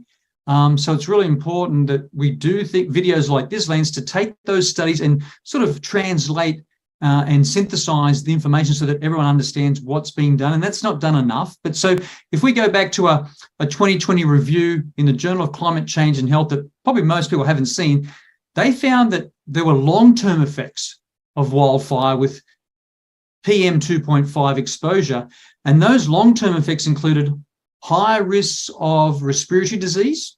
So it's really important that we do think videos like this, Lance, to take those studies and sort of translate and synthesize the information so that everyone understands what's being done. And that's not done enough. But so if we go back to a 2020 review in the Journal of Climate Change and Health that probably most people haven't seen, they found that there were long-term effects of wildfire with PM 2.5 exposure. And those long-term effects included higher risks of respiratory disease,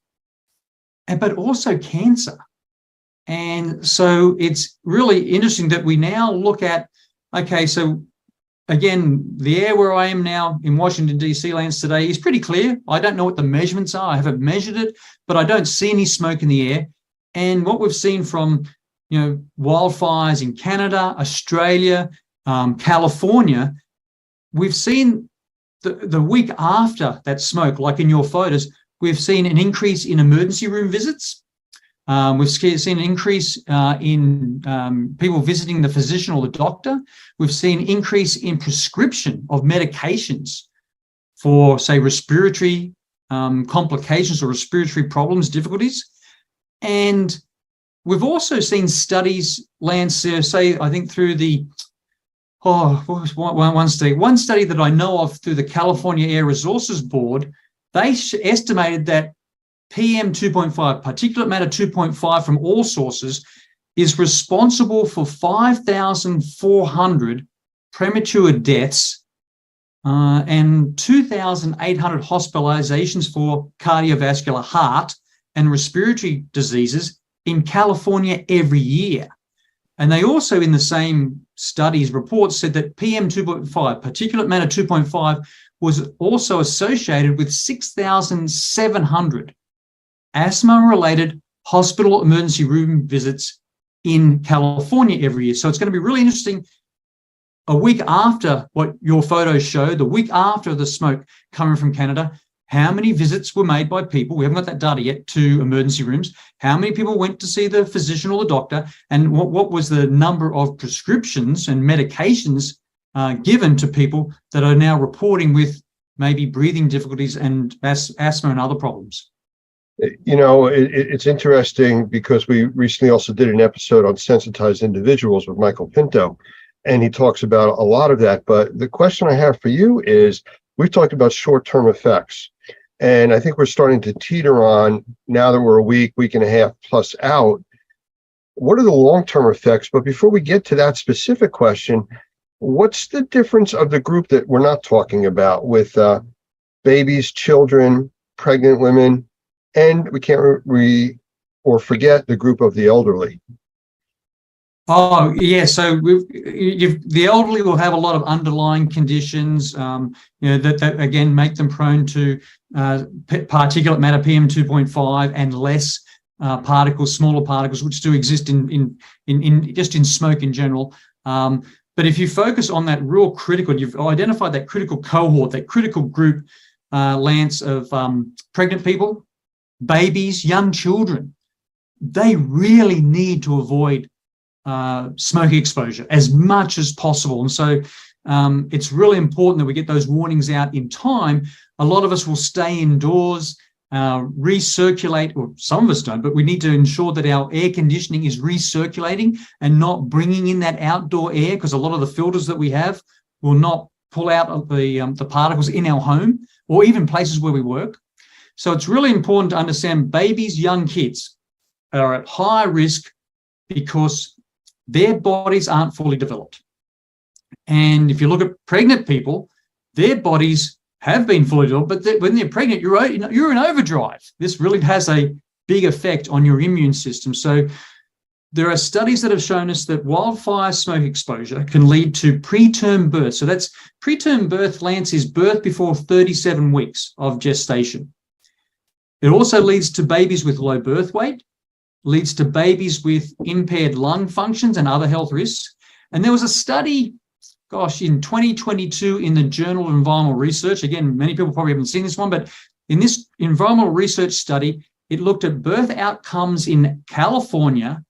but also cancer. And so it's really interesting that we now look at, okay, so again, the air where I am now in Washington, D.C., Lance, today is pretty clear. I don't know what the measurements are. I haven't measured it, but I don't see any smoke in the air. And what we've seen from, wildfires in Canada, Australia, California, we've seen the week after that smoke, like in your photos, we've seen an increase in emergency room visits. We've seen an increase in people visiting the physician or the doctor. We've seen an increase in prescription of medications for, say, respiratory complications or respiratory problems, difficulties. And we've also seen studies, Lance, say, I think through the, what was one study that I know of through the California Air Resources Board, they estimated that PM 2.5, particulate matter 2.5 from all sources, is responsible for 5,400 premature deaths and 2,800 hospitalizations for cardiovascular, heart and respiratory diseases in California every year. And they also, in the same studies reports, said that PM 2.5, particulate matter 2.5, was also associated with 6,700 asthma-related hospital emergency room visits in California every year. So it's going to be really interesting. A week after what your photos show, the week after the smoke coming from Canada, how many visits were made by people, we haven't got that data yet, to emergency rooms, how many people went to see the physician or the doctor, and what was the number of prescriptions and medications given to people that are now reporting with maybe breathing difficulties and asthma and other problems. You know, it's interesting because we recently also did an episode on sensitized individuals with Michael Pinto, and he talks about a lot of that. But the question I have for you is, we've talked about short-term effects, and I think we're starting to teeter on, now that we're a week and a half plus out, what are the long-term effects? But before we get to that specific question, what's the difference of the group that we're not talking about with babies, children, pregnant women, and we can't forget the group of the elderly? Oh, yeah. So the elderly will have a lot of underlying conditions, that again make them prone to particulate matter PM 2.5 and less particles, smaller particles, which do exist in smoke in general. But if you focus on that real critical, you've identified that critical cohort, that critical group, Lance, of pregnant people, babies, young children, they really need to avoid smoke exposure as much as possible. And so it's really important that we get those warnings out in time. A lot of us will stay indoors, recirculate, or some of us don't, but we need to ensure that our air conditioning is recirculating and not bringing in that outdoor air, because a lot of the filters that we have will not pull out the particles in our home or even places where we work. So it's really important to understand babies, young kids are at high risk because their bodies aren't fully developed. And if you look at pregnant people, their bodies have been fully developed, but when they're pregnant, you're in overdrive. This really has a big effect on your immune system. So there are studies that have shown us that wildfire smoke exposure can lead to preterm birth. So that's preterm birth, Lance, is birth before 37 weeks of gestation. It also leads to babies with low birth weight, leads to babies with impaired lung functions and other health risks. And there was a study, in 2022 in the Journal of Environmental Research. Again, many people probably haven't seen this one, but in this environmental research study, it looked at birth outcomes in California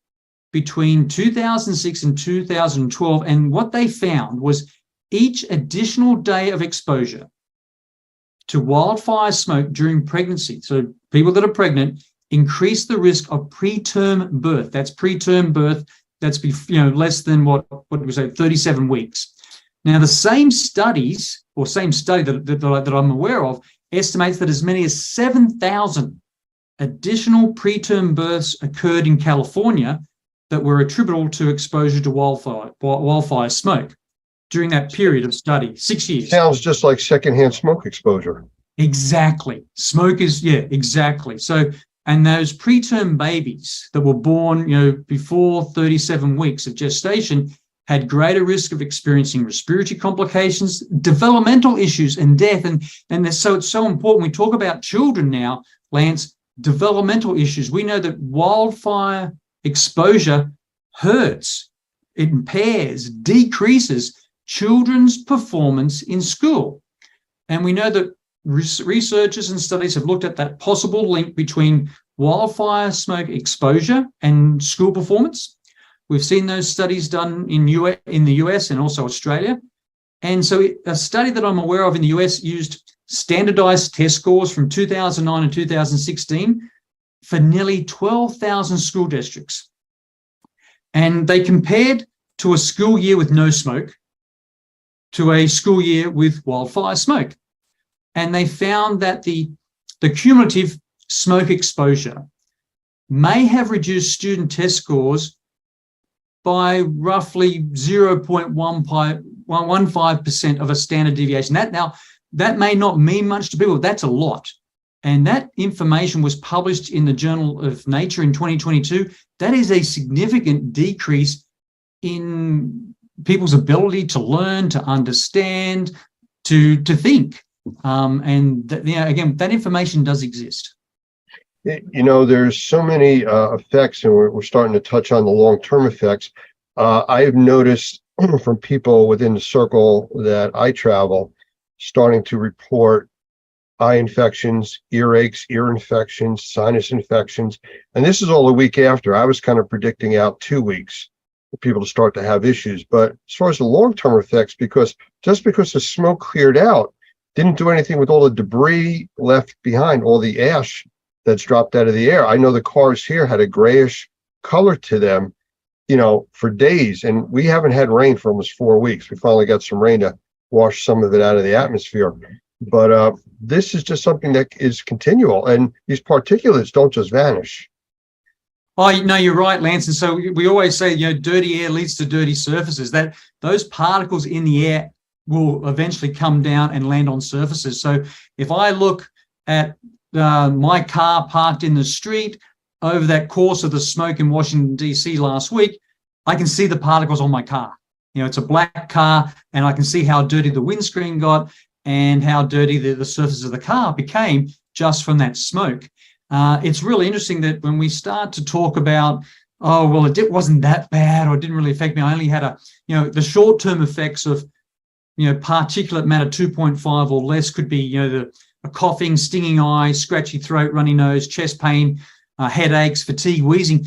between 2006 and 2012. And what they found was each additional day of exposure to wildfire smoke during pregnancy, so people that are pregnant, increase the risk of preterm birth. That's preterm birth. That's less than what we say, 37 weeks. Now, the same studies, or same study that I'm aware of, estimates that as many as 7,000 additional preterm births occurred in California that were attributable to exposure to wildfire smoke during that period of study, 6 years. Sounds just like secondhand smoke exposure. Exactly. Smoke is, exactly. So, and those preterm babies that were born, before 37 weeks of gestation had greater risk of experiencing respiratory complications, developmental issues, and death. And so it's so important. We talk about children now, Lance, developmental issues. We know that wildfire exposure hurts, impairs, decreases children's performance in school. And we know that researchers and studies have looked at that possible link between wildfire smoke exposure and school performance. We've seen those studies done in the US and also Australia. And so a study that I'm aware of in the US used standardized test scores from 2009 and 2016 for nearly 12,000 school districts. And they compared to a school year with no smoke to a school year with wildfire smoke. And they found that the cumulative smoke exposure may have reduced student test scores by roughly 0.15% of a standard deviation. That may not mean much to people. That's a lot. And that information was published in the Journal of Nature in 2022. That is a significant decrease in people's ability to learn, to understand, to think. Again, that information does exist. There's so many effects, and we're starting to touch on the long-term effects. I've noticed from people within the circle that I travel starting to report eye infections, earaches, ear infections, sinus infections. And this is all a week after. I was kind of predicting out 2 weeks for people to start to have issues. But as far as the long-term effects, because the smoke cleared out, didn't do anything with all the debris left behind, all the ash that's dropped out of the air. I know the cars here had a grayish color to them, for days. And we haven't had rain for almost 4 weeks. We finally got some rain to wash some of it out of the atmosphere. But this is just something that is continual, and these particulates don't just vanish. Oh, no, you're right, Lance. And so we always say, dirty air leads to dirty surfaces, that those particles in the air will eventually come down and land on surfaces. So if I look at my car parked in the street over that course of the smoke in Washington, D.C. last week, I can see the particles on my car. It's a black car, and I can see how dirty the windscreen got and how dirty the surface of the car became just from that smoke. It's really interesting that when we start to talk about, it wasn't that bad, or it didn't really affect me, I only had the short-term effects of, particulate matter 2.5 or less could be, a coughing, stinging eye, scratchy throat, runny nose, chest pain, headaches, fatigue, wheezing.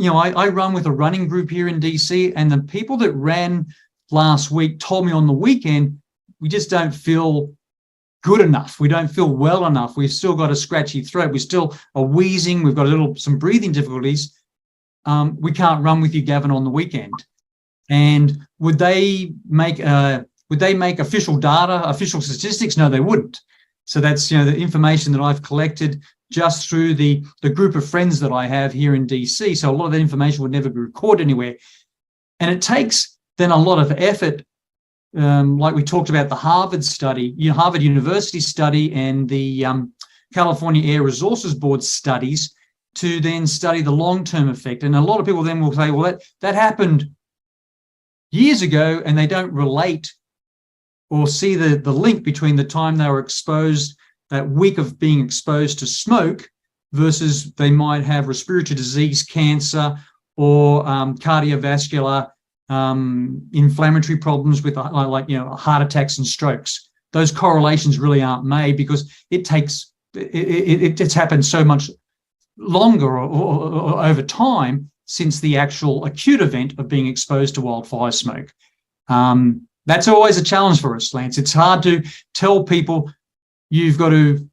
I run with a running group here in DC, and the people that ran last week told me on the weekend, we just don't feel good enough. We don't feel well enough. We've still got a scratchy throat. We still are wheezing. We've got some breathing difficulties. We can't run with you, Gavin, on the weekend. And would they make official data, official statistics? No, they wouldn't. So that's, the information that I've collected just through the group of friends that I have here in DC. So a lot of that information would never be recorded anywhere. And it takes then a lot of effort, like we talked about the Harvard study, Harvard University study, and the California Air Resources Board studies, to then study the long-term effect. And a lot of people then will say, well, that happened years ago, and they don't relate or see the link between the time they were exposed, that week of being exposed to smoke, versus they might have respiratory disease, cancer, or cardiovascular inflammatory problems with heart attacks and strokes. Those correlations really aren't made because it's happened so much longer or over time since the actual acute event of being exposed to wildfire smoke. That's always a challenge for us, Lance. It's hard to tell people you've got to,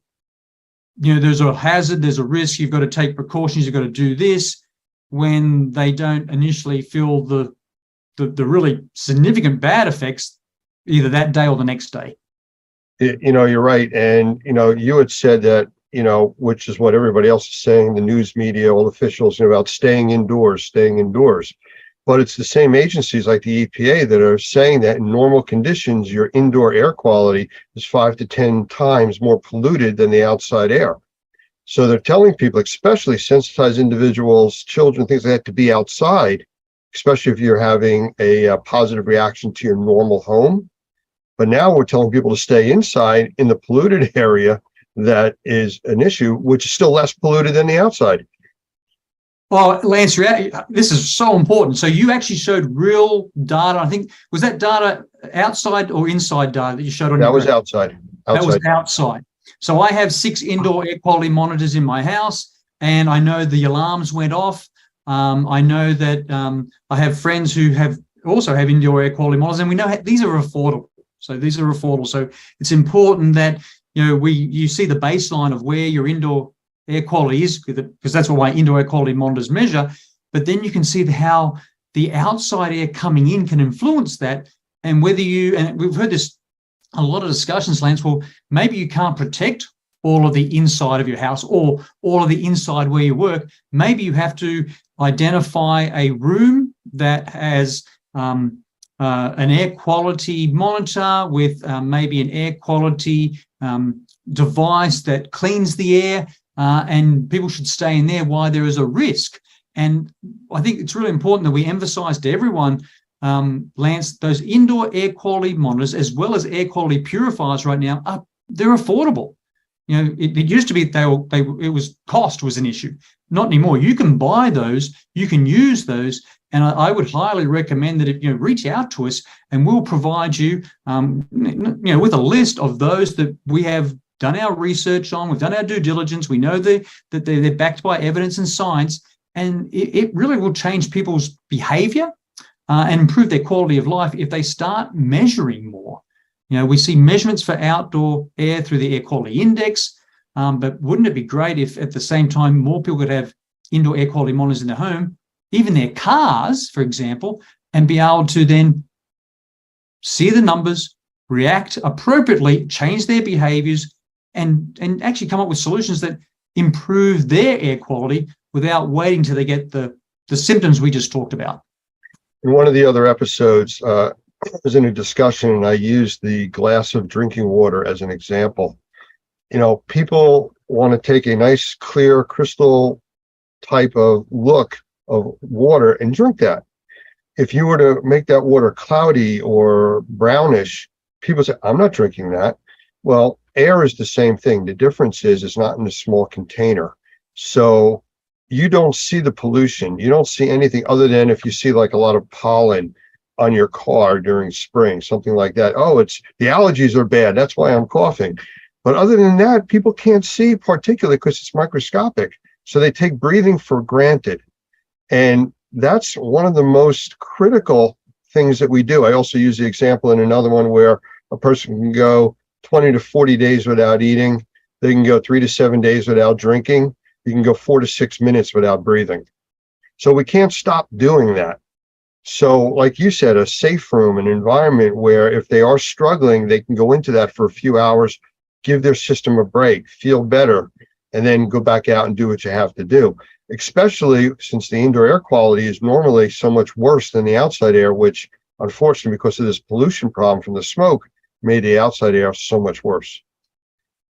there's a hazard, there's a risk, you've got to take precautions, you've got to do this, when they don't initially feel the really significant bad effects either that day or the next day. You're right. And, you had said that, which is what everybody else is saying, the news media, all officials, about staying indoors. But it's the same agencies like the EPA that are saying that in normal conditions, your indoor air quality is 5 to 10 times more polluted than the outside air. So they're telling people, especially sensitized individuals, children, things like that, to be outside, especially if you're having a positive reaction to your normal home. But now we're telling people to stay inside in the polluted area that is an issue, which is still less polluted than the outside. Well, Lance, this is so important. So you actually showed real data. I think, was that data outside or inside data that you showed on? That was outside. That was Outside. outside. So I have 6 indoor air quality monitors in my house, and I know the alarms went off. I know that I have friends who also have indoor air quality monitors, and we know these are affordable. So these are affordable. So it's important that you see the baseline of where your indoor air quality is, because that's what my indoor air quality monitors measure. But then you can see how the outside air coming in can influence that, and whether and we've heard this a lot of discussions, Lance. Well, maybe you can't protect all of the inside of your house or all of the inside where you work. Maybe you have to identify a room that has an air quality monitor with maybe an air quality device that cleans the air, and people should stay in there while there is a risk. And I think it's really important that we emphasize to everyone, Lance, those indoor air quality monitors as well as air quality purifiers right now, they're affordable. It used to be cost was an issue. Not anymore. You can buy those, you can use those, and I would highly recommend that if you reach out to us, and we'll provide you, with a list of those that we have done our research on, we've done our due diligence, we know that they're backed by evidence and science, and it really will change people's behavior and improve their quality of life if they start measuring more. We see measurements for outdoor air through the air quality index, but wouldn't it be great if at the same time more people could have indoor air quality monitors in their home, even their cars, for example, and be able to then see the numbers, react appropriately, change their behaviors, and actually come up with solutions that improve their air quality without waiting till they get the symptoms we just talked about. In one of the other episodes, I was in a discussion and I used the glass of drinking water as an example. People want to take a nice, clear, crystal type of look of water and drink that. If you were to make that water cloudy or brownish, people say, I'm not drinking that. Well, air is the same thing. The difference is it's not in a small container. So you don't see the pollution. You don't see anything other than if you see like a lot of pollen on your car during spring, something like that. Oh, it's the allergies are bad. That's why I'm coughing. But other than that, people can't see particulate because it's microscopic. So they take breathing for granted. And that's one of the most critical things that we do. I also use the example in another one where a person can go 20 to 40 days without eating. They can go 3 to 7 days without drinking. You can go 4 to 6 minutes without breathing. So we can't stop doing that. So like you said, a safe room, an environment where if they are struggling, they can go into that for a few hours, give their system a break, feel better, and then go back out and do what you have to do. Especially since the indoor air quality is normally so much worse than the outside air, which unfortunately, because of this pollution problem from the smoke, made the outside air so much worse.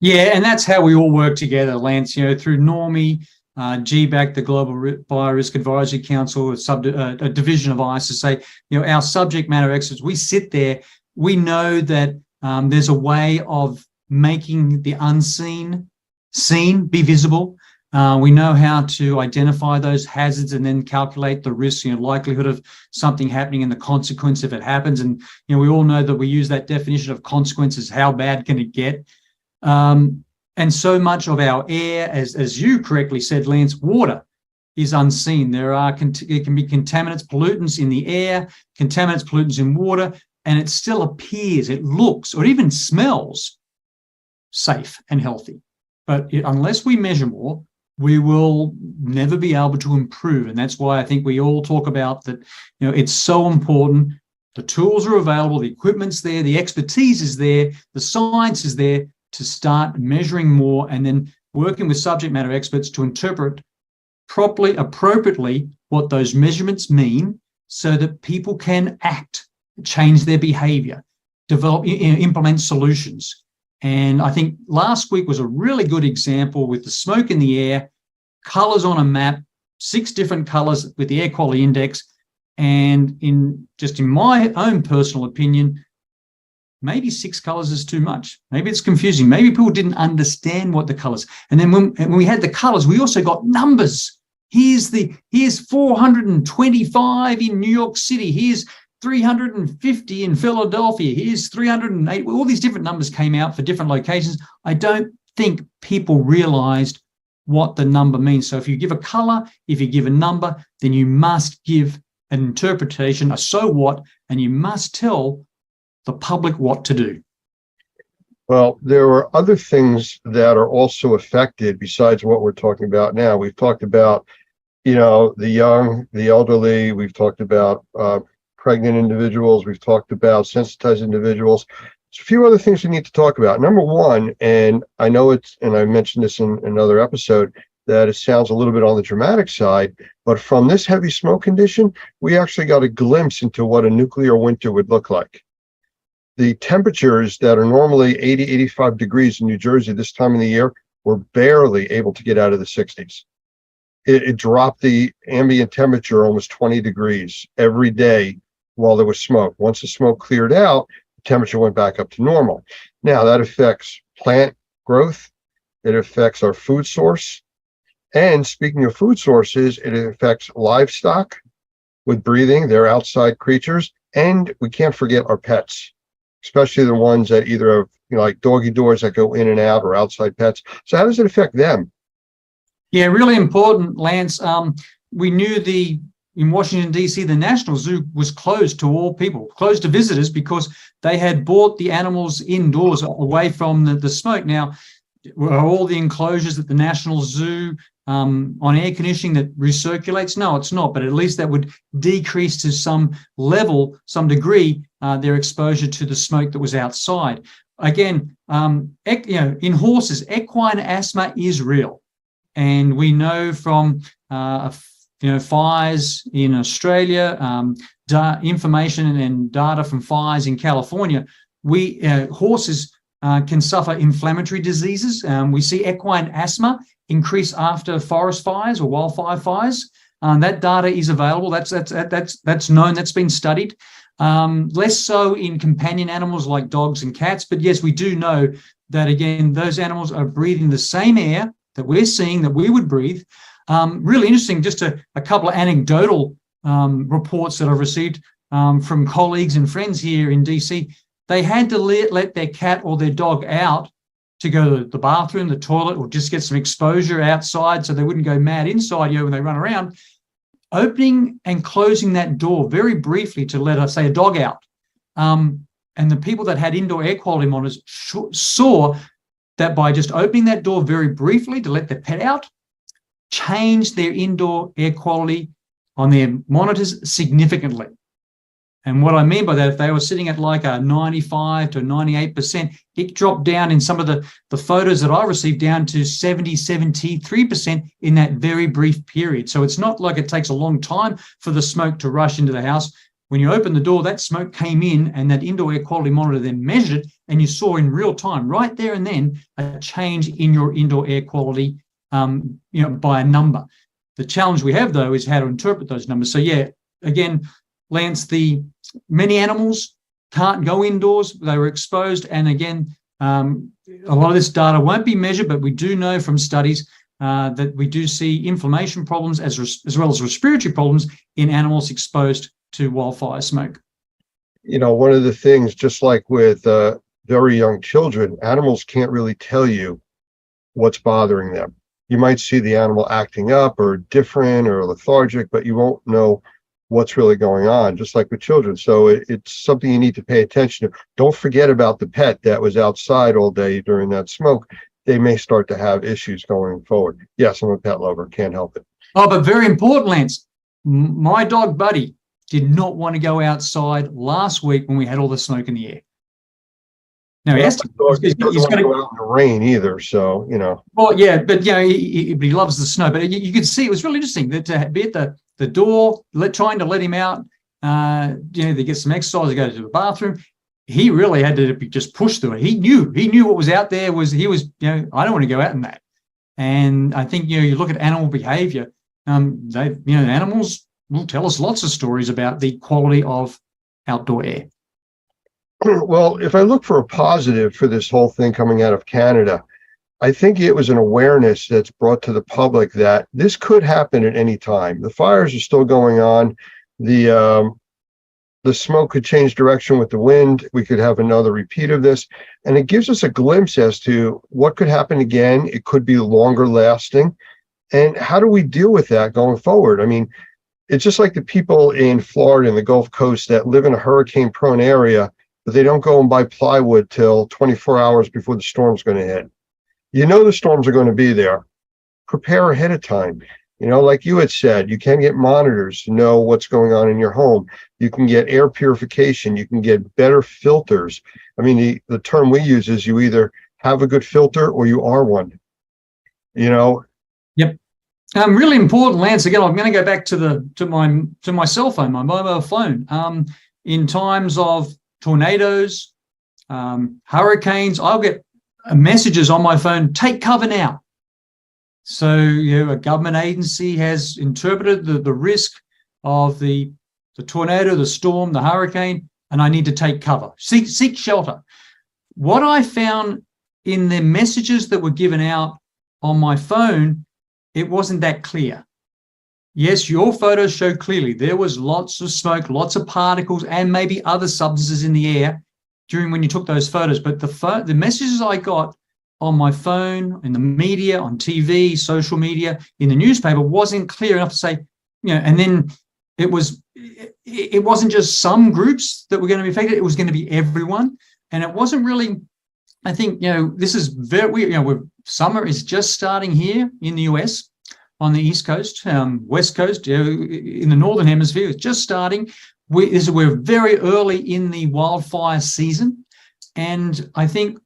Yeah, and that's how we all work together, Lance, through NORMI, GBAC, the Global Biorisk Advisory Council, a division of ISSA, our subject matter experts, we sit there, we know that there's a way of making the unseen seen, be visible. We know how to identify those hazards and then calculate the risk, likelihood of something happening and the consequence if it happens. And, we all know that we use that definition of consequences, how bad can it get? And so much of our air, as you correctly said, Lance, water is unseen. There can be contaminants, pollutants in the air, contaminants, pollutants in water, and it still appears, it looks, or even smells safe and healthy. But unless we measure more, we will never be able to improve. And that's why I think we all talk about that, it's so important. The tools are available, the equipment's there, the expertise is there, the science is there to start measuring more and then working with subject matter experts to interpret properly, appropriately what those measurements mean so that people can act, change their behavior, develop, implement solutions. And I think last week was a really good example with the smoke in the air, colors on a map, 6 different colors with the air quality index. And in my own personal opinion, maybe 6 colors is too much. Maybe it's confusing. Maybe people didn't understand what the colors. And then when we had the colors, we also got numbers. Here's 425 in New York City. Here's 350 in Philadelphia. Here's 308. All these different numbers came out for different locations. I don't think people realized what the number means. So if you give a color, if you give a number, then you must give an interpretation, a so what, and you must tell the public what to do. Well, there are other things that are also affected besides what we're talking about now. We've talked about, the young, the elderly. We've talked about pregnant individuals. We've talked about sensitized individuals. There's a few other things we need to talk about. Number one, and I know and I mentioned this in another episode, that it sounds a little bit on the dramatic side, but from this heavy smoke condition, we actually got a glimpse into what a nuclear winter would look like. The temperatures that are normally 80, 85 degrees in New Jersey this time of the year were barely able to get out of the 60s. It dropped the ambient temperature almost 20 degrees every day while there was smoke. Once the smoke cleared out, the temperature went back up to normal. Now that affects plant growth. It affects our food source. And speaking of food sources, it affects livestock with breathing. They're outside creatures. And we can't forget our pets, especially the ones that either have, like doggy doors that go in and out or outside pets. So how does it affect them? Yeah, really important, Lance. We knew in Washington, D.C., the National Zoo was closed to all people, closed to visitors, because they had brought the animals indoors away from the smoke. Now, are all the enclosures at the National Zoo on air conditioning that recirculates? No, it's not, but at least that would decrease to some level, some degree, their exposure to the smoke that was outside. Again, in horses, equine asthma is real. And we know from, fires in Australia, information and data from fires in California, horses can suffer inflammatory diseases. We see equine asthma increase after forest fires or wildfire fires. That data is available. That's known. That's been studied. Less so in companion animals like dogs and cats. But yes, we do know that, again, those animals are breathing the same air that we're seeing, that we would breathe. Really interesting, just a couple of anecdotal reports that I've received from colleagues and friends here in DC. They had to let their cat or their dog out to go to the bathroom, the toilet, or just get some exposure outside so they wouldn't go mad inside when they run around. Opening and closing that door very briefly to let, say, a dog out. And the people that had indoor air quality monitors saw that by just opening that door very briefly to let their pet out, changed their indoor air quality on their monitors significantly. And what I mean by that, if they were sitting at like a 95 to 98%, it dropped down in some of the photos that I received down to 70, 73% in that very brief period. So it's not like it takes a long time for the smoke to rush into the house. When you open the door, that smoke came in, and that indoor air quality monitor then measured it, and you saw in real time, right there and then, a change in your indoor air quality, by a number. The challenge we have, though, is how to interpret those numbers. So yeah, again, Lance, many animals can't go indoors. They were exposed. And again, a lot of this data won't be measured, but we do know from studies that we do see inflammation problems as well as respiratory problems in animals exposed to wildfire smoke. One of the things, just like with very young children, animals can't really tell you what's bothering them. You might see the animal acting up or different or lethargic, but you won't know what's really going on, just like with children. So it's something you need to pay attention to. Don't forget about the pet that was outside all day during that smoke. They may start to have issues going forward. Yes, I'm a pet lover, can't help it. Oh, but very important, Lance. My dog Buddy did not want to go outside last week when we had all the smoke in the air. Now, he has to. He doesn't want to go out in the rain either, so, Well, yeah, but, he loves the snow. But you could see it was really interesting that to be at the door, trying to let him out, to get some exercise, to go to the bathroom. He really had to be just pushed through it. He knew what was out there. I don't want to go out in that. And I think, you look at animal behavior, animals will tell us lots of stories about the quality of outdoor air. Well, if I look for a positive for this whole thing coming out of Canada, I think it was an awareness that's brought to the public that this could happen at any time. The fires are still going on. The the smoke could change direction with the wind. We could have another repeat of this. And it gives us a glimpse as to what could happen again. It could be longer lasting. And how do we deal with that going forward? I mean, it's just like the people in Florida and the Gulf Coast that live in a hurricane prone area, but they don't go and buy plywood till 24 hours before the storm's going to hit. You know the storms are going to be there. Prepare ahead of time. You know, like you had said, you can get monitors to know what's going on in your home. You can get air purification. You can get better filters. I mean, the term we use is you either have a good filter or you are one. You know? Yep. Really important, Lance. Again, I'm going to go back to my cell phone, my mobile phone. In times of tornadoes, hurricanes, I'll get messages on my phone, take cover now. So, you know, a government agency has interpreted the risk of the tornado, the storm, the hurricane, and I need to take cover, seek shelter. What I found in the messages that were given out on my phone, it wasn't that clear. Yes, your photos show clearly there was lots of smoke, lots of particles, and maybe other substances in the air during when you took those photos. But the messages I got on my phone, in the media, on TV, social media, in the newspaper wasn't clear enough to say, you know, and then it wasn't just some groups that were going to be affected, it was going to be everyone. And it wasn't really, I think, you know, this is very, you know, summer is just starting here in the US on the East Coast, West Coast, in the Northern Hemisphere, it's just starting. We're very early in the wildfire season. And I think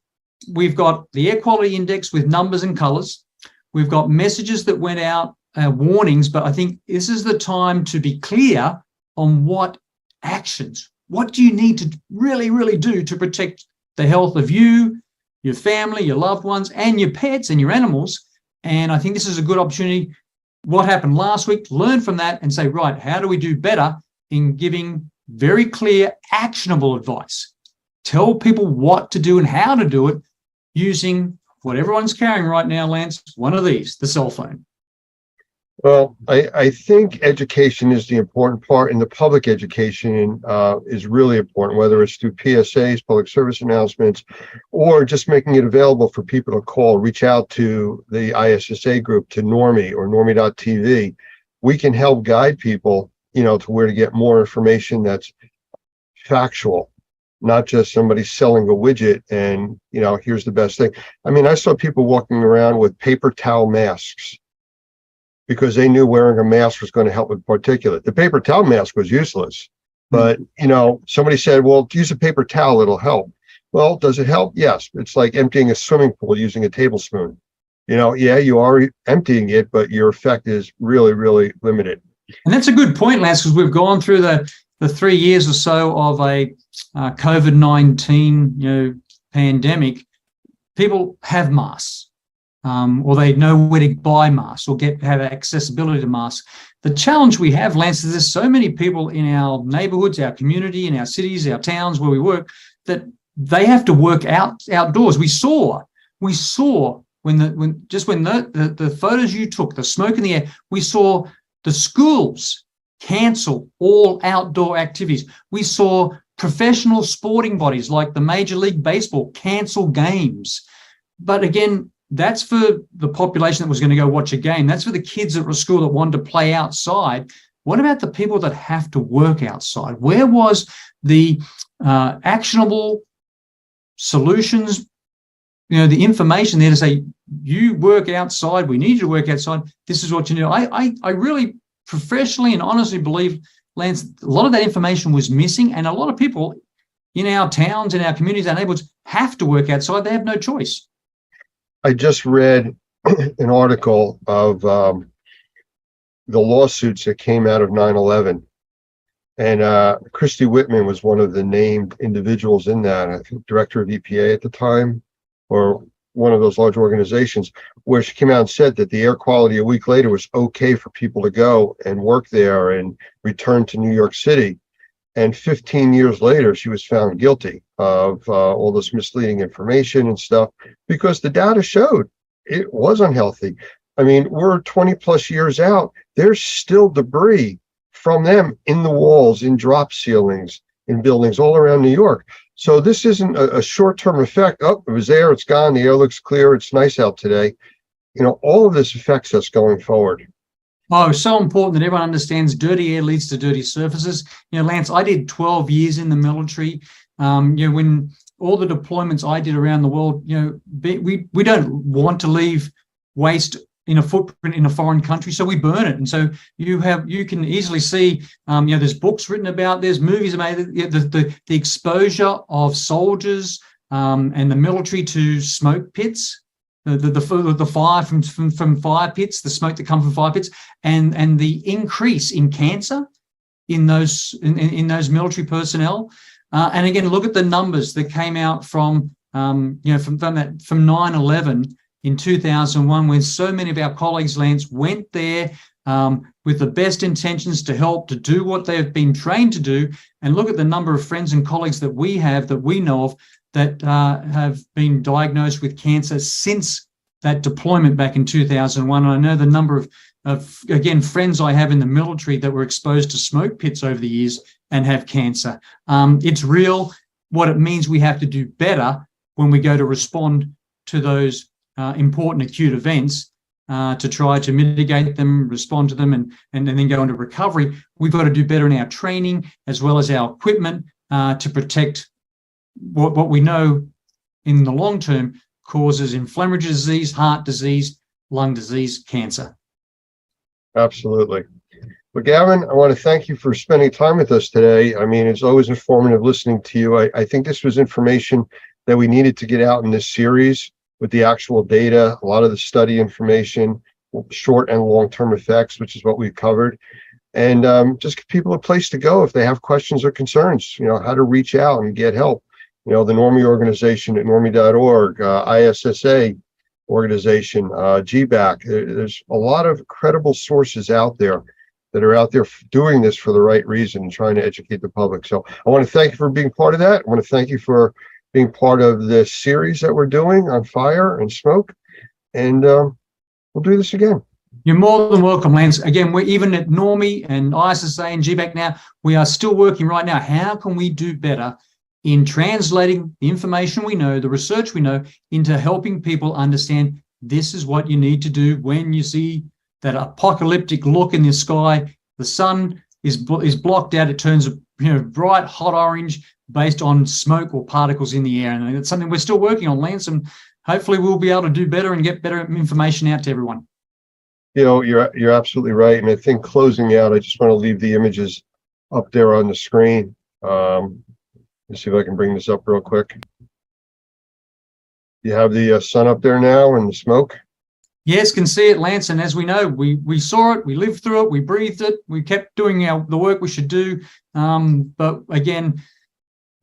we've got the air quality index with numbers and colors. We've got messages that went out, warnings, but I think this is the time to be clear on what actions, what do you need to really, really do to protect the health of you, your family, your loved ones, and your pets and your animals. And I think this is a good opportunity. What happened last week, learn from that and say, right, how do we do better in giving very clear, actionable advice? Tell people what to do and how to do it using what everyone's carrying right now, Lance, one of these, the cell phone. Well, I think education is the important part, and the public education is really important, whether it's through PSAs, public service announcements, or just making it available for people to call, reach out to the ISSA group, to Normie or Normie.tv. We can help guide people, you know, to where to get more information that's factual, not just somebody selling a widget and, you know, here's the best thing. I mean, I saw people walking around with paper towel masks because they knew wearing a mask was going to help with particulate. The paper towel mask was useless, but, you know, somebody said, well, use a paper towel, it'll help. Well, does it help? Yes. It's like emptying a swimming pool using a tablespoon. You know, yeah, you are emptying it, but your effect is really, really limited. And that's a good point, Lance, because we've gone through the 3 years or so of a COVID-19, pandemic. People have masks. Or they know where to buy masks or have accessibility to masks. The challenge we have, Lance, is there's so many people in our neighborhoods, our community, in our cities, our towns where we work, that they have to work outdoors. We saw when the photos you took, the smoke in the air, we saw the schools cancel all outdoor activities. We saw professional sporting bodies like the Major League Baseball cancel games. But again, that's for the population that was going to go watch a game. That's for the kids at a school that wanted to play outside. What about the people that have to work outside? Where was the actionable solutions, the information there to say, you work outside, we need you to work outside, this is what you do. I really professionally and honestly believe, Lance, a lot of that information was missing, and a lot of people in our towns, in our communities, our neighborhoods have to work outside. They have no choice. I just read an article of the lawsuits that came out of 9/11. And Christy Whitman was one of the named individuals in that, I think director of EPA at the time, or one of those large organizations, where she came out and said that the air quality a week later was okay for people to go and work there and return to New York City. And 15 years later, she was found guilty of all this misleading information and stuff, because the data showed it was unhealthy. I mean, we're 20 plus years out. There's still debris from them in the walls, in drop ceilings, in buildings all around New York. So this isn't a short-term effect. Oh, it was there, it's gone, the air looks clear, it's nice out today. You know, all of this affects us going forward. Oh, so important that everyone understands dirty air leads to dirty surfaces. You know, Lance, I did 12 years in the military. You know, when all the deployments I did around the world, you know, we don't want to leave waste in a footprint in a foreign country, so we burn it. And so you can easily see, you know, there's books written about, there's movies about the exposure of soldiers and the military to smoke pits. The fire from fire pits, the smoke that comes from fire pits, and the increase in cancer in those military personnel. And again, look at the numbers that came out from you know, from 9/11 in 2001, when so many of our colleagues, Lance, went there with the best intentions to help, to do what they've been trained to do. And look at the number of friends and colleagues that we have, that we know of, that have been diagnosed with cancer since that deployment back in 2001. And I know the number of again, friends I have in the military that were exposed to smoke pits over the years and have cancer. It's real. What it means, we have to do better when we go to respond to those important acute events, to try to mitigate them, respond to them, and then go into recovery. We've got to do better in our training as well as our equipment to protect what we know in the long term causes inflammatory disease, heart disease, lung disease, cancer. Absolutely. Well, Gavin, I want to thank you for spending time with us today. I mean, it's always informative listening to you. I think this was information that we needed to get out in this series with the actual data, a lot of the study information, short and long-term effects, which is what we've covered. And just give people a place to go if they have questions or concerns, you know, how to reach out and get help. You know, the Normie organization at normie.org, ISSA organization, GBAC. There's a lot of credible sources out there that are out there doing this for the right reason and trying to educate the public. So I want to thank you for being part of that. I want to thank you for being part of this series that we're doing on fire and smoke. And we'll do this again. You're more than welcome, Lance. Again, we're even at Normie and ISSA and GBAC now, we are still working right now. How can we do better in translating the information we know, the research we know, into helping people understand this is what you need to do when you see that apocalyptic look in the sky. The sun is blocked out. It turns bright hot orange based on smoke or particles in the air. And it's something we're still working on, Lance, and hopefully we'll be able to do better and get better information out to everyone. You know, you're absolutely right. And I think closing out, I just want to leave the images up there on the screen. Let's see if I can bring this up real quick. You have the sun up there now and the smoke? Yes, can see it, Lance. And as we know, we saw it, we lived through it, we breathed it, we kept doing the work we should do. But again,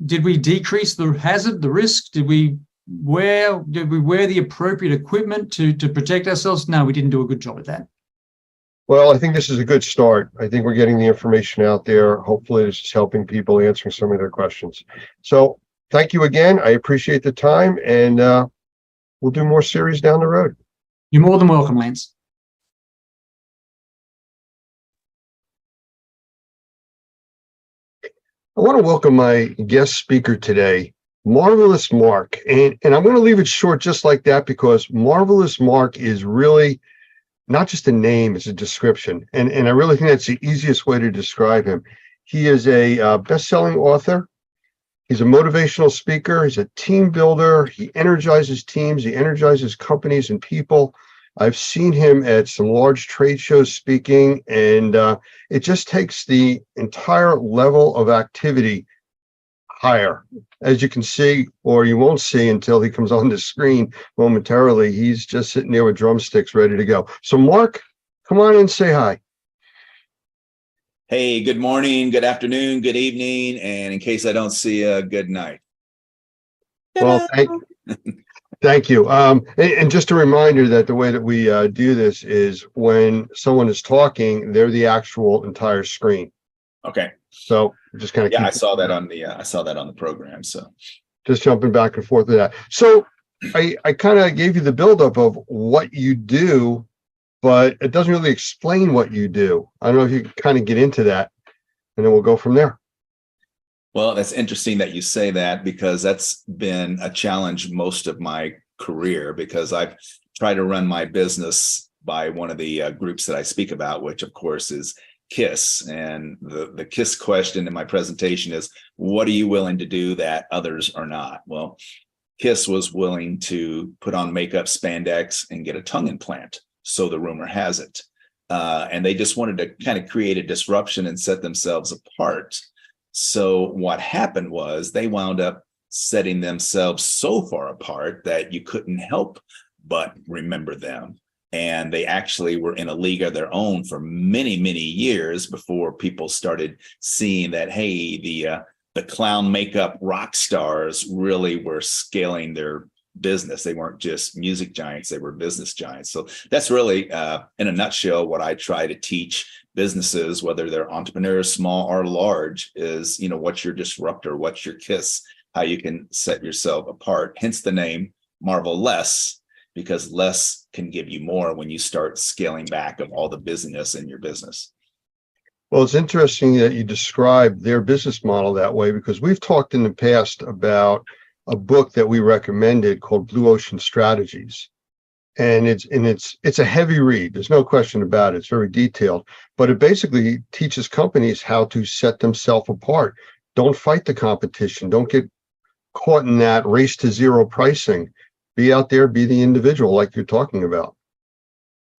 did we decrease the hazard, the risk? Did we wear the appropriate equipment to protect ourselves? No, we didn't do a good job at that. Well, I think this is a good start. I think we're getting the information out there. Hopefully this is helping people, answering some of their questions. So thank you again. I appreciate the time, and we'll do more series down the road. You're more than welcome, Lance. I want to welcome my guest speaker today, Marvelous Mark. And I'm going to leave it short just like that, because Marvelous Mark is really not just a name, it's a description. And I really think that's the easiest way to describe him. He is a best-selling author. He's a motivational speaker. He's a team builder. He energizes teams. He energizes companies and people. I've seen him at some large trade shows speaking, and it just takes the entire level of activity higher. As you can see, or you won't see until he comes on the screen momentarily, he's just sitting there with drumsticks ready to go. So Mark, come on in, say hi. Hey, good morning, good afternoon, good evening, and in case I don't see you, good night. Well, thank you. And just a reminder that the way that we do this is when someone is talking, they're the actual entire screen. Okay. So just kind of I saw that on the program. So just jumping back and forth with that. So I kind of gave you the buildup of what you do, but it doesn't really explain what you do. I don't know if you can kind of get into that, and then we'll go from there. Well, that's interesting that you say that, because that's been a challenge most of my career, because I've tried to run my business by one of the groups that I speak about, which of course is KISS. And the KISS question in my presentation is, what are you willing to do that others are not? Well, KISS was willing to put on makeup, spandex, and get a tongue implant. So the rumor has it. And they just wanted to kind of create a disruption and set themselves apart. So what happened was they wound up setting themselves so far apart that you couldn't help but remember them. And they actually were in a league of their own for many, many years before people started seeing that, hey, the clown makeup rock stars really were scaling their business. They weren't just music giants, they were business giants. So that's really, in a nutshell, what I try to teach businesses, whether they're entrepreneurs, small or large, is, what's your disruptor, what's your KISS, how you can set yourself apart. Hence the name Marvel Less, because less can give you more when you start scaling back of all the busyness in your business. Well, it's interesting that you describe their business model that way, because we've talked in the past about a book that we recommended called Blue Ocean Strategies. And it's a heavy read. There's no question about it. It's very detailed, but it basically teaches companies how to set themselves apart. Don't fight the competition. Don't get caught in that race to zero pricing. Be out there, be the individual like you're talking about.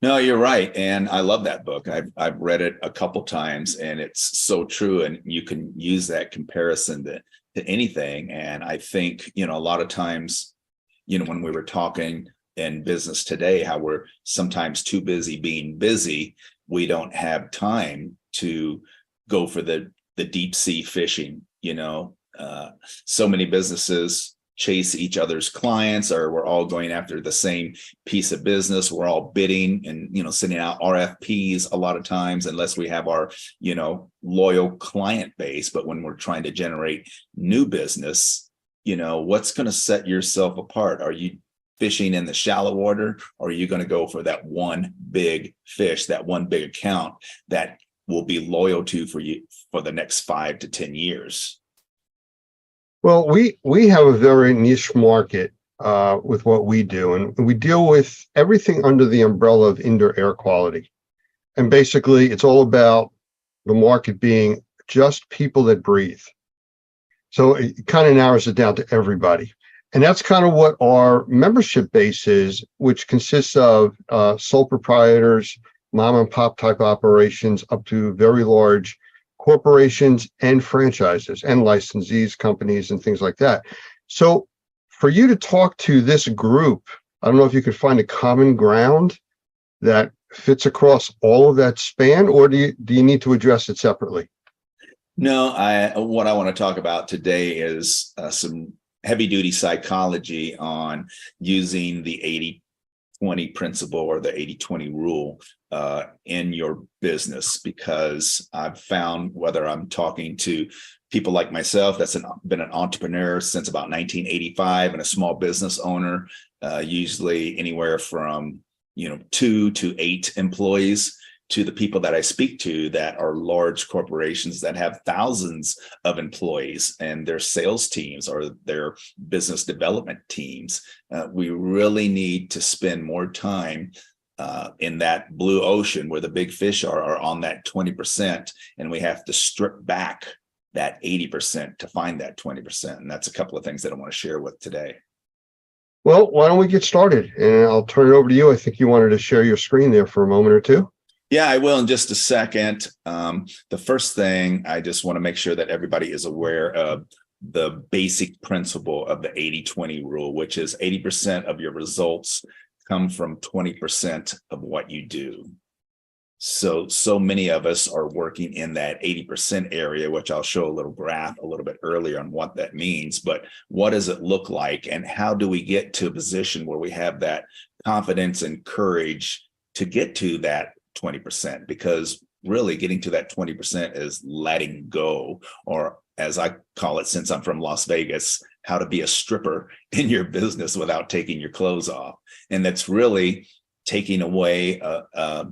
No, you're right. And I love that book. I've read it a couple times, and it's so true. And you can use that comparison to anything. And I think, a lot of times, when we were talking in business today, how we're sometimes too busy being busy, we don't have time to go for the deep sea fishing. So many businesses chase each other's clients, or we're all going after the same piece of business. We're all bidding and, sending out RFPs a lot of times, unless we have our, loyal client base. But when we're trying to generate new business, what's going to set yourself apart? Are you fishing in the shallow water, or are you going to go for that one big fish, that one big account that will be loyal to for you for the next 5 to 10 years? Well, we have a very niche market with what we do, and we deal with everything under the umbrella of indoor air quality. And basically, it's all about the market being just people that breathe. So it kind of narrows it down to everybody. And that's kind of what our membership base is, which consists of sole proprietors, mom and pop type operations, up to very large corporations and franchises and licensees, companies, and things like that. So for you to talk to this group, I don't know if you could find a common ground that fits across all of that span, or do you need to address it separately? No, what I want to talk about today is some heavy duty psychology on using the 80-20 principle, or the 80-20 rule, in your business, because I've found, whether I'm talking to people like myself that's been an entrepreneur since about 1985 and a small business owner, usually anywhere from 2 to 8 employees, to the people that I speak to that are large corporations that have thousands of employees and their sales teams or their business development teams. We really need to spend more time in that blue ocean where the big fish are on that 20%, and we have to strip back that 80% to find that 20%. And that's a couple of things that I want to share with today. Well, why don't we get started? And I'll turn it over to you. I think you wanted to share your screen there for a moment or two. Yeah, I will in just a second. The first thing, I just want to make sure that everybody is aware of the basic principle of the 80-20 rule, which is 80% of your results come from 20% of what you do. So many of us are working in that 80% area, which I'll show a little graph a little bit earlier on what that means. But what does it look like, and how do we get to a position where we have that confidence and courage to get to that 20%? Because really getting to that 20% is letting go, or as I call it, since I'm from Las Vegas, how to be a stripper in your business without taking your clothes off. And that's really taking away,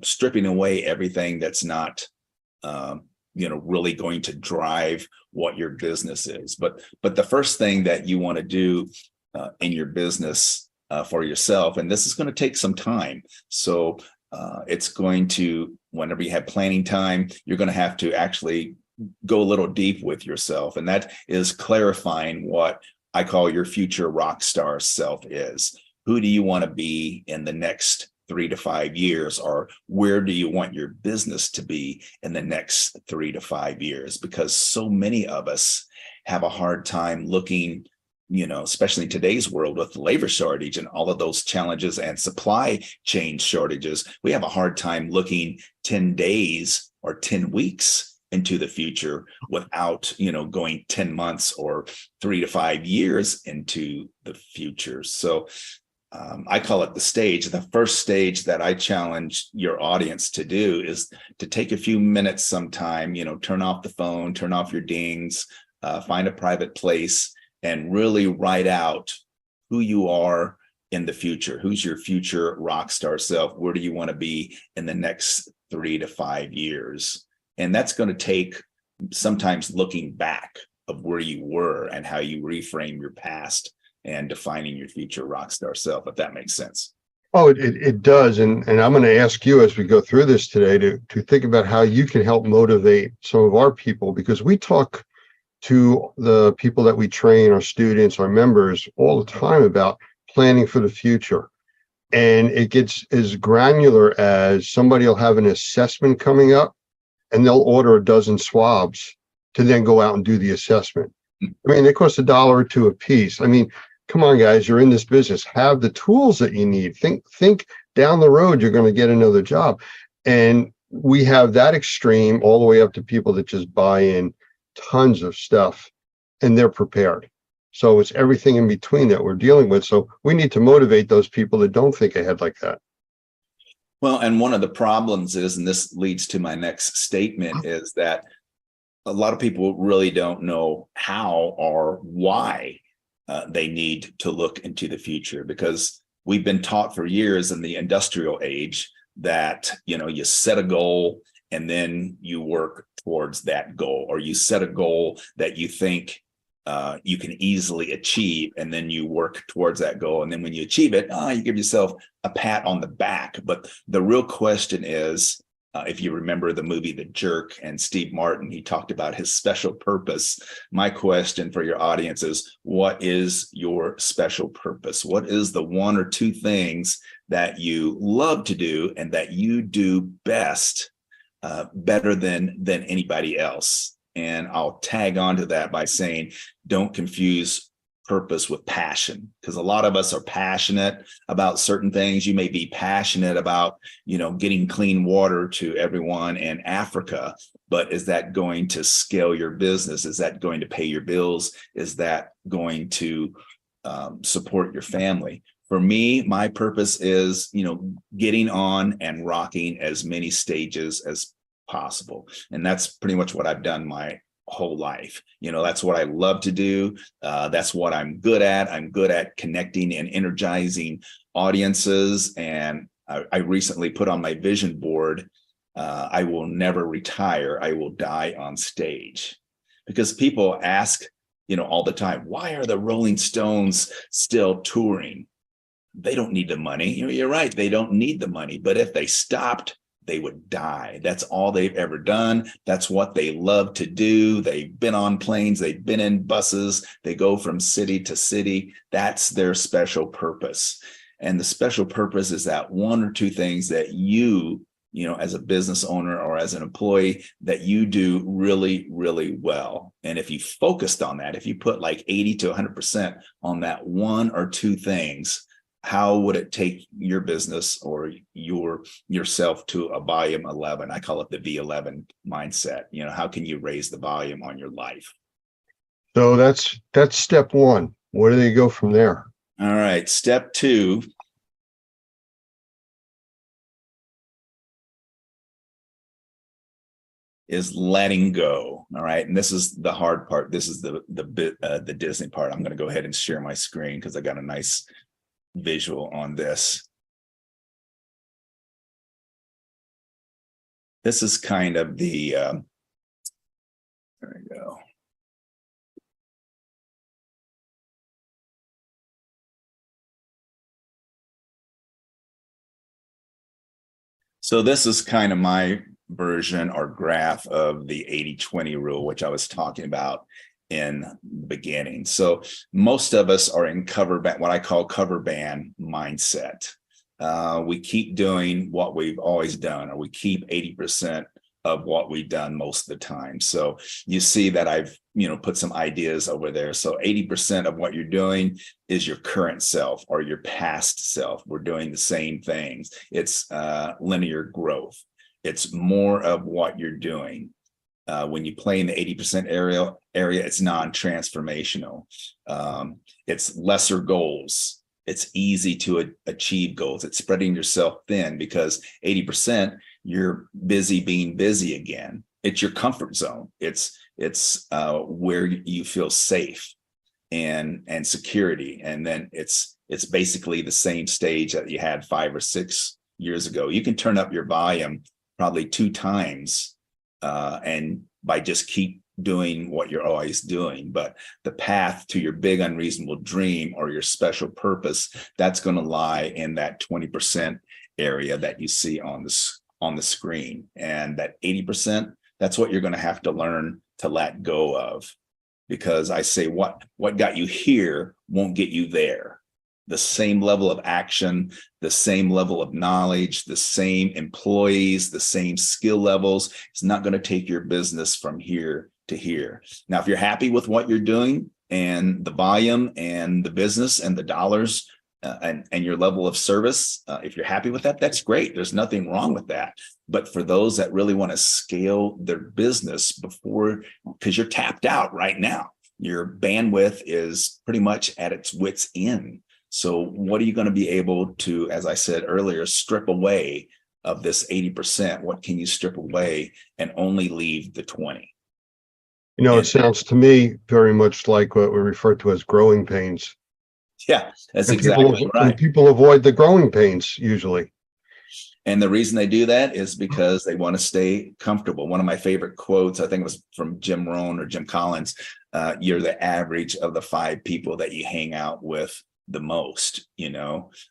stripping away everything that's not really going to drive what your business is. But the first thing that you want to do in your business for yourself, and this is going to take some time. So it's going to, whenever you have planning time, you're going to have to actually go a little deep with yourself. And that is clarifying what I call your future rock star self is. Who do you want to be in the next 3 to 5 years, or where do you want your business to be in the next 3 to 5 years? Because so many of us have a hard time looking, especially in today's world with the labor shortage and all of those challenges and supply chain shortages, we have a hard time looking 10 days or 10 weeks into the future without, going 10 months or 3 to 5 years into the future. So I call it the stage. The first stage that I challenge your audience to do is to take a few minutes sometime, turn off the phone, turn off your dings, find a private place, and really write out who you are in the future. Who's your future rock star self? Where do you want to be in the next 3 to 5 years? And that's going to take sometimes looking back of where you were and how you reframe your past and defining your future rock star self, if that makes sense. Oh, it does. And I'm going to ask you as we go through this today to think about how you can help motivate some of our people, because we talk to the people that we train, our students, our members, all the time about planning for the future. And it gets as granular as somebody will have an assessment coming up and they'll order a dozen swabs to then go out and do the assessment. I mean, they cost $1 or $2 a piece. I mean, come on, guys, you're in this business. Have the tools that you need. Think down the road, you're going to get another job. And we have that extreme all the way up to people that just buy in tons of stuff and they're prepared. So it's everything in between that we're dealing with. So we need to motivate those people that don't think ahead like that. Well, and one of the problems is, and this leads to my next statement, is that a lot of people really don't know how or why they need to look into the future, because we've been taught for years in the industrial age that, you set a goal and then you work towards that goal, or you set a goal that you think you can easily achieve, and then you work towards that goal. And then when you achieve it, you give yourself a pat on the back. But the real question is, if you remember the movie The Jerk and Steve Martin, he talked about his special purpose. My question for your audience is, what is your special purpose? What is the 1 or 2 things that you love to do and that you do best, better than anybody else? And I'll tag on to that by saying, don't confuse purpose with passion, because a lot of us are passionate about certain things. You may be passionate about, getting clean water to everyone in Africa, but is that going to scale your business? Is that going to pay your bills? Is that going to support your family? For me, my purpose is, getting on and rocking as many stages as possible. And that's pretty much what I've done my whole life. That's what I love to do. That's what I'm good at. I'm good at connecting and energizing audiences. And I recently put on my vision board, I will never retire. I will die on stage. Because people ask, all the time, why are the Rolling Stones still touring? They don't need the money. You're right. They don't need the money. But if they stopped, they would die. That's all they've ever done. That's what they love to do. They've been on planes. They've been in buses. They go from city to city. That's their special purpose. And the special purpose is that 1 or 2 things that you, as a business owner or as an employee, that you do really, really well. And if you focused on that, if you put like 80 to 100% on that 1 or 2 things, how would it take your business or yourself to a volume 11? I call it the V11 mindset. How can you raise the volume on your life? So that's step 1. Where do they go from there? All right. Step 2. Is letting go. All right. And this is the hard part. This is the Disney part. I'm going to go ahead and share my screen because I got a nice visual on this. This is kind of the There we go. So this is kind of my version or graph of the 80-20 rule, which I was talking about in the beginning. So most of us are in cover band, what I call cover band mindset. We keep doing what we've always done, or we keep 80% of what we've done most of the time. So you see that I've, put some ideas over there. So 80% of what you're doing is your current self or your past self. We're doing the same things. It's linear growth. It's more of what you're doing. When you play in the 80% area, it's non-transformational. It's lesser goals. It's easy to achieve goals. It's spreading yourself thin because 80%, you're busy being busy again. It's your comfort zone. It's where you feel safe and security. And then it's basically the same stage that you had 5 or 6 years ago. You can turn up your volume probably 2 times and by just keep doing what you're always doing. But the path to your big unreasonable dream or your special purpose, that's going to lie in that 20% area that you see on the screen. And that 80%, that's what you're going to have to learn to let go of, because I say what got you here won't get you there. The same level of action, the same level of knowledge, the same employees, the same skill levels. It's not going to take your business from here to here. Now, if you're happy with what you're doing and the volume and the business and the dollars and your level of service, if you're happy with that, that's great. There's nothing wrong with that. But for those that really want to scale their business because you're tapped out right now, your bandwidth is pretty much at its wit's end. So what are you going to be able to, as I said earlier, strip away of this 80%? What can you strip away and only leave the 20? It sounds to me very much like what we refer to as growing pains. Yeah, that's And exactly and right. people avoid the growing pains usually. And the reason they do that is because they want to stay comfortable. One of my favorite quotes, I think it was from Jim Rohn or Jim Collins, you're the average of the 5 people that you hang out with the most,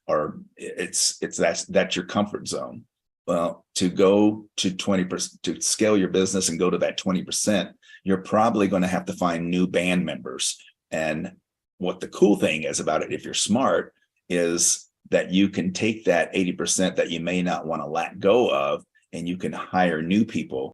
or that's your comfort zone. Well, to go to 20%, to scale your business and go to that 20%, you're probably going to have to find new band members. And what the cool thing is about it, if you're smart, is that you can take that 80% that you may not want to let go of, and you can hire new people